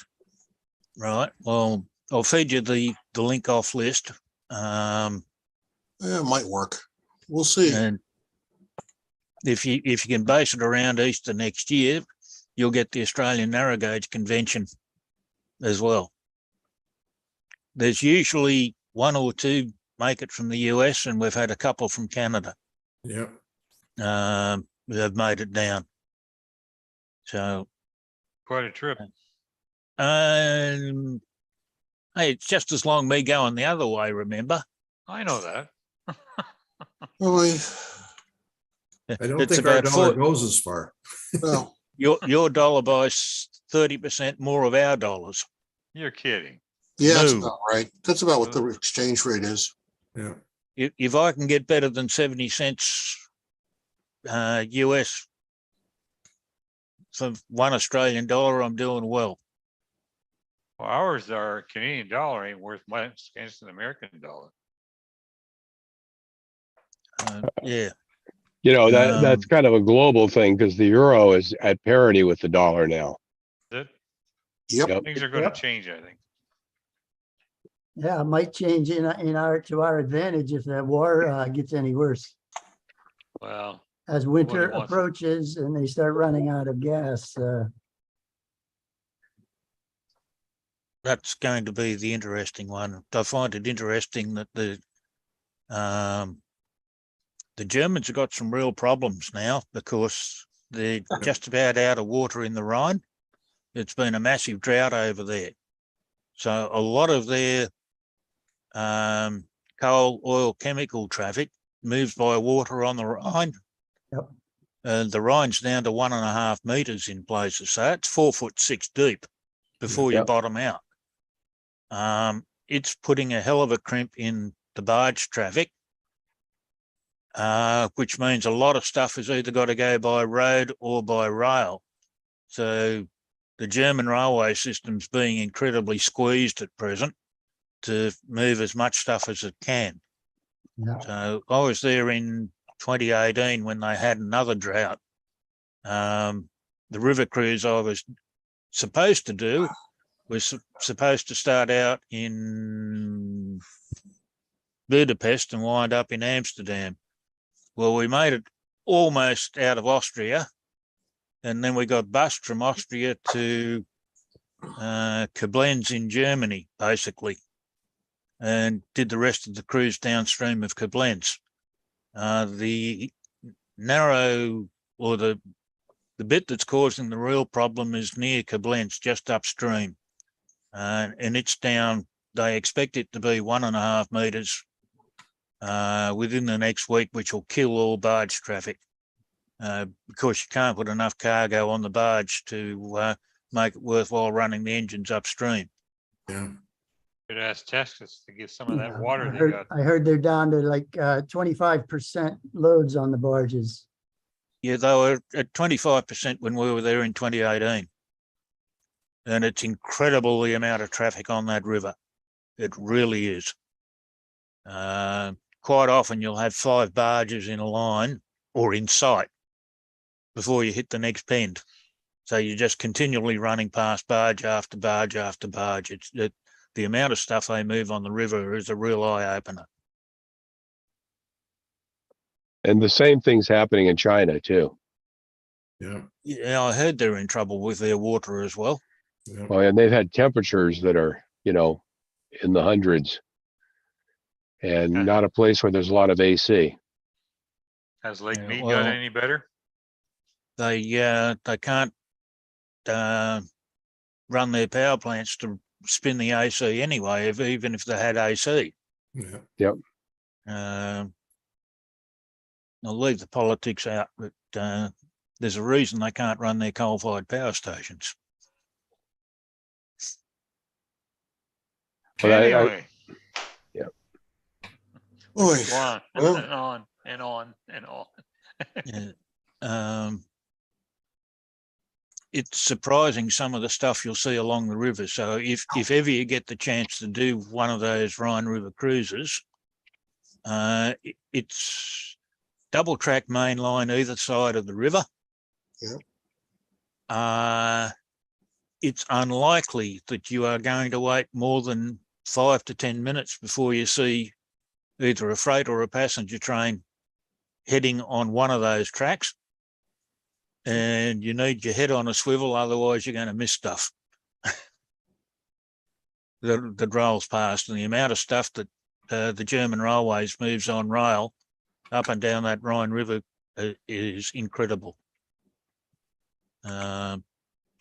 Right. Well, I'll feed you the link off list. Yeah, it might work. We'll see. And if you can base it around Easter next year, you'll get the Australian Narrow Gauge Convention as well. There's usually one or two make it from the US, and we've had a couple from Canada. Yeah. They've made it down. So Quite a trip. hey, it's just as long me going the other way, remember? I know that. Really? I don't It's think our about dollar goes as far. Well, your dollar buys 30% more of our dollars. You're kidding. yeah, that's No. about right. That's about what the exchange rate is. Yeah. If I can get better than 70 cents US for one Australian dollar, I'm doing well. Well, ours are Canadian dollar ain't worth much against an American dollar. Yeah. You know, that's kind of a global thing because the euro is at parity with the dollar now. Is it? Yep. Things are going to change, I think. Yeah, it might change to our advantage if that war gets any worse. Well, As winter nobody wants it. approaches and they start running out of gas. That's going to be the interesting one. I find it interesting that the Germans have got some real problems now because they're just about out of water in the Rhine. It's been a massive drought over there. So a lot of their coal, oil, chemical traffic moves by water on the Rhine. Yep. The Rhine's down to 1.5 meters in places. So it's 4'6" deep before you bottom out. It's putting a hell of a crimp in the barge traffic, which means a lot of stuff has either got to go by road or by rail. So the German railway system's being incredibly squeezed at present to move as much stuff as it can. Yeah. So I was there in 2018 when they had another drought. The river cruise I was supposed to do was supposed to start out in Budapest and wind up in Amsterdam. Well, we made it almost out of Austria, and then we got bussed from Austria to Koblenz in Germany, basically, and did the rest of the cruise downstream of Koblenz. The narrow, or the bit that's causing the real problem is near Koblenz, just upstream, and it's down. They expect it to be 1.5 meters within the next week, which will kill all barge traffic because you can't put enough cargo on the barge to make it worthwhile running the engines upstream. Yeah. Could ask Texas to get some of that Yeah, water they got. I heard they're down to like 25% loads on the barges. Yeah, they were at 25% when we were there in 2018. And it's incredible the amount of traffic on that river. It really is. Quite often you'll have 5 barges in a line or in sight before you hit the next bend. So you're just continually running past barge after barge after barge. The amount of stuff they move on the river is a real eye-opener. And the same thing's happening in China too. Yeah. Yeah, I heard they're in trouble with their water as well. Yeah. Oh, and they've had temperatures that are, you know, in the hundreds, and not a place where there's a lot of AC. Has Lake Mead well, got any better? They can't run their power plants to spin the AC anyway, even if they had AC. Yeah. Yep. I'll leave the politics out, but there's a reason they can't run their coal-fired power stations. But Anyway. Yeah. Boy. Go on Well, and on and on and on. Yeah. It's surprising some of the stuff you'll see along the river. So if ever you get the chance to do one of those Rhine River cruises, it's double track main line either side of the river, it's unlikely that you are going to wait more than 5 to 10 minutes before you see either a freight or a passenger train heading on one of those tracks. And you need your head on a swivel, otherwise you're going to miss stuff that rolls past. And the amount of stuff that the German railways moves on rail up and down that Rhine River is incredible.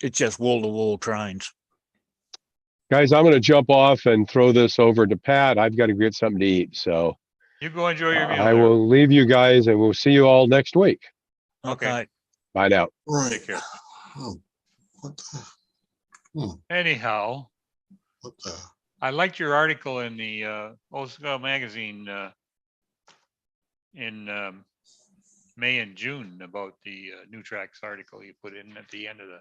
It's just wall-to-wall trains. Guys, I'm going to jump off and throw this over to Pat. I've got to get something to eat. So You go enjoy your meal. I there. will leave you guys and we'll see you all next week. Okay. Bye now. Right. Take care. Oh, what the? Anyhow, What the? I liked your article in the Old School magazine in May and June about the new tracks article you put in at the end of the.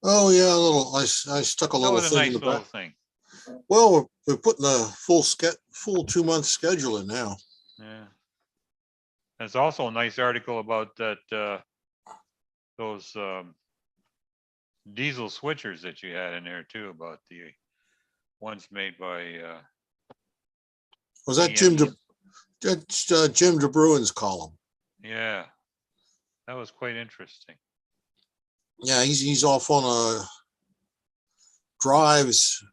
Oh, yeah, a little, I stuck a That little was a thing nice in the little back. thing. Well, we're putting a full 2-month schedule in now. Yeah. There's also a nice article about that those diesel switchers that you had in there too, about the ones made by Was that Jim that's Jim DeBruin's column? yeah, that was quite interesting. Yeah, he's off on drives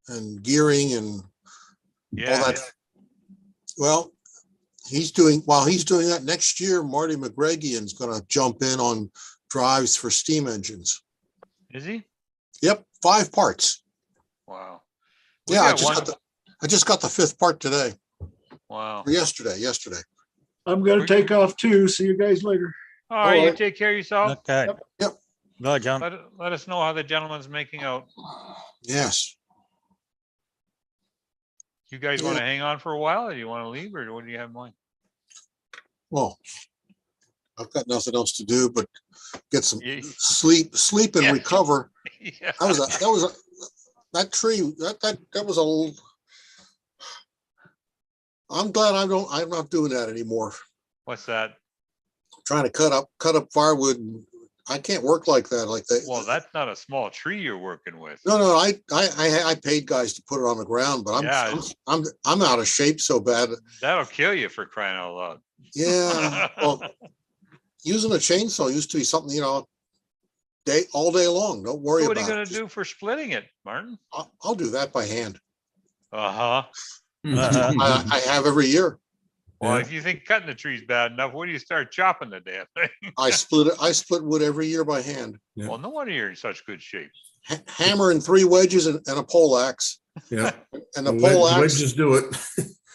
and gearing and all that. Well, while he's doing that next year, Marty McGregian's going to jump in on drives for steam engines. Is he? Yep, 5 parts. Wow. Yeah, I just got the 5th part today. Wow. Or yesterday. I'm going to take off too. See you guys later. All right, you take care of yourself. Okay. Yep. Bye, John. Let us know how the gentleman's making out. Yes. You guys want to hang on for a while, or do you want to leave, or what do you have in mind? Well, I've got nothing else to do but get some sleep and recover. Yeah. That tree, that was a. I'm glad I'm not doing that anymore. What's that? Trying to cut up firewood. I can't work like that. Well, that's not a small tree you're working with. No, I paid guys to put it on the ground, but I'm out of shape so bad. That'll kill you, for crying out loud. Yeah. Well, using a chainsaw used to be something, all day long. Don't worry So about it. what are you going to do for splitting it, Martin? I'll do that by hand. Uh-huh. I have every year. Well, if you think cutting the tree's bad enough, when do you start chopping the damn thing? I split wood every year by hand. Yeah. Well, no wonder you're in such good shape. Hammer and 3 wedges and a pole axe. Yeah. And the pole axe. Wedges do it.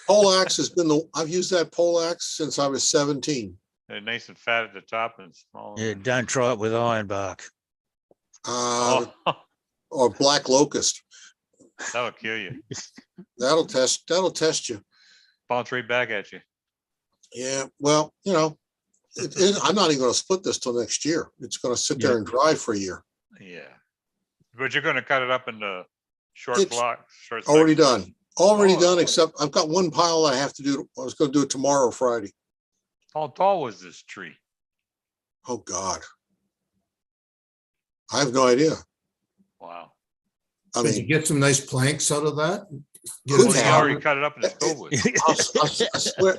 Pole axe has been I've used that pole axe since I was 17. They're nice and fat at the top and small. Yeah, don't try it with ironbark. Or black locust. That'll kill you. That'll test you. Bounce right back at you. Yeah, well, I'm not even going to split this till next year. It's going to sit there and dry for a year. Yeah. But you're going to cut it up into short It's blocks. Already done. Already done, except I've got one pile I have to do. I was going to do it tomorrow, Friday. How tall was this tree? Oh, God. I have no idea. Wow. I Did you mean, get some nice planks out of that? Could You have. already cut it up in a stove with.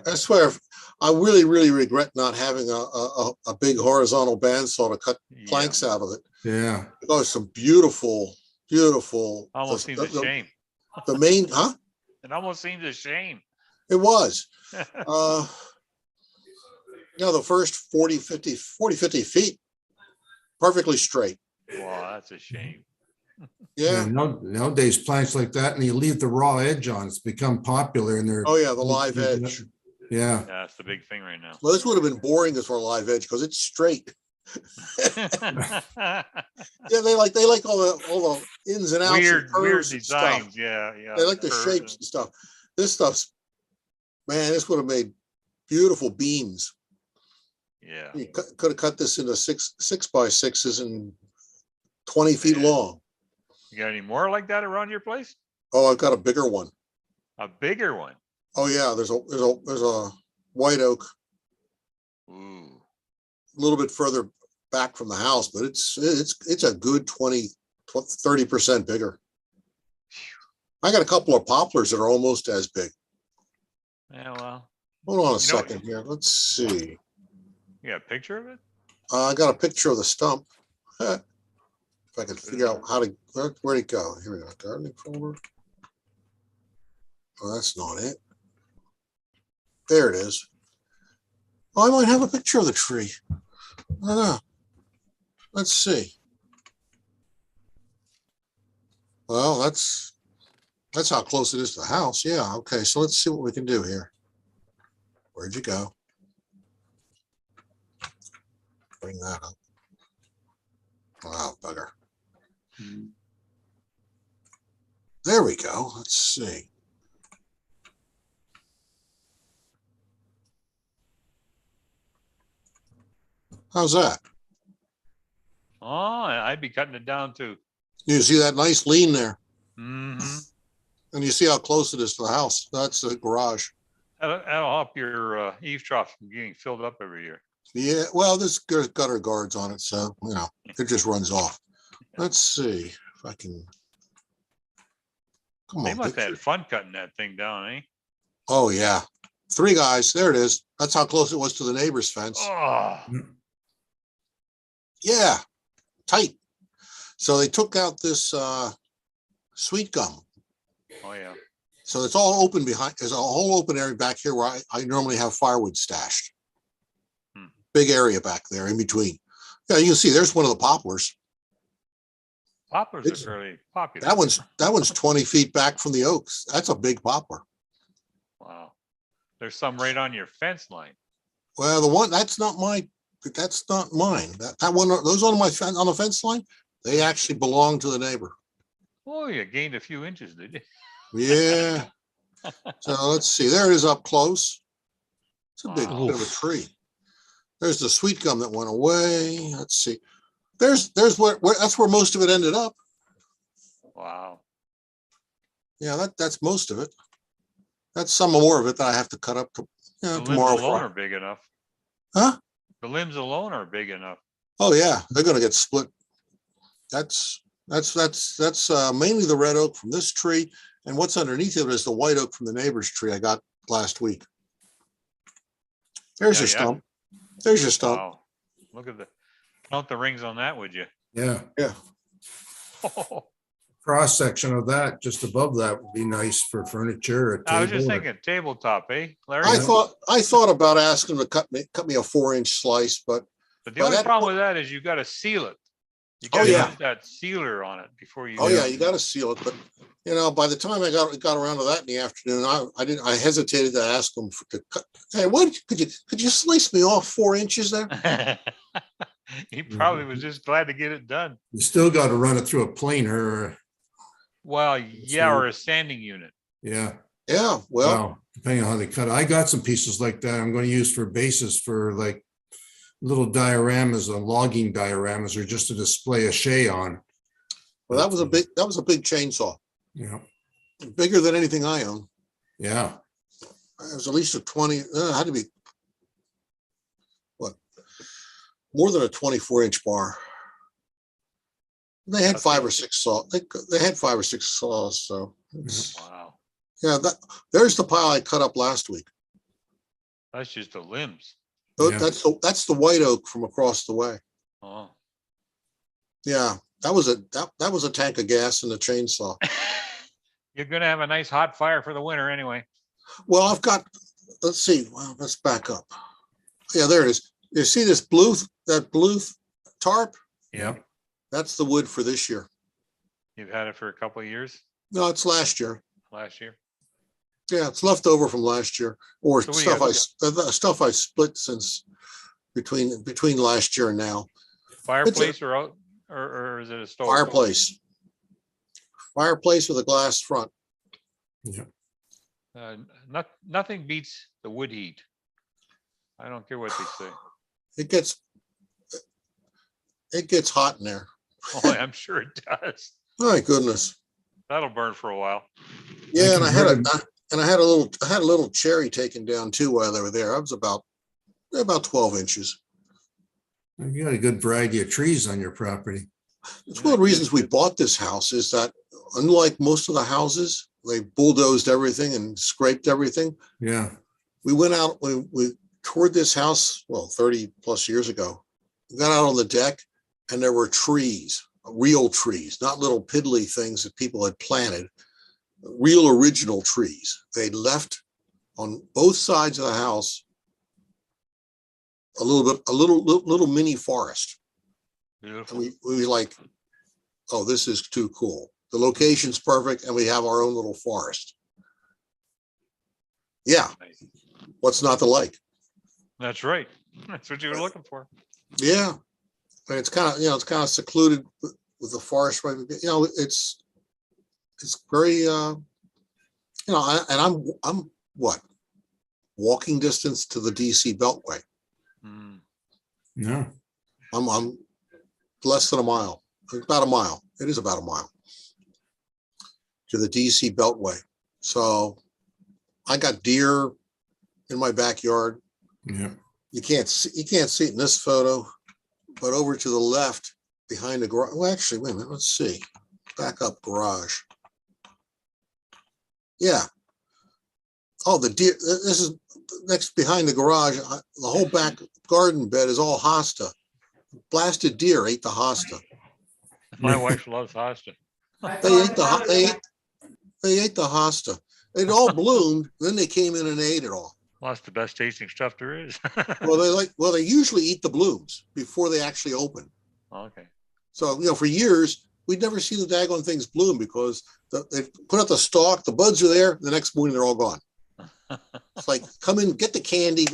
I swear, I really, really regret not having a big horizontal bandsaw to cut planks out of it. Yeah. Oh, some beautiful. Almost seems a shame. The main, huh? It almost seems a shame. It was. The first 40, 50 feet, perfectly straight. Wow, that's a shame. Yeah. Nowadays, planks like that, and you leave the raw edge on. It's become popular, and they're. Oh yeah, the live edge. Yeah. Yeah, that's the big thing right now. Well, this would have been boring as for a live edge because it's straight. Yeah, they like all the ins and outs, weird and curves and designs. stuff. Yeah. They like the shapes and stuff. This stuff's, man, this would have made beautiful beams. Yeah. You could have cut this into 6x6s and 20 feet long. You got any more like that around your place? Oh, I've got a bigger one. A bigger one? Oh yeah, there's a white oak. Ooh. A little bit further back from the house, but it's a good 30% bigger. I got a couple of poplars that are almost as big. Yeah, well. Hold on a You know- second here. Let's see. You got a picture of it? I got a picture of the stump. If I can figure out how to, where'd it go? Here we go. Gardening folder. Oh, that's not it. There it is. Oh, I might have a picture of the tree. I don't know. Let's see. Well, that's how close it is to the house. Yeah. Okay. So let's see what we can do here. Where'd you go? Bring that up. Wow, bugger. There we go. Let's see. How's that? Oh, I'd be cutting it down too. You see that nice lean there? Mm-hmm. And you see how close it is to the house. That's the garage. That'll help your eave trough from getting filled up every year. Yeah, well, there's gutter guards on it, so, you know, it just runs off. Let's see if I can. Come They on. must have picture. had fun cutting that thing down, eh? Oh, yeah. 3 guys. There it is. That's how close it was to the neighbor's fence. Oh, Yeah, tight. So they took out this sweet gum. oh yeah. So it's all open behind. There's a whole open area back here where I normally have firewood stashed. Big area back there in between. Yeah, you can see there's one of the poplars. Poplars are fairly popular. That one's 20 feet back from the oaks. That's a big poplar. Wow. There's some right on your fence line. Well, the one that's not mine. That one, those on on the fence line, they actually belong to the neighbor. Oh, you gained a few inches, did you? Yeah. So let's see. There it is up close. It's a big Wow. bit of a tree. There's the sweet gum that went away. Let's see. There's where that's where most of it ended up. Wow. Yeah, that's most of it. That's some more of it that I have to cut up to, The limbs tomorrow. alone are big enough. Huh? The limbs alone are big enough. Oh yeah, they're gonna get split. That's mainly the red oak from this tree, and what's underneath it is the white oak from the neighbor's tree I got last week. There's your stump. There's your stump. Wow. Look at count the rings on that, would you? Yeah. Yeah. Cross section of that, just above that would be nice for furniture. A I was just table, or- thinking tabletop, eh, Larry? I thought about asking them to cut me a 4-inch slice, but But the only problem with that is you got to seal it. You got to use that sealer on it before you. Oh yeah, you got to seal it. But you know, by the time I got around to that in the afternoon, I hesitated to ask them to cut. Hey, what could you slice me off 4 inches there? He probably was just glad to get it done. You still got to run it through a planer. Well, yeah, or a sanding unit. Yeah. Yeah. Well, depending on how they cut it. I got some pieces like that I'm going to use for bases for like little dioramas, logging dioramas, or just to display a shay on. Well, that was a big chainsaw. Yeah. Bigger than anything I own. Yeah. It was at least a 20, it had to be, what, more than a 24-inch bar. They had 5 or 6 saws. They had 5 or 6 saws. So Wow. yeah, there's the pile I cut up last week. That's just the limbs. Yeah. That's the white oak from across the way. Oh. Yeah, that was a tank of gas in the chainsaw. You're gonna have a nice hot fire for the winter anyway. Well, I've got. Let's see. Well, let's back up. Yeah, there it is. You see this blue tarp? Yeah. That's the wood for this year. You've had it for a couple of years. No, it's last year. Last year. Yeah, it's left over from last year, or So what do you stuff I split since between last year and now. Fireplace or is it a stove? Fireplace. Fireplace with a glass front. Yeah. Nothing beats the wood heat. I don't care what they say. It gets hot in there. Oh, I'm sure it does. My goodness. That'll burn for a while. Yeah, and I had a little cherry taken down too while they were there. I was about 12 inches. You got a good variety of trees on your property. It's one of the reasons we bought this house is that unlike most of the houses, they bulldozed everything and scraped everything. Yeah. We went out, we toured this house, well, 30 plus years ago. We got out on the deck and there were trees, real trees, not little piddly things that people had planted, real original trees. They left on both sides of the house a little mini forest. Beautiful. And we like, oh, this is too cool. The location's perfect and we have our own little forest. Yeah. What's not to like? That's right. That's what you were looking for. Yeah. And it's kind of, it's kind of secluded with the forest, right? It's very, and I'm what? Walking distance to the DC Beltway. No. I'm less than a mile, about a mile. It is about a mile to the DC Beltway. So I got deer in my backyard. Yeah. You can't see it in this photo, but over to the left behind the garage. Well, actually, wait a minute. Let's see. Back up garage. Yeah. Oh, the deer. This is next behind the garage. The whole back garden bed is all hosta. Blasted deer ate the hosta. My wife loves hosta. They ate the hosta. It all bloomed. Then they came in and ate it all. Well, that's the best tasting stuff there is. They usually eat the blooms before they actually open. Okay. So, for years, we'd never see the daggone things bloom because they put out the stalk, the buds are there, the next morning they're all gone. It's like, come in, get the candy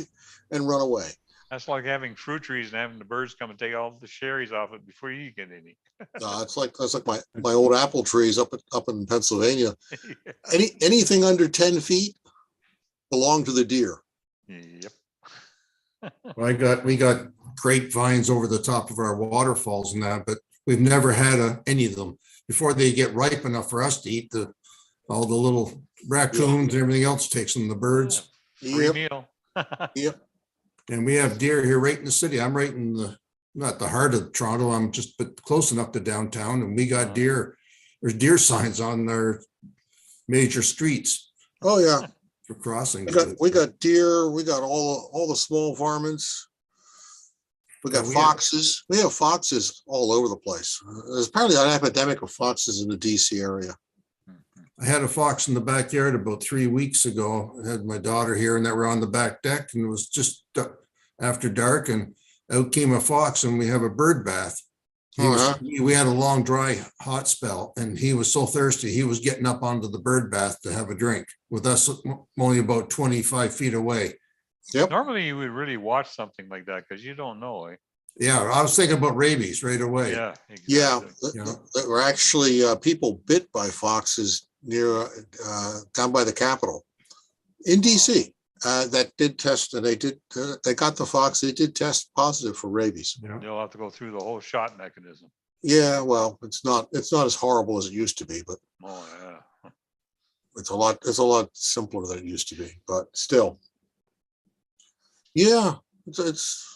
and run away. That's like having fruit trees and having the birds come and take all the cherries off it before you get any. That's like my old apple trees up in Pennsylvania. Anything under 10 feet belong to the deer. Yep. We got grapevines over the top of our waterfalls and that, but we've never had any of them before they get ripe enough for us to eat. All the little raccoons and everything else takes them, the birds. Free meal. Yep. And we have deer here right in the city. I'm right in not the heart of Toronto. I'm but close enough to downtown, and we got deer. There's deer signs on their major streets. Oh yeah. For crossing. We got deer. We got all the small varmints. We got foxes. We have foxes all over the place. There's apparently an epidemic of foxes in the DC area. I had a fox in the backyard about 3 weeks ago. I had my daughter here and they were on the back deck, and it was just after dark, and out came a fox, and we have a bird bath. We had a long, dry, hot spell, and he was so thirsty, he was getting up onto the bird bath to have a drink with us only about 25 feet away. Yep. Normally you would really watch something like that because you don't know. Yeah, I was thinking about rabies right away. Yeah, exactly. Yeah, there were actually people bit by foxes near down by the Capitol in DC that did test, and they got the fox. They did test positive for rabies. You'll have to go through the whole shot mechanism. Yeah, well, it's not as horrible as it used to be, but it's a lot simpler than it used to be. But still, yeah, it's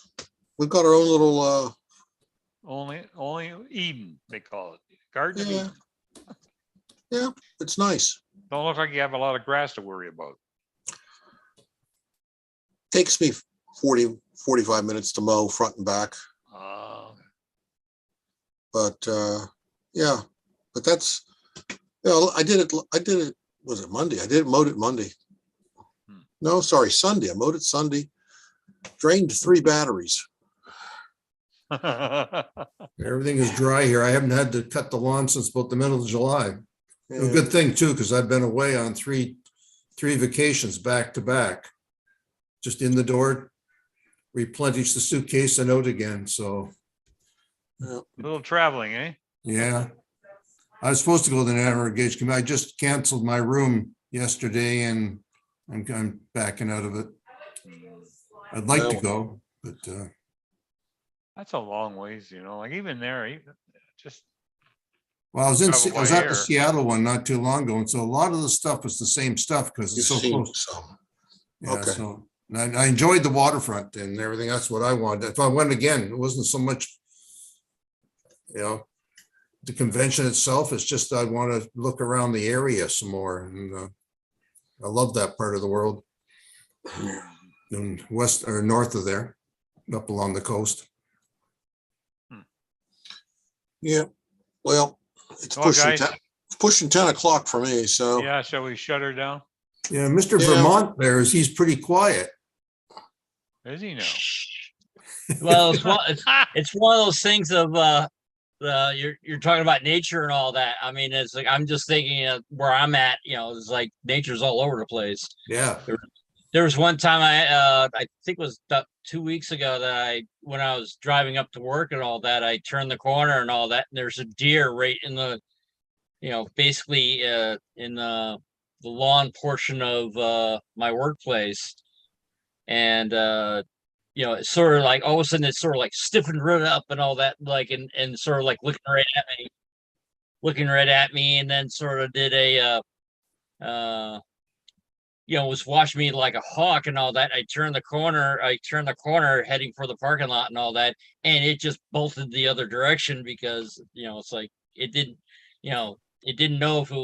we've got our own little. Only Eden, they call it. Garden of Eden. Yeah, it's nice. Don't look like you have a lot of grass to worry about. Takes me 45 minutes to mow front and back. But yeah, but that's, I did it, was it Monday? Mowed it Monday. No, sorry, Sunday. I mowed it Sunday. Drained 3 batteries. Everything is dry here. I haven't had to cut the lawn since about the middle of July. Yeah. A good thing too, because I've been away on three vacations back to back. Just in the door, replenish the suitcase and out again. So a little traveling, eh? Yeah. I was supposed to go to the National Gauge Committee. I just canceled my room yesterday and I'm backing out of it. I'd like to go, but that's a long ways, like even there, just. Well, I was at the Seattle one not too long ago, and so a lot of the stuff was the same stuff because it's so close. Okay. So And I enjoyed the waterfront and everything. That's what I wanted. If I went again, it wasn't so much, the convention itself. It's just I want to look around the area some more. And I love that part of the world. And west or north of there, up along the coast. Yeah, well, it's Well, guys. pushing 10 o'clock for me, so. Yeah, shall we shut her down? Yeah, Mr. Yeah. Vermont there he's pretty quiet. Is he now? Well, it's one of those things of you're talking about nature and all that. I mean, it's like I'm just thinking of where I'm at. It's like nature's all over the place. Yeah. There was one time I think it was about 2 weeks ago that when I was driving up to work and all that, I turned the corner and all that, and there's a deer right in the, basically in the lawn portion of my workplace, and it's sort of like all of a sudden it's sort of like stiffened right up and all that, like and sort of like looking right at me, and then sort of did a was watching me like a hawk and all that. I turned the corner heading for the parking lot and all that, and it just bolted the other direction because it's like it didn't know if it